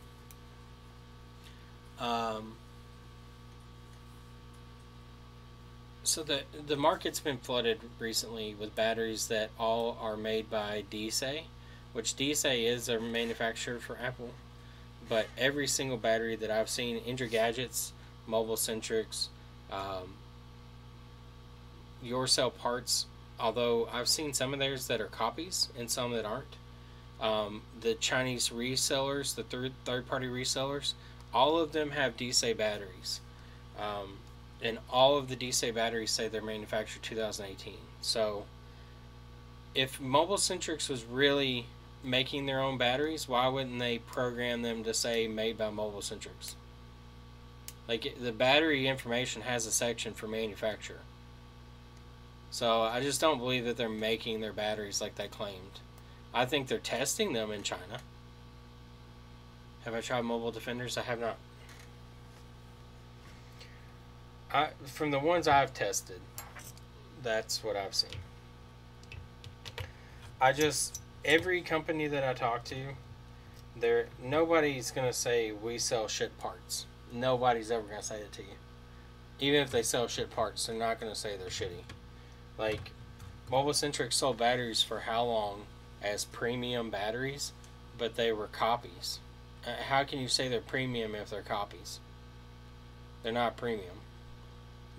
So the market's been flooded recently with batteries that all are made by DSA, which DSA is a manufacturer for Apple. But every single battery that I've seen, Indra Gadgets, Mobile Centrics, Your Cell Parts, although I've seen some of theirs that are copies and some that aren't. The Chinese resellers, the third-party resellers, all of them have DSA batteries. And all of the DSA batteries say they're manufactured 2018. So if Mobile Centrics was really making their own batteries, why wouldn't they program them to say made by Mobile Centrics? Like, the battery information has a section for manufacturer. So I just don't believe that they're making their batteries like they claimed. I think they're testing them in China. Have I tried Mobile Defenders? I have not. From the ones I've tested, that's what I've seen. Every company that I talk to, nobody's gonna say we sell shit parts. Nobody's ever gonna say it to you. Even if they sell shit parts, they're not gonna say they're shitty. Like, Mobile Centric sold batteries for how long as premium batteries, but they were copies. How can you say they're premium if they're copies? They're not premium.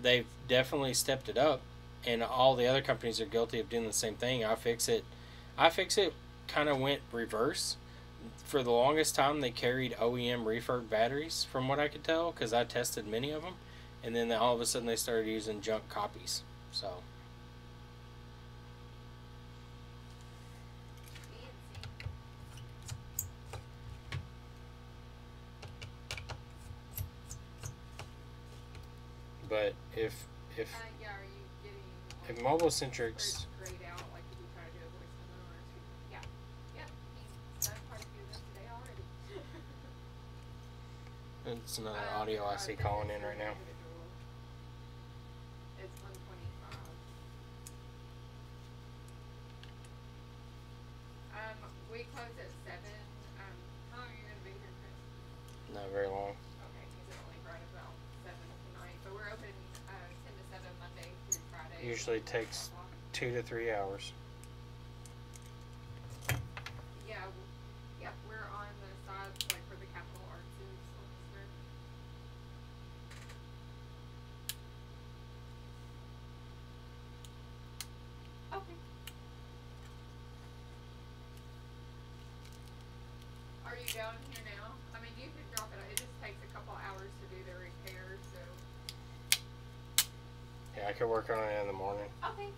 They've definitely stepped it up, and all the other companies are guilty of doing the same thing. iFixit kind of went reverse. For the longest time, they carried OEM refurb batteries, from what I could tell, because I tested many of them, and then all of a sudden they started using junk copies. So. But if yeah, are you getting if Mobile Centrics, grayed out like if you try to do a voice memo or two? Yeah, he's done quite a few of them today already. it's another audio I see calling in right now. It's one's we close at 7. How long are you gonna be here, Chris? Not very long. Okay, because it only right about 7 tonight, but we're open 10 to 7 Monday through Friday. Usually takes 2 to 3 hours. Yeah, yep, we're on the side like where the Capitol Arts is on the strip. Okay. Are you down here now? I mean, you could drop it. It just takes a couple hours to do the repair, so. Yeah, I could work on it in the morning. Okay.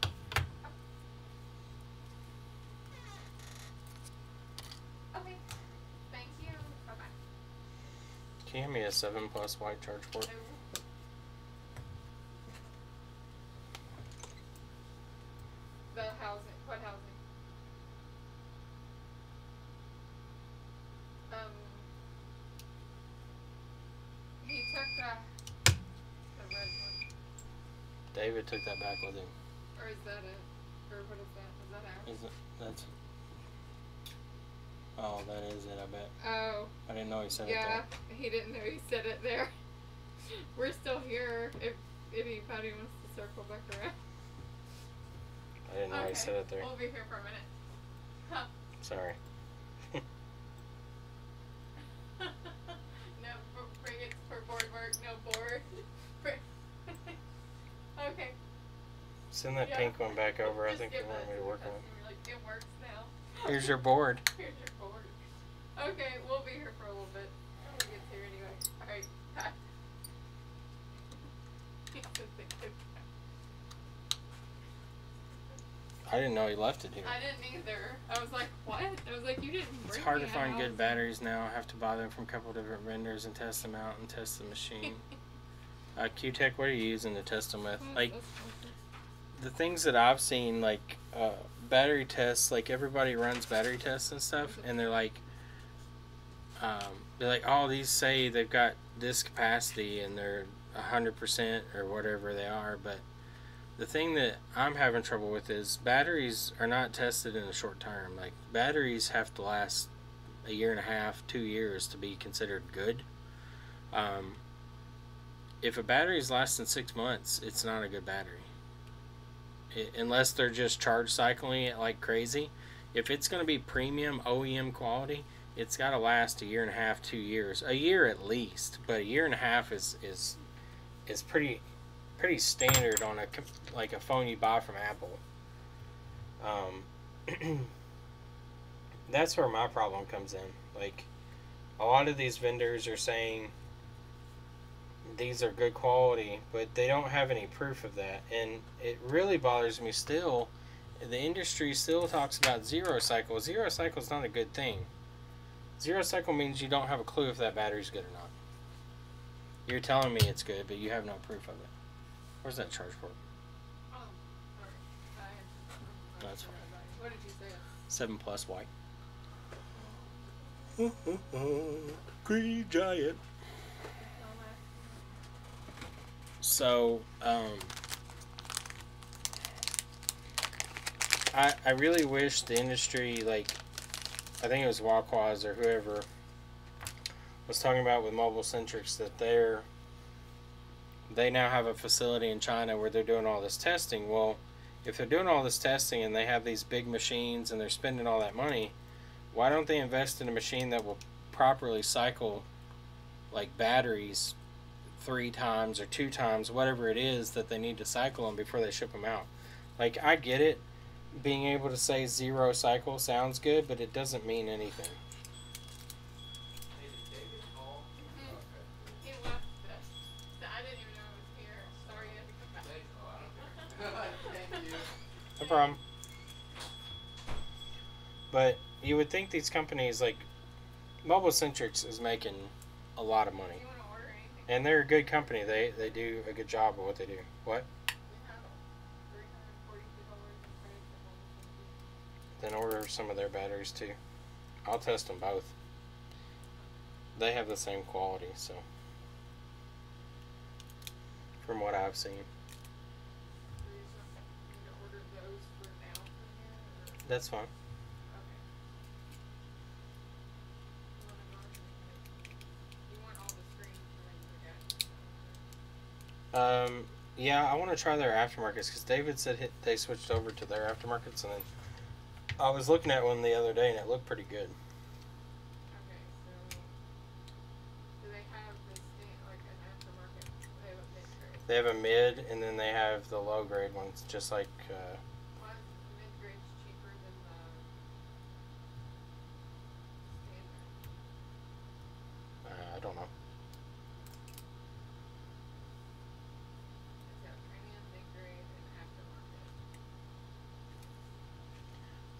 Okay. Thank you. Bye bye. Can you hand me a 7 plus white charge port? The housing. What housing? He took the red one. David took that back with him. Or is that it? Or what is that? Is that ours? Is it? That's. Oh, that is it, I bet. Oh. I didn't know he said it Yeah, there. he didn't know he said it there. We're still here if anybody wants to circle back around. I didn't know he said it there. We'll be here for a minute. Huh. Sorry. No, bring it for board work, no board. Okay. Send that Yeah. pink one back over. I Just think give you want that me to the work on it. customer, like, it works now. Here's your board. Here's your board. Okay, we'll be here for a little bit. We'll get here anyway. Alright, bye. I didn't know he left it here. I didn't either. I was like, what? I was like, you didn't bring It's hard me to find out. good batteries now. I have to buy them from a couple different vendors and test them out and test the machine. Q-Tech, what are you using to test them with? Like, the things that I've seen, like, battery tests, like, everybody runs battery tests and stuff, and they're like, oh, these say they've got this capacity and they're 100% or whatever they are, but the thing that I'm having trouble with is batteries are not tested in a short term. Like, batteries have to last a year and a half, 2 years to be considered good. If a battery is lasting 6 months, it's not a good battery. Unless they're just charge cycling it like crazy. If it's going to be premium OEM quality, it's got to last a year and a half, 2 years. A year at least, but a year and a half is pretty standard on a phone you buy from Apple. That's where my problem comes in. Like, a lot of these vendors are saying these are good quality, but they don't have any proof of that, and it really bothers me still. The industry still talks about zero cycle. Zero cycle is not a good thing. Zero cycle means you don't have a clue if that battery's good or not. You're telling me it's good, but you have no proof of it. Where's that charge port? Oh, sorry. That's fine. What did you say? 7 plus white. Green giant. So, I really wish the industry, like, I think it was Waqas or whoever was talking about with Mobile Centrics, that they now have a facility in China where they're doing all this testing. Well, if they're doing all this testing and they have these big machines and they're spending all that money, why don't they invest in a machine that will properly cycle, like, batteries 3 times or 2 times, whatever it is that they need to cycle them before they ship them out? Like, I get it, being able to say zero cycle sounds good, but it doesn't mean anything. Hey, did David call? Mhm. Okay. He left us. So I didn't even know it was here. Sorry you had to come back. Thank you. No problem. But you would think these companies, like, Mobile Centrics is making a lot of money. You want to order anything? And they're a good company. They do a good job of what they do. What? We have $342 in credits at Mobile Centric. Then order some of their batteries too. I'll test them both. They have the same quality, so. From what I've seen. Do you just want me to order those for now from here? Or? That's fine. Okay. Yeah, I want to try their aftermarkets because David said they switched over to their aftermarkets, and then I was looking at one the other day and it looked pretty good. Okay, so do they have the like an aftermarket? They have a mid-grade. They have a mid, and then they have the low grade ones, just like. Why is the mid-grade's cheaper than the standard? I don't know. It's got premium, mid-grade, and aftermarket.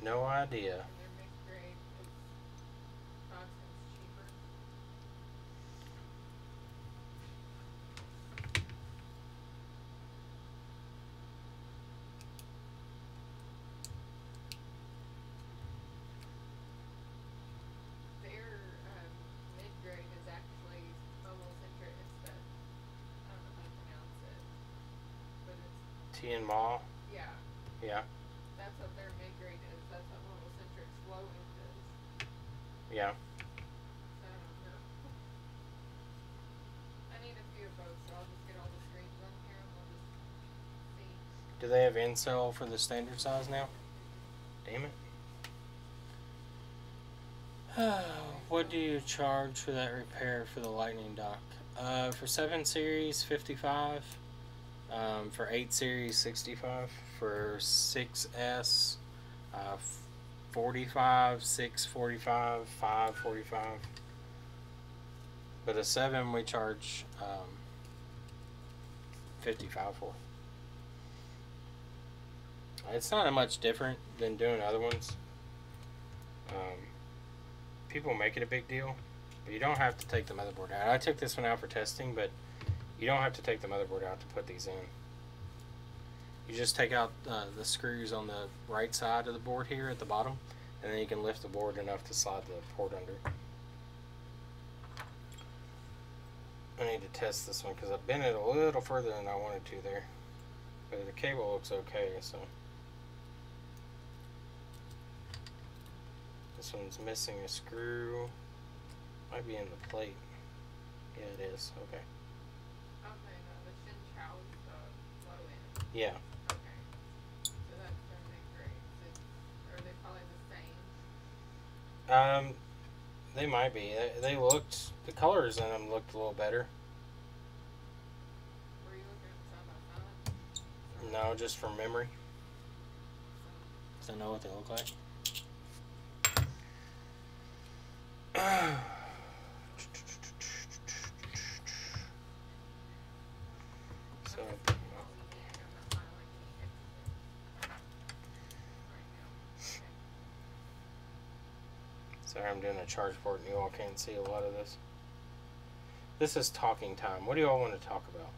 No idea. And their mid-grade is 5 cents cheaper. Their mid-grade is actually mobile-centric. It's the, I don't know how to pronounce it, but it's, Tien Ma. yeah, Yeah. that's what their mid-grade is. That's what mobile-centric's low-end is. Yeah. So I don't know. I need a few of both, so I'll just get all the screens on here and we'll just see. Do they have incel for the standard size now? Damn it. What do you charge for that repair for the lightning dock? For 7 series, $55. For 8 series, $65. For 6S, $45, 6 $45, 5 $45. But a 7 we charge $55 for. It's not much different than doing other ones. People make it a big deal, but you don't have to take the motherboard out. I took this one out for testing, but you don't have to take the motherboard out to put these in. You just take out the screws on the right side of the board here at the bottom, and then you can lift the board enough to slide the port under. I need to test this one because I bent it a little further than I wanted to there, but the cable looks okay, so. This one's missing a screw. Might be in the plate. Yeah, it is. Okay. Okay, no, the Shin Chow is the low end. Yeah. Okay. So that's their mid-grade. So, are they probably the same? They might be. They looked. The colors in them looked a little better. Were you looking at side by side? No, just from memory. So I know what they look like. So, sorry, I'm doing a charge port and you all can't see a lot of this. This is talking time. What do you all want to talk about?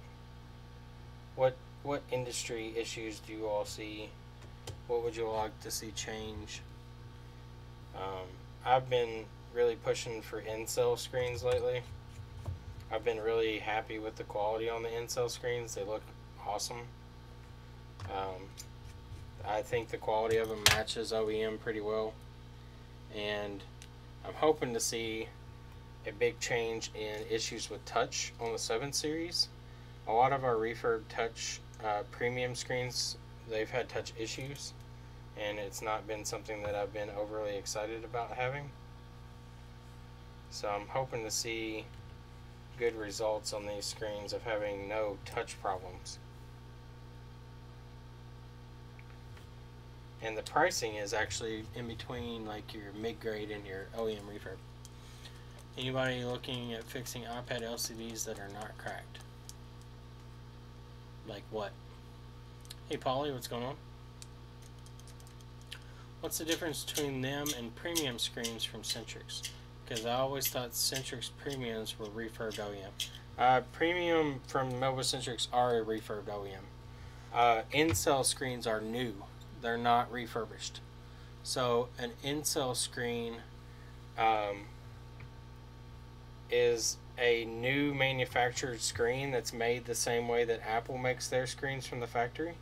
What industry issues do you all see? What would you like to see change? I've been really pushing for in-cell screens lately. I've been really happy with the quality on the in-cell screens. They look awesome. I think the quality of them matches OEM pretty well, and I'm hoping to see a big change in issues with touch on the 7 series. A lot of our refurb touch premium screens, they've had touch issues, and it's not been something that I've been overly excited about having. So I'm hoping to see good results on these screens of having no touch problems. And the pricing is actually in between like your mid-grade and your OEM refurb. Anybody looking at fixing iPad LCDs that are not cracked? Like what? Hey Polly, what's going on? What's the difference between them and premium screens from Centrix? Because I always thought Centrix premiums were refurbed OEM. Premium from Mobile Centrix are a refurbed OEM. In-cell screens are new. They're not refurbished. So an in-cell screen is a new manufactured screen that's made the same way that Apple makes their screens from the factory,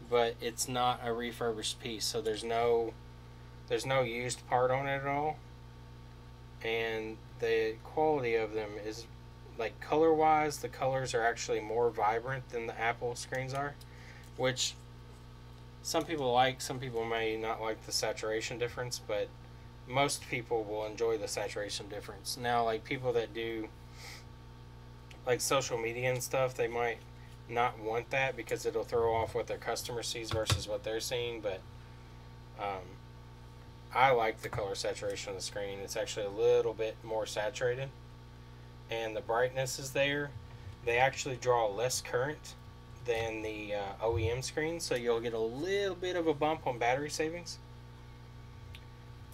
but it's not a refurbished piece. So there's no used part on it at all, and the quality of them is like color wise, the colors are actually more vibrant than the Apple screens are, which some people like. Some people may not like the saturation difference, but most people will enjoy the saturation difference. Now, like people that do like social media and stuff, they might not want that because it'll throw off what their customer sees versus what they're seeing, but I like the color saturation of the screen. It's actually a little bit more saturated, and the brightness is there. They actually draw less current than the OEM screen, so you'll get a little bit of a bump on battery savings.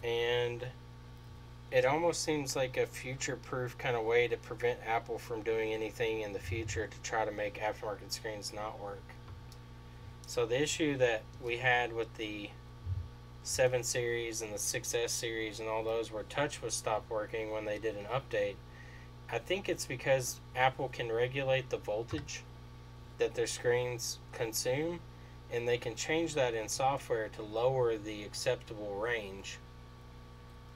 And it almost seems like a future-proof kind of way to prevent Apple from doing anything in the future to try to make aftermarket screens not work. So the issue that we had with the 7 series and the 6S series and all those where touch was stopped working when they did an update, I think it's because Apple can regulate the voltage that their screens consume, and they can change that in software to lower the acceptable range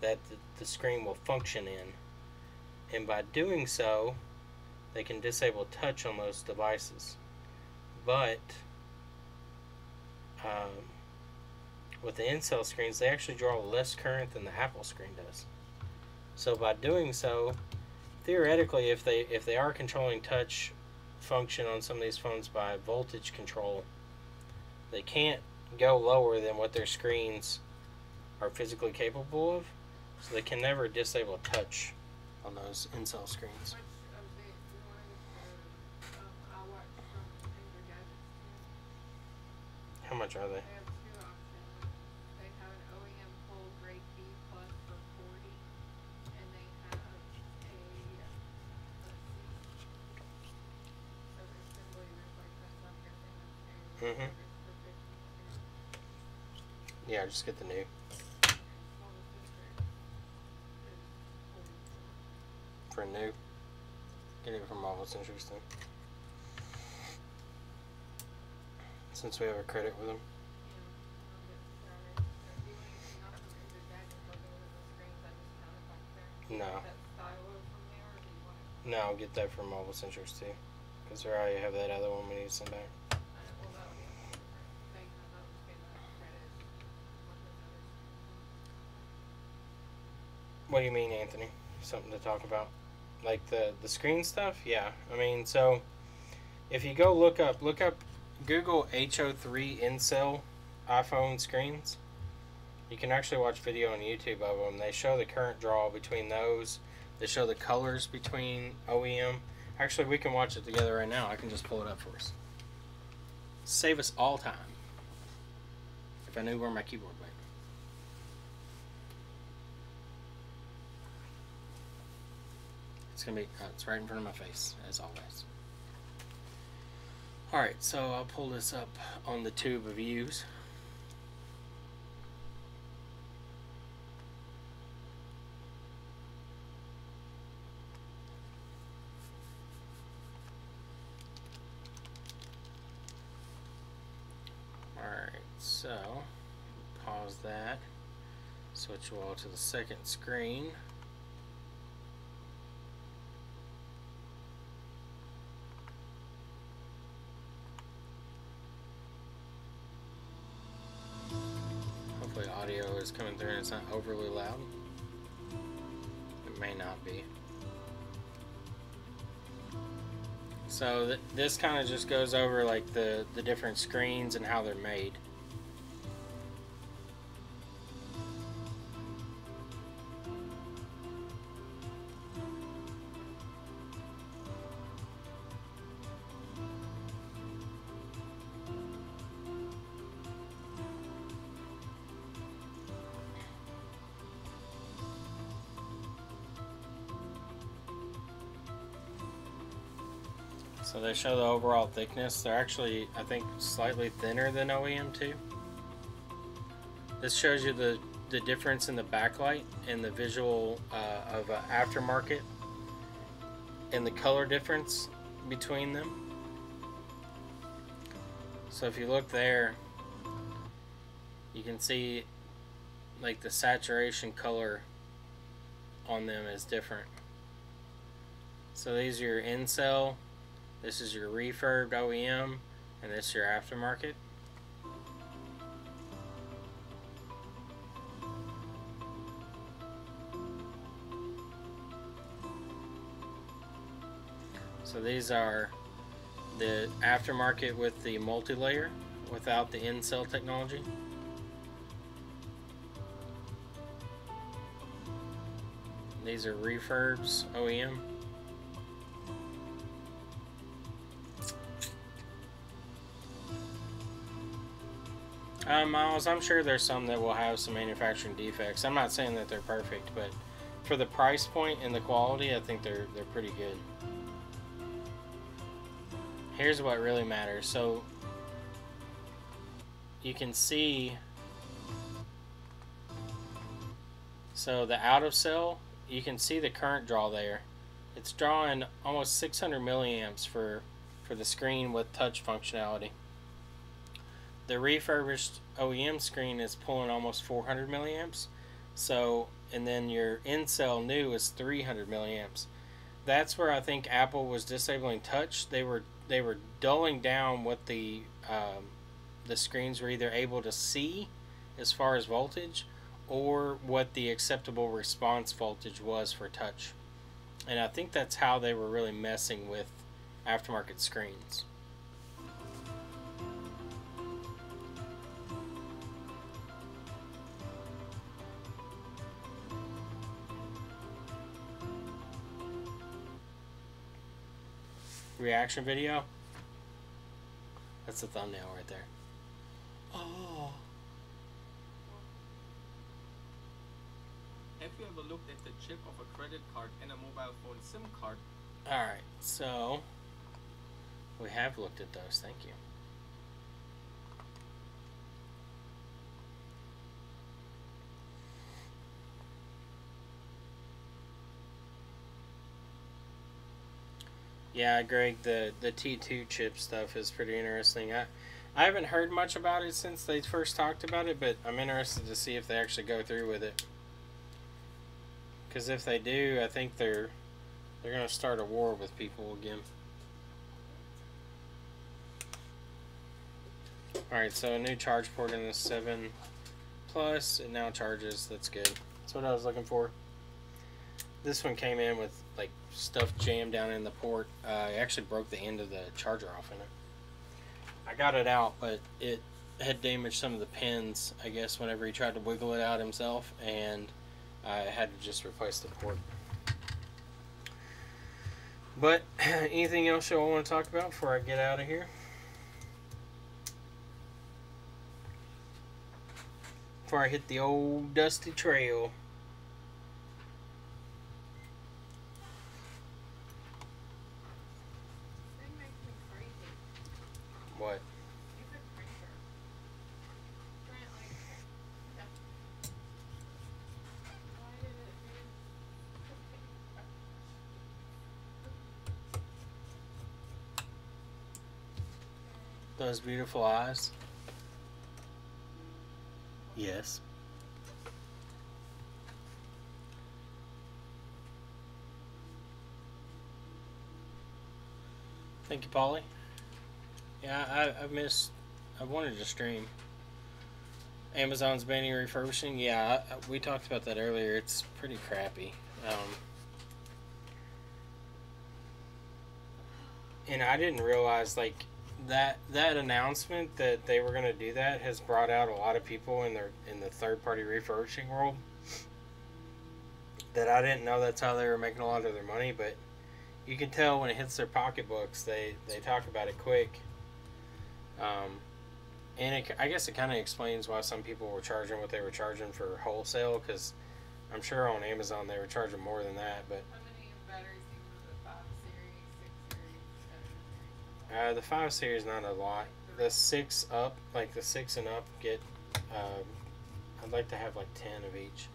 that the screen will function in. And by doing so, they can disable touch on those devices. But with the in-cell screens, they actually draw less current than the Apple screen does. So by doing so, theoretically, if they are controlling touch function on some of these phones by voltage control, they can't go lower than what their screens are physically capable of. So they can never disable touch on those in-cell screens. Which of the one I watched from Android Gadgets too. How much are they? They have 2 options. They have an OEM full grade B plus for 40, and they have a let's see. So there's simply replacement. So I'm guessing that's a Mhm. for 50. Yeah, just get the new. For new, get it from Marvel's Interesting. Since we have a credit with them. No. No, I'll get that from Marvel's Interest too. Because I already have that other one we need to send back. What do you mean, Anthony? Something to talk about? Like the screen stuff? Yeah. I mean, so if you go look up Google HO3 in-cell iPhone screens, you can actually watch video on YouTube of them. They show the current draw between those. They show the colors between OEM. Actually, we can watch it together right now. I can just pull it up for us. Save us all time. If I knew where my keyboard went. It's gonna be, it's right in front of my face, as always. Alright, so I'll pull this up on the tube of views. Alright, so pause that. Switch you all to the second screen. Hopefully audio is coming through and it's not overly loud. It may not be. So this kind of just goes over like the different screens and how they're made. So they show the overall thickness. They're actually, I think, slightly thinner than OEM too. This shows you the difference in the backlight and the visual of aftermarket and the color difference between them. So if you look there, you can see like the saturation color on them is different. So these are your in-cell, this is your refurbed OEM, and this is your aftermarket. So these are the aftermarket with the multi-layer without the in-cell technology. These are refurbs OEM. Miles, I'm sure there's some that will have some manufacturing defects. I'm not saying that they're perfect, but for the price point and the quality, I think they're pretty good. Here's what really matters. So you can see, so the out of cell, you can see the current draw there. It's drawing almost 600 milliamps for the screen with touch functionality. The refurbished OEM screen is pulling almost 400 milliamps. So, and then your in-cell new is 300 milliamps. That's where I think Apple was disabling touch. They were dulling down what the screens were either able to see as far as voltage, or what the acceptable response voltage was for touch. And I think that's how they were really messing with aftermarket screens. Reaction video? That's the thumbnail right there. Oh. Have you ever looked at the chip of a credit card and a mobile phone SIM card? Alright, so we have looked at those, thank you. Yeah, Greg, the T2 chip stuff is pretty interesting. I haven't heard much about it since they first talked about it, but I'm interested to see if they actually go through with it. Because if they do, I think they're going to start a war with people again. Alright, so a new charge port in the 7 Plus. It now charges. That's good. That's what I was looking for. This one came in with like stuff jammed down in the port. I actually broke the end of the charger off in it. I got it out, but it had damaged some of the pins, I guess, whenever he tried to wiggle it out himself, and I had to just replace the port. But anything else y'all want to talk about before I get out of here? Before I hit the old dusty trail. Thing makes me crazy. What? You could printer. Print like yeah. Why did it do? Those beautiful eyes? Yes. Thank you, Polly. Yeah, I wanted to stream. Amazon's banning refurbishing. Yeah, we talked about that earlier. It's pretty crappy. And I didn't realize, like, that announcement that they were going to do that has brought out a lot of people in the third-party refurbishing world. That I didn't know that's how they were making a lot of their money, but you can tell when it hits their pocketbooks, they talk about it quick. And I guess it kind of explains why some people were charging what they were charging for wholesale, because I'm sure on Amazon they were charging more than that. But How many batteries do you use? The 5 series, 6 series, 7 series? the 5 series not a lot. The 6 up, like the 6 and up, get I'd like to have like 10 of each.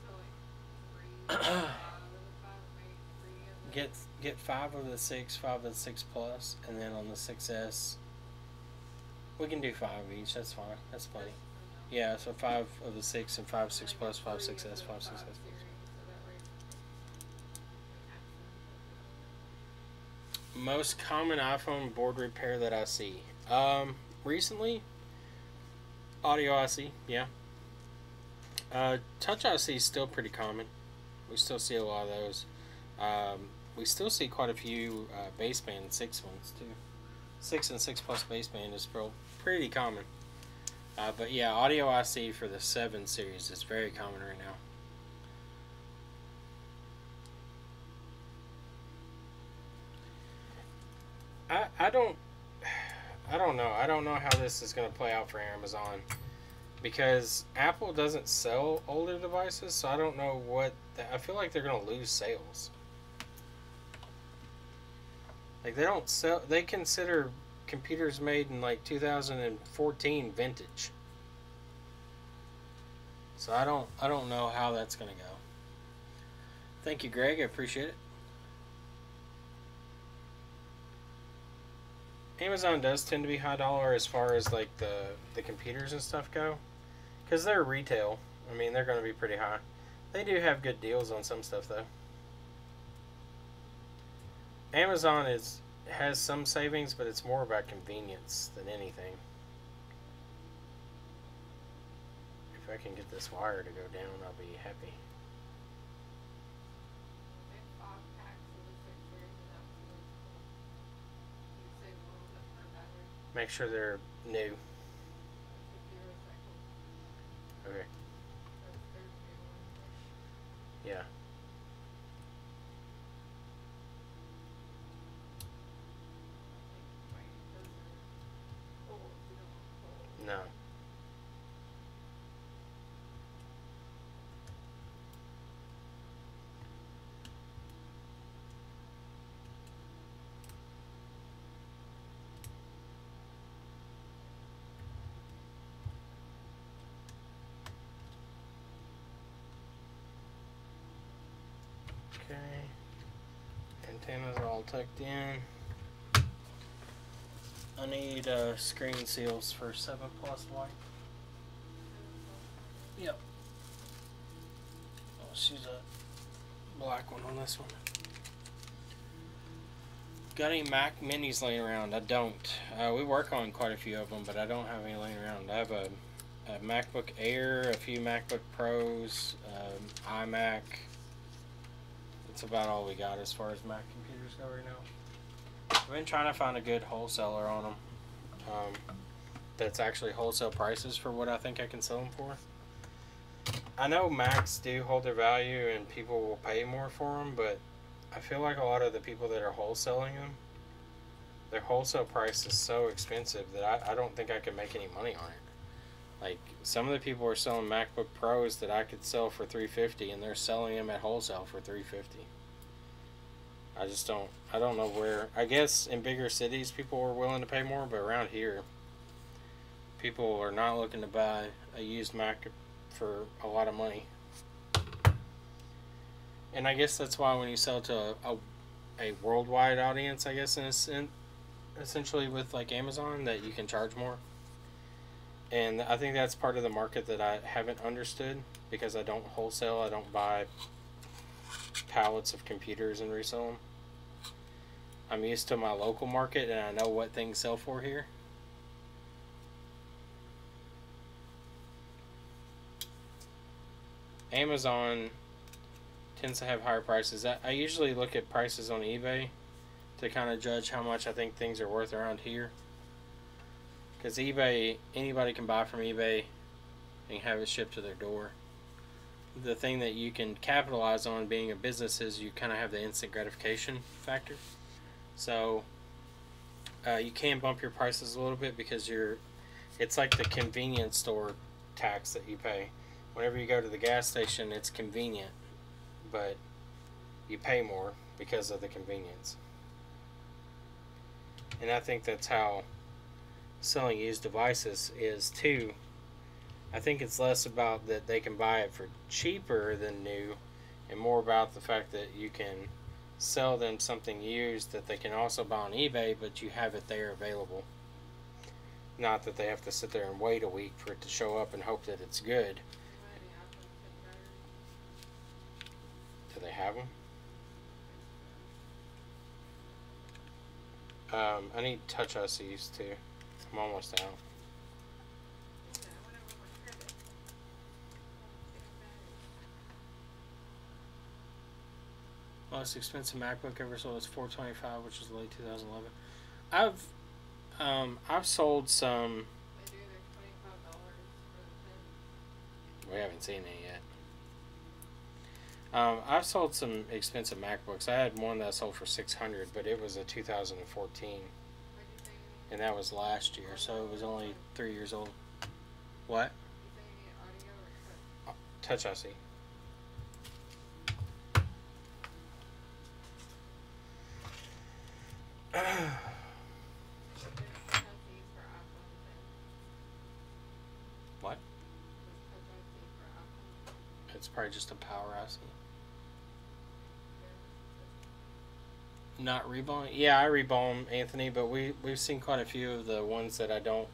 So like 3, 5 of the 5, maybe 3 of the Get 5 of the 6, 5 of the 6 Plus, and then on the 6S, we can do 5 each. That's fine. That's plenty. Yeah, so 5 of the 6 and 5 6 Plus, 5 6S, 5 6S. Most common iPhone board repair that I see. Recently, audio IC, yeah. Touch IC is still pretty common. We still see a lot of those. We still see quite a few baseband 6 ones too. 6 and 6 plus baseband is pretty common. But yeah, audio IC for the 7 series is very common right now. I don't know. I don't know how this is going to play out for Amazon, because Apple doesn't sell older devices, so I don't know what I feel like they're going to lose sales. Like, they don't sell, they consider computers made in like 2014 vintage. So I don't know how that's going to go. Thank you, Greg. I appreciate it. Amazon does tend to be high dollar as far as like the computers and stuff go, because they're retail. I mean, they're going to be pretty high. They do have good deals on some stuff though. Amazon has some savings, but it's more about convenience than anything. If I can get this wire to go down, I'll be happy. Make sure they're new. Okay. Yeah. No. Okay. Antennas are all tucked in. I need screen seals for 7 Plus white. Yep. I'll use a black one on this one. Got any Mac Minis laying around? I don't. We work on quite a few of them, but I don't have any laying around. I have a MacBook Air, a few MacBook Pros, iMac. That's about all we got as far as Mac computers go right now. I've been trying to find a good wholesaler on them. That's actually wholesale prices for what I think I can sell them for. I know Macs do hold their value and people will pay more for them, but I feel like a lot of the people that are wholesaling them, their wholesale price is so expensive that I don't think I can make any money on it. Like, some of the people are selling MacBook Pros that I could sell for $350, and they're selling them at wholesale for $350. I don't know where. I guess in bigger cities people are willing to pay more, but around here people are not looking to buy a used Mac for a lot of money. And I guess that's why when you sell to a worldwide audience, I guess essentially with like Amazon, that you can charge more. And I think that's part of the market that I haven't understood, because I don't wholesale. I don't buy pallets of computers and resell them. I'm used to my local market and I know what things sell for here. Amazon tends to have higher prices. I usually look at prices on eBay to kind of judge how much I think things are worth around here. Because eBay, anybody can buy from eBay and have it shipped to their door. The thing that you can capitalize on being a business is you kind of have the instant gratification factor. So you can bump your prices a little bit because it's like the convenience store tax that you pay. Whenever you go to the gas station, it's convenient, but you pay more because of the convenience. And I think that's how selling used devices is too. I think it's less about that they can buy it for cheaper than new, and more about the fact that you can sell them something used that they can also buy on eBay, but you have it there available. Not that they have to sit there and wait a week for it to show up and hope that it's good. Do they have them? I need touch ICs too. I'm almost out. Yeah, I went over my credit. Most expensive MacBook ever sold is $425, which is late 2011. I've sold some. They do their $25 for the pen. We haven't seen it yet. I've sold some expensive MacBooks. I had one that I sold for $600, but it was a 2014, What'd you say? and that was last year, so it was only 3 years old. What? You say you need audio or Touch IC. There's touch ICs for iPhone What? There's touch IC for iPhone. It's probably just a power IC. Not reballing? Yeah, I reball them, Anthony, but we've seen quite a few of the ones that I don't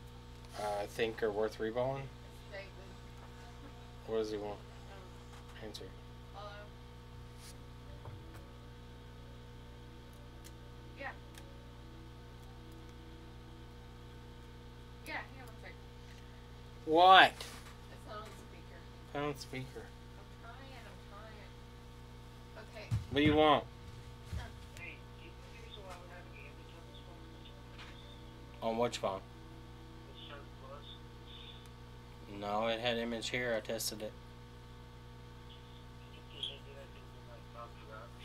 think are worth reballing. David. What does he want? Answer. Hello. Yeah. Yeah, hang on one second. What? It's not on speaker. Put on speaker. I'm trying. Okay. What do you want? Hey, do you think it's allowed to have an image on this phone? On which phone? The Surf Plus? No, it had image here. I tested it. Does it do that thing like Dr. Rock or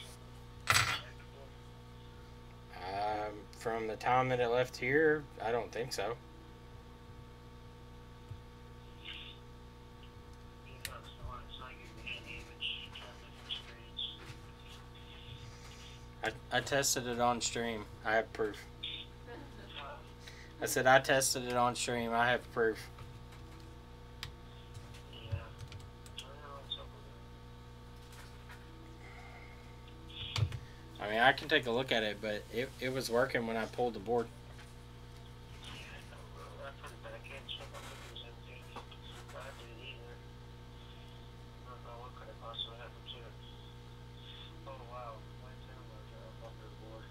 something? From the time that it left here, I don't think so. It's not giving me any image, trying different screens. I tested it on stream. I have proof. I said I tested it on stream. I have proof. Yeah. I don't know what's up with it. I mean, I can take a look at it, but it was working when I pulled the board. Yeah, I know, bro. I put it back in, so I'm looking at something. I didn't either. I don't know what could have possibly happened to it. Oh, wow. Went down like under the board.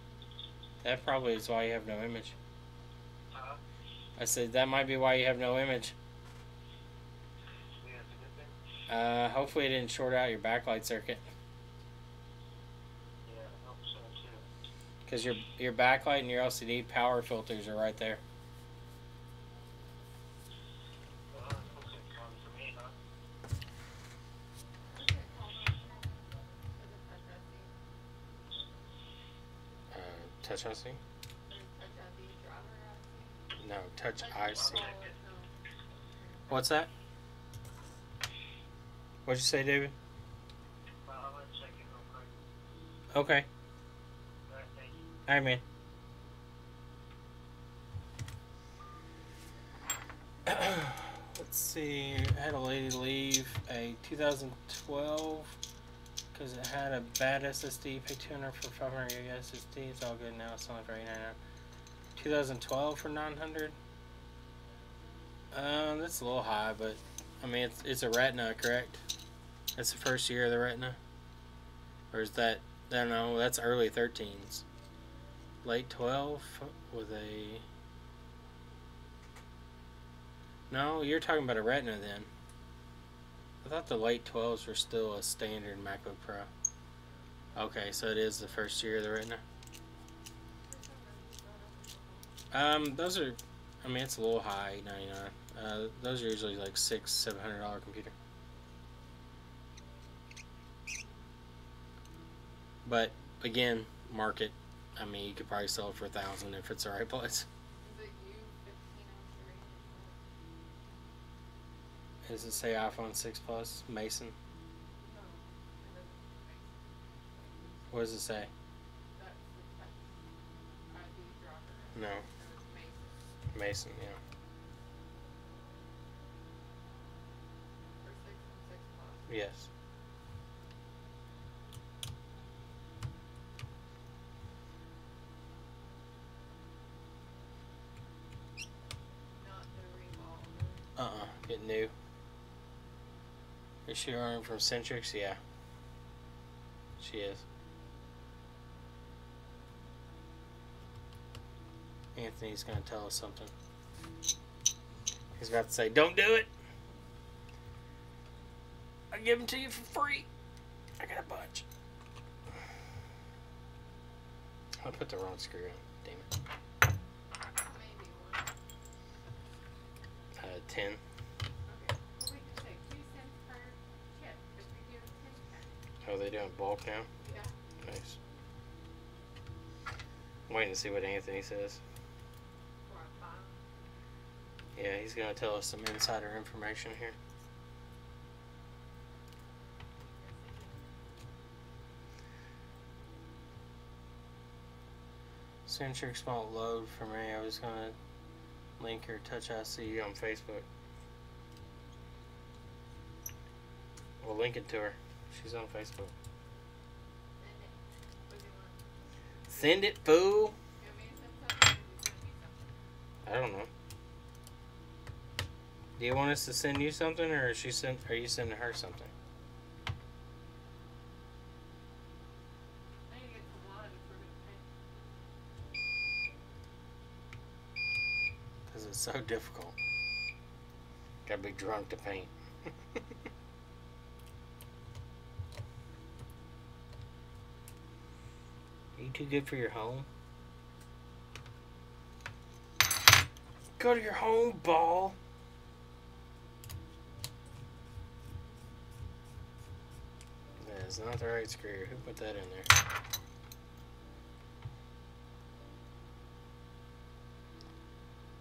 That probably is why you have no image. Huh? I said that might be why you have no image. Yeah, it's a good thing. Hopefully it didn't short out your backlight circuit. Yeah, I hope so too. Because your backlight and your LCD power filters are right there. Well, it looks like fun for me, huh? Okay, hold on. Is it touch IC? Touch IC? Or touch ID driver IC? No, touch IC. Oh, no. What's that? What'd you say, David? Well, I'm gonna check it real quick. Okay. Alright, thank you. Alright, man. Let's see. I had a lady leave a 2012 because it had a bad SSD. Pay $200 for 500 gig SSD. It's all good now. It's only for $899. 2012 for $900. That's a little high, but I mean it's a Retina, correct? That's the first year of the Retina, or is that? I don't know. That's early 13s. Late 12 with a. No, you're talking about a Retina then. I thought the late 12s were still a standard MacBook Pro. Okay, so it is the first year of the Retina. Those are, I mean, it's a little high, $899. Those are usually like $600-700 computer. But again, market. I mean, you could probably sell it for $1,000 if it's the right place. Is it U1503? Does it say iPhone 6 Plus Mason? No, it doesn't make sense. What does it say? That's the touch ID driver. No, And it's Mason. Mason. Yeah. For 6 and 6 Plus. Yes. Not the Reballing. Get new. Is she ordering from Centrix? Yeah. She is. Anthony's going to tell us something. He's about to say, don't do it. I give them to you for free. I got a bunch. I put the wrong screw in. Damn it. Maybe one. 10. Okay. Well, we can say 2 cents per chip if we do 10 packs. Oh, they doing bulk now? Yeah. Nice. Waiting to see what Anthony says. For a 5. Yeah, he's going to tell us some insider information here. Centrix won't load for me. I was going to link her Touch IC on Facebook. We'll link it to her. She's on Facebook. Send it, fool! I don't know. Do you want us to send you something, or are you sending her something? I need to get some lines for the paint. Because it's so difficult. Gotta be drunk to paint. Are you too good for your home? Go to your home, ball! That is not the right screw. Who put that in there?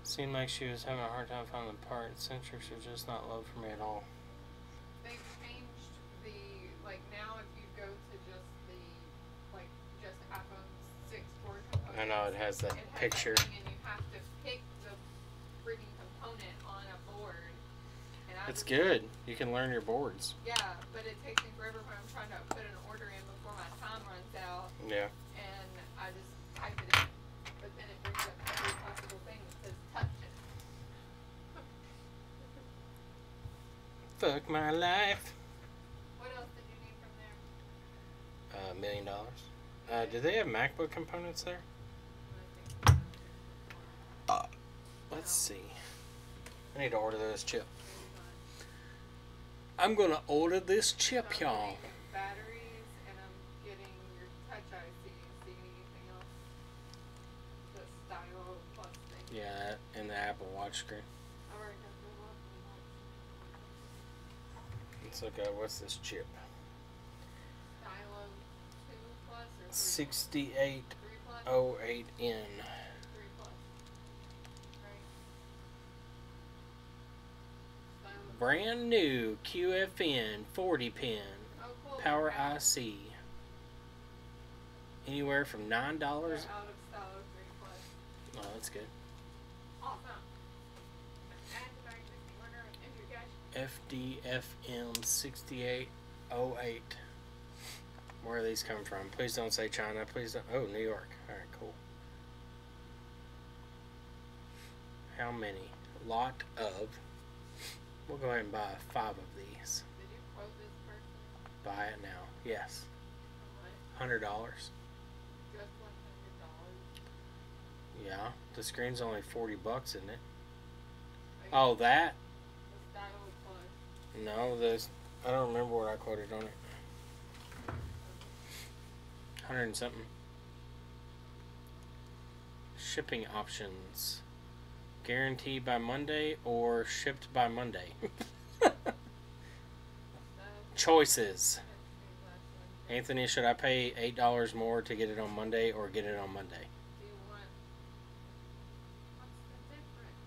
Seemed like she was having a hard time finding the part. Centrix are just not low for me at all. They've changed the, like, now if you go to just the, like, just iPhone 6 core components. I know it has that it has picture. That thing and you have to pick the freaking component on a board. And I It's just, good. You can learn your boards. Yeah, but it takes me forever when I'm trying to put an order in before my time runs out. Yeah. And I just type it in. But then it brings up every possible thing that says touch it. Fuck my life. What else did you need from there? $1 million. Do they have MacBook components there? Let's see. I need to order this chip. I'm gonna order this chip, So I'm y'all. getting batteries and I'm getting your touch IC. Do you need anything else? The Stylo Plus thing. Yeah, and the Apple Watch screen. I already got the one. Let's look at what's this chip. Stylo 2 Plus or 3 Plus? 6808N. 3 Plus. Right. Stylo. Brand new QFN 40 pin Oh, cool. Power They're out. IC. Anywhere from $9. They're out of Stylo 3 Plus. Oh, that's good. Awesome. Add to my existing order and enter cash. FDFM 6808. Where are these coming from? Please don't say China. Please don't. Oh, New York. Alright, cool. How many? Lot of. We'll go ahead and buy 5 of these. Did you quote this person? Buy it now. Yes. How much? $100. Just $100. Yeah. The screen's only 40 bucks, isn't it? Oh, that? The Stylo Plus. No, this. I don't remember what I quoted on it. 100 and something. Shipping options. Guaranteed by Monday or shipped by Monday. Choices. Anthony, should I pay $8 more to get it on Monday or get it on Monday? Do you want? What's the difference?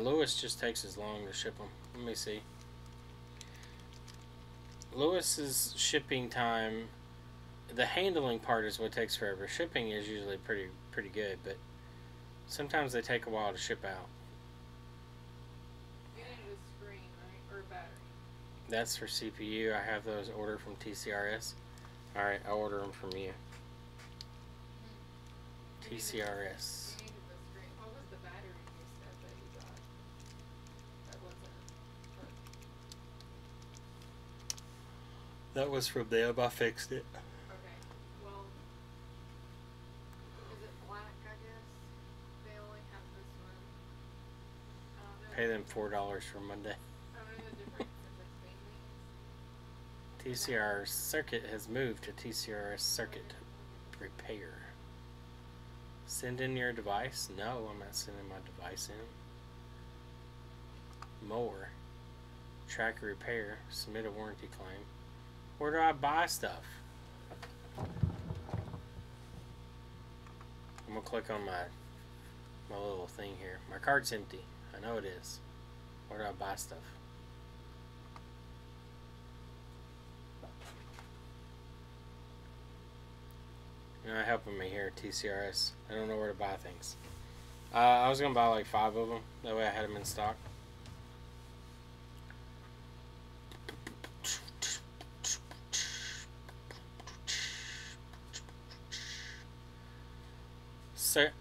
Wait, Lewis just takes as long to ship them. Let me see. Lewis's shipping time, the handling part is what takes forever. Shipping is usually pretty good, but sometimes they take a while to ship out. you needed a screen, right? Or a battery. That's for CPU. I have those ordered from TCRS. Alright, I'll order them from you. You needed- TCRS. You needed the screen. What was the battery you said that you got? That wasn't. That was from them. I fixed it. Okay. Well, is it black? $4 for Monday. I don't know the difference in between these. TCR circuit has moved to TCRS circuit repair. Send in your device? No, I'm not sending my device in. More. Track a repair. Submit a warranty claim. Where do I buy stuff? I'm gonna click on my little thing here. My card's empty. I know it is. Where do I buy stuff? You're not helping me here, TCRS. I don't know where to buy things. I was gonna buy like 5 of them. That way I had them in stock. Sir.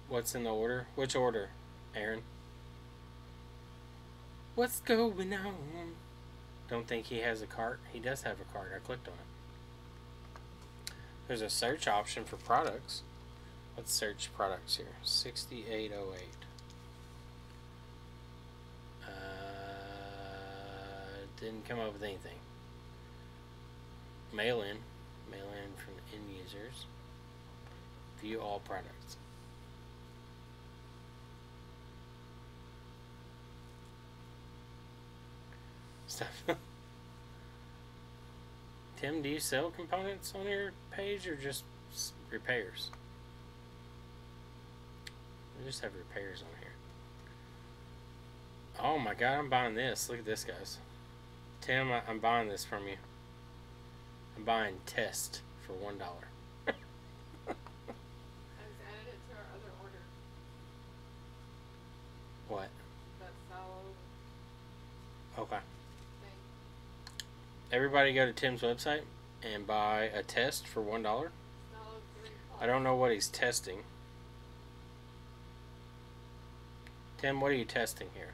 What's in the order? Which order, Aaron? What's going on? Don't think he has a cart. He does have a cart. I clicked on it. There's a search option for products. Let's search products here. 6808. Didn't come up with anything. Mail in from end users. View all products. Stuff. Tim, do you sell components on your page or just repairs? We just have repairs on here. Oh my god, I'm buying this. Look at this, guys. Tim, I'm buying this from you. I'm buying test for $1. I just added it to our other order. What? That sallow Okay. thing. Everybody go to Tim's website and buy a test for $1. Sallow 3 I don't know what he's testing. Tim, what are you testing here?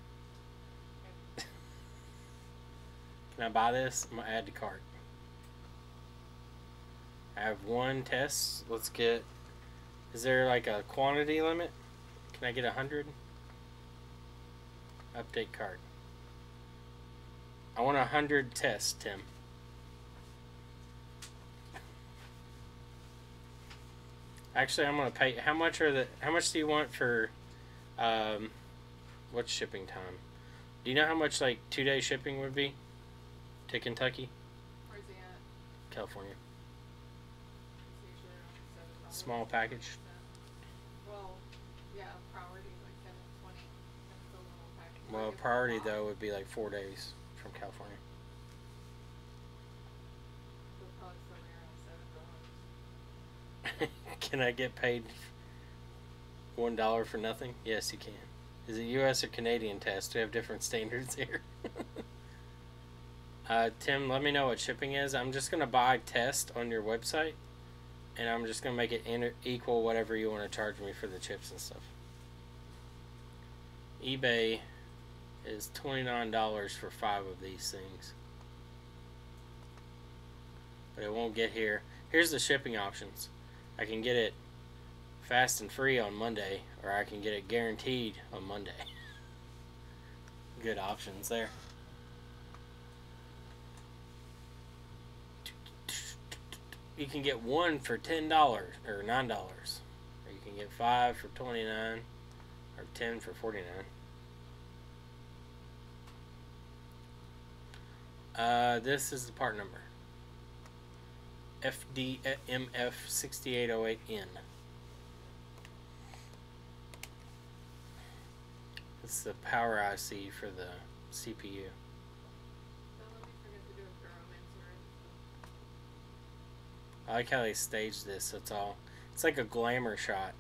Can I buy this? I'm going to add to cart. I have 1 test. Let's get... Is there like a quantity limit? Can I get 100? Update cart. I want 100 tests, Tim. Actually, I'm going to pay... How much do you want for... what's shipping time? Do you know how much like 2-day shipping would be? To Kentucky? Where's he at? California. It's usually around $7. Small package. Well, yeah, priority is like $7.20. That's the little package. Well, Like, it's a priority lot. though would be like 4 days from California. They'll probably sell me around $7. Can I get paid $1 for nothing? Yes, you can. Is it U.S. or Canadian test? We have different standards here. Tim, let me know what shipping is. I'm just going to buy test on your website, and I'm just going to make it equal whatever you want to charge me for the chips and stuff. eBay is $29 for 5 of these things. But it won't get here. Here's the shipping options. I can get it fast and free on Monday, or I can get it guaranteed on Monday. Good options there. You can get 1 for $10 or $9, or you can get 5 for $29 or 10 for $49. This is the part number. FDMF6808N. It's the power IC for the CPU. Don't let me forget to do a pyromancer. I like how they staged this. That's all. It's like a glamour shot.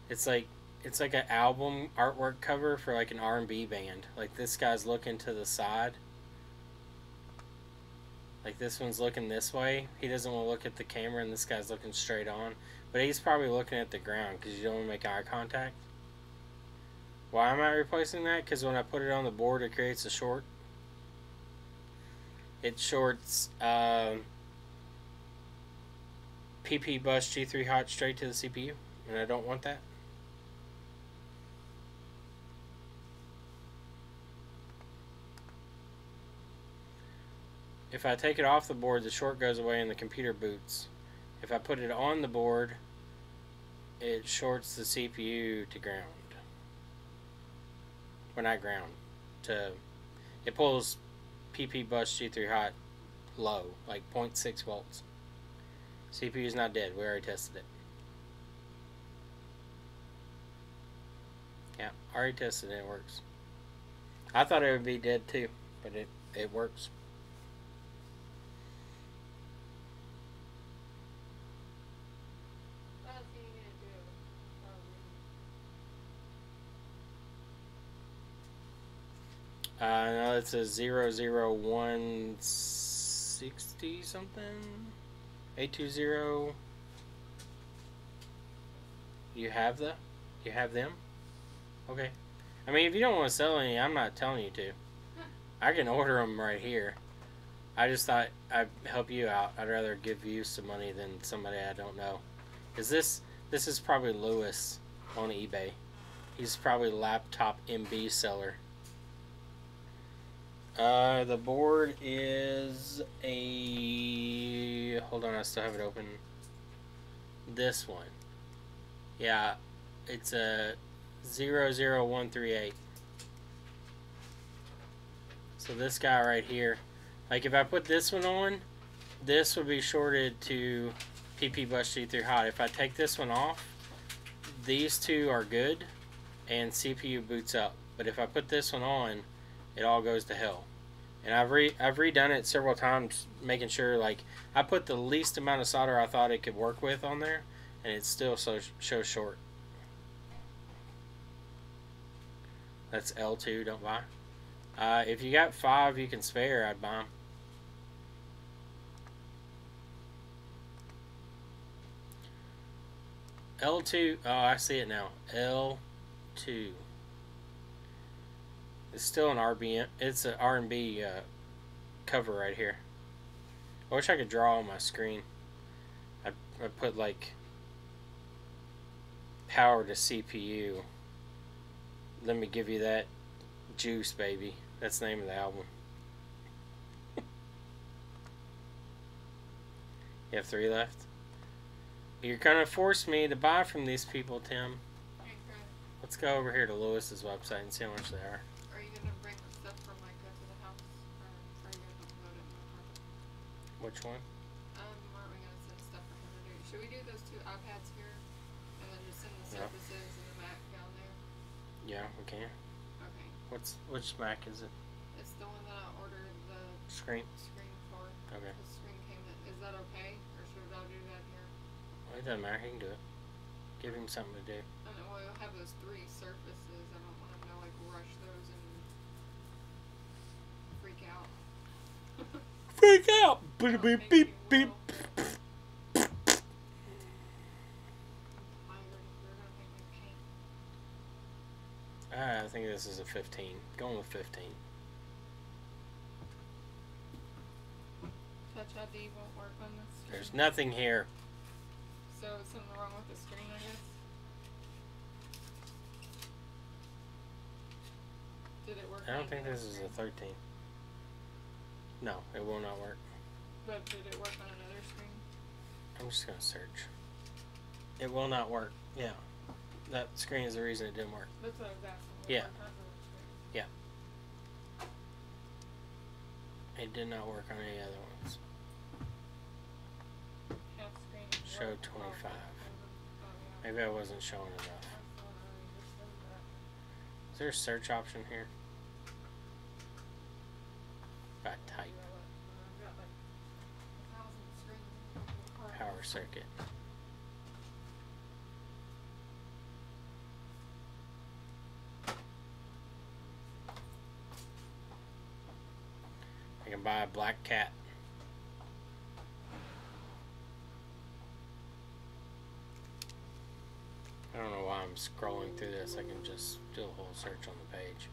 It's like an album artwork cover for like an R&B band. Like this guy's looking to the side. Like this one's looking this way. He doesn't want to look at the camera, and this guy's looking straight on. But he's probably looking at the ground because you don't want to make eye contact. Why am I replacing that? Because when I put it on the board, it creates a short. it shorts PP bus G3 hot straight to the CPU, and I don't want that. If I take it off the board, the short goes away and the computer boots. If I put it on the board, it shorts the CPU to ground. Well, not ground. It pulls PP bus G3 hot low, like 0.6 volts. CPU is not dead. We already tested it. Yeah, already tested it. It works. I thought it would be dead too, but it works. What else are you gonna do? No, it's a 00160 something. 820. You have them? Okay. I mean, if you don't want to sell any, I'm not telling you to. I can order them right here. I just thought I'd help you out. I'd rather give you some money than somebody I don't know. Is this is probably Lewis on eBay. He's probably laptop MB seller. The board is a... Hold on, I still have it open. This one. Yeah, it's a 00138. So this guy right here. Like if I put this one on, this would be shorted to PP bus G3 hot. If I take this one off, these two are good and CPU boots up. But if I put this one on, it all goes to hell. And I've redone it several times, making sure, like, I put the least amount of solder I thought it could work with on there, and it still shows short. That's L2, don't buy. If you got 5 you can spare, I'd buy them. L2, oh, I see it now. L2. It's still an RBM. It's an R&B cover right here. I wish I could draw on my screen. I put like power to CPU. Let me give you that juice, baby. That's the name of the album. You have 3 left. You're gonna force me to buy from these people, Tim. Okay. Let's go over here to Lewis's website and see how much they are. Are you gonna bring the stuff from Micah to the house, or are you gonna upload it in the car? Which one? Aren't we gonna send stuff for him to do? Should we do those 2 iPads here, and then just send the Yeah. Surfaces and the Mac down there? Yeah, we can. Okay. Which Mac is it? It's the one that I ordered the Screen? screen for. Okay. The screen came in. Is that okay, or should I do that here? Well, it doesn't matter. He can do it. Give him something to do. I know. Well, you'll have those 3 Surfaces. I don't want him to like rush those and freak out. Freak out! Beep, beep, Maybe beep, he beep. will. You're gonna make me paint. I think this is a 15. Going with 15. Touch ID won't work on this screen. There's nothing here. So is something wrong with the screen, I guess? Did it work? I don't on think the other this is a screen? 13. No, it will not work. But did it work on another screen? I'm just going to search. It will not work. Yeah. That screen is the reason it didn't work. That's what I was asking. What Yeah. worked on the screen? It did not work on any other ones. Half screen is Show work. 25. Oh, yeah. Maybe I wasn't showing enough. That's the one I just said that. Is there a search option here? By type. I've got like 1,000 screens in the car. Power circuit. I can buy a black cat. I don't know why I'm scrolling through this. I can just do a whole search on the page.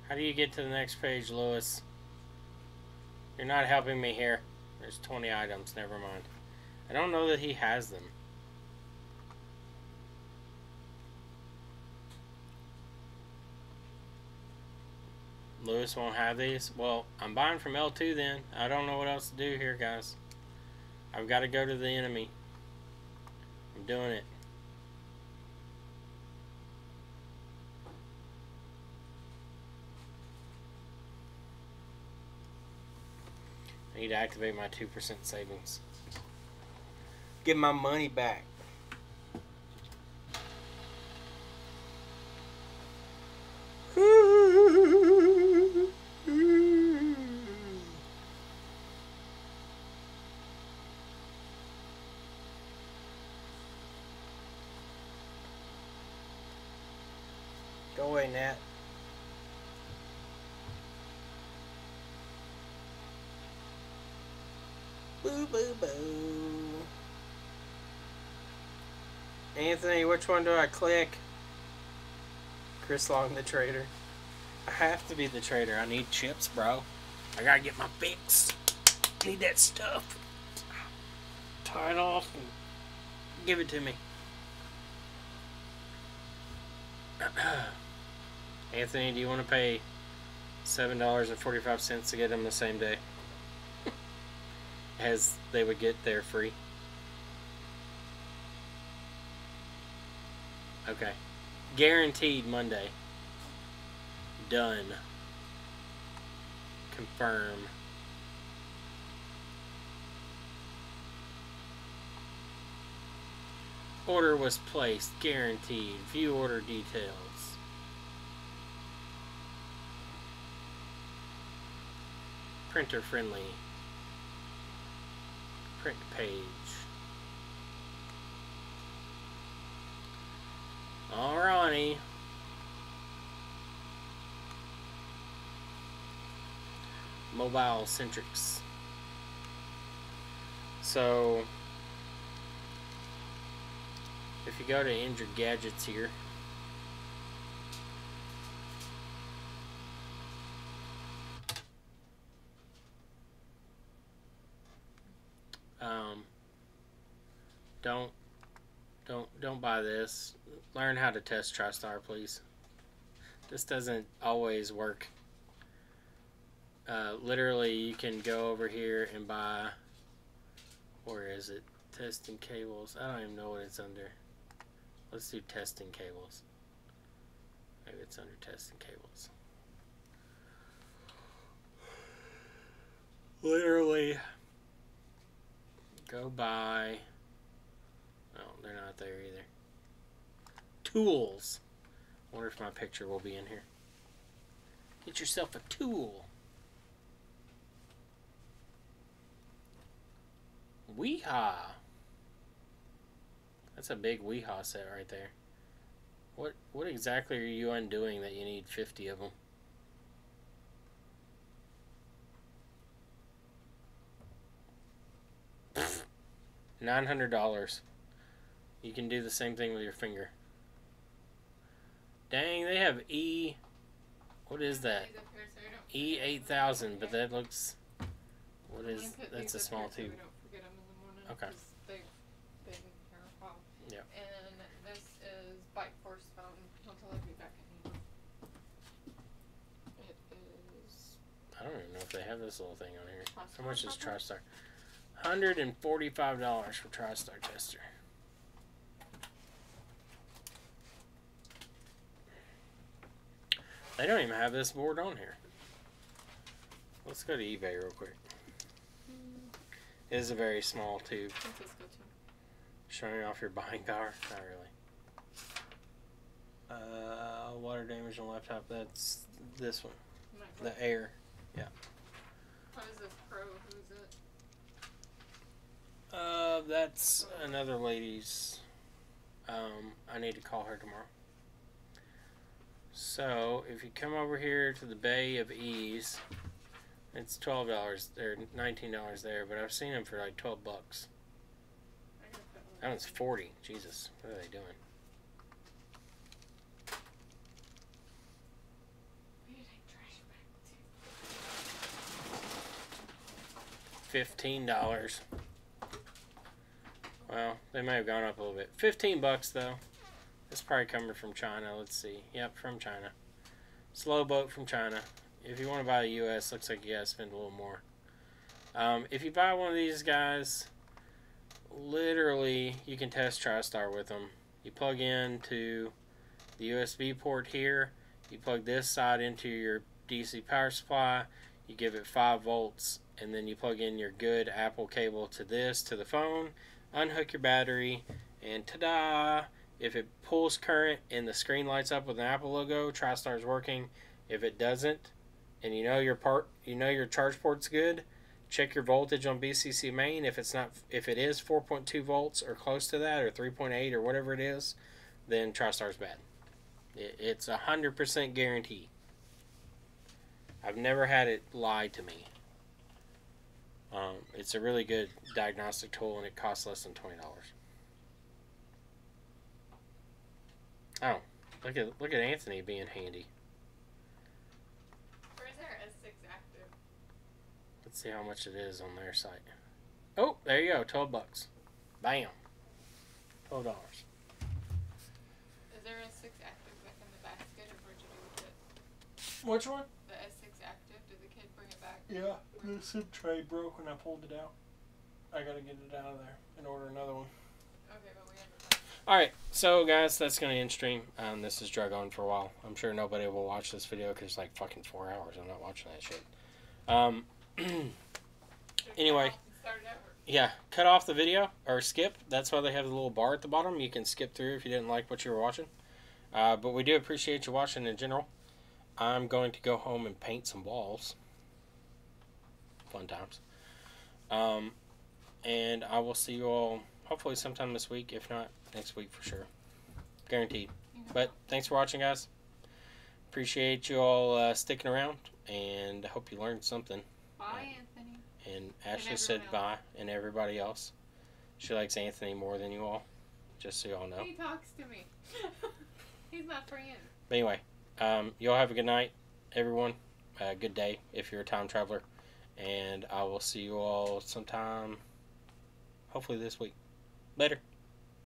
How do you get to the next page, Lewis? You're not helping me here. There's 20 items. Never mind. I don't know that he has them. Lewis won't have these? Well, I'm buying from L2 then. I don't know what else to do here, guys. I've got to go to the enemy. I'm doing it. I need to activate my 2% savings. Get my money back. Go away, Nat. Boo, boo, boo. Anthony, which one do I click? Chris Long, the trader. I have to be the trader. I need chips, bro. I gotta get my fix. Need that stuff. Tie it off and give it to me. Anthony, do you want to pay $7.45 to get them the same day? As they would get there free. Okay. Guaranteed Monday. Done. Confirm. Order was placed. Guaranteed. View order details. Printer friendly. Print page. Alrighty. Mobile centrics. So if you go to injured gadgets here, don't buy this. Learn how to test TriStar, please. This doesn't always work. Literally, you can go over here and buy, where is it? Testing cables. I don't even know what it's under. Let's do testing cables. Maybe it's under testing cables. Literally, go buy. Oh, they're not there either. Tools. I wonder if my picture will be in here. Get yourself a tool. Weehaw. That's a big weehaw set right there. What exactly are you undoing that you need 50 of them? $900. You can do the same thing with your finger. Dang, they have E. What is that? E8000, but that looks. What is? That's a small tube. Okay. Yeah. And this is Bike Force phone. Until I be back in It is. I don't even know if they have this little thing on here. How much is TriStar? $145 for TriStar tester. They don't even have this board on here. Let's go to eBay real quick. It is a very small tube. Showing off your buying power? Not really. Water damage on laptop. That's this one. The Air. Yeah. What is this Pro? Who's it? That's another lady's. I need to call her tomorrow. So, if you come over here to the Bay of Ease, it's $12 there, $19 there, but I've seen them for like $12. That one's 40. Jesus, what are they doing? $15. Well, they may have gone up a little bit. $15 though. It's probably coming from China. Let's see. Yep, from China. Slow boat from China. If you want to buy the US, looks like you gotta spend a little more. If you buy one of these guys, literally you can test TriStar with them. You plug into the USB port here. You plug this side into your DC power supply. You give it 5 volts, and then you plug in your good Apple cable to this, to the phone. Unhook your battery, and ta-da! If it pulls current and the screen lights up with an Apple logo, TriStar is working. If it doesn't, and you know your charge port's good, check your voltage on BCC main. If it is 4.2 volts or close to that, or 3.8 or whatever it is, then TriStar's bad. It's 100% guaranteed. I've never had it lie to me. It's a really good diagnostic tool, and it costs less than $20. Oh, look at Anthony being handy. Or is there S6 active? Let's see how much it is on their site. Oh, there you go, $12. Bam. $12. Is there S6 active like in the basket, or where'd you do with it? Which one? The S6 active, did the kid bring it back? Yeah, the SIM tray broke when I pulled it out. I gotta get it out of there and order another one. Okay, but we haven't done it. Alright, so guys, that's gonna end stream. This has drug on for a while. I'm sure nobody will watch this video because it's like fucking 4 hours. I'm not watching that shit. Just Anyway. cut off and start it over. Yeah, cut off the video or skip. That's why they have the little bar at the bottom. You can skip through if you didn't like what you were watching. But we do appreciate you watching in general. I'm going to go home and paint some walls. Fun times. And I will see you all hopefully sometime this week, if not next week for sure. Guaranteed. But thanks for watching, guys. Appreciate you all sticking around, and I hope you learned something. Bye, Anthony. And Ashley And said everyone bye, and everybody else. She likes Anthony more than you all, just so you all know. He talks to me. He's my friend. But anyway, you all have a good night, everyone. Good day if you're a time traveler. And I will see you all sometime, hopefully this week. Later.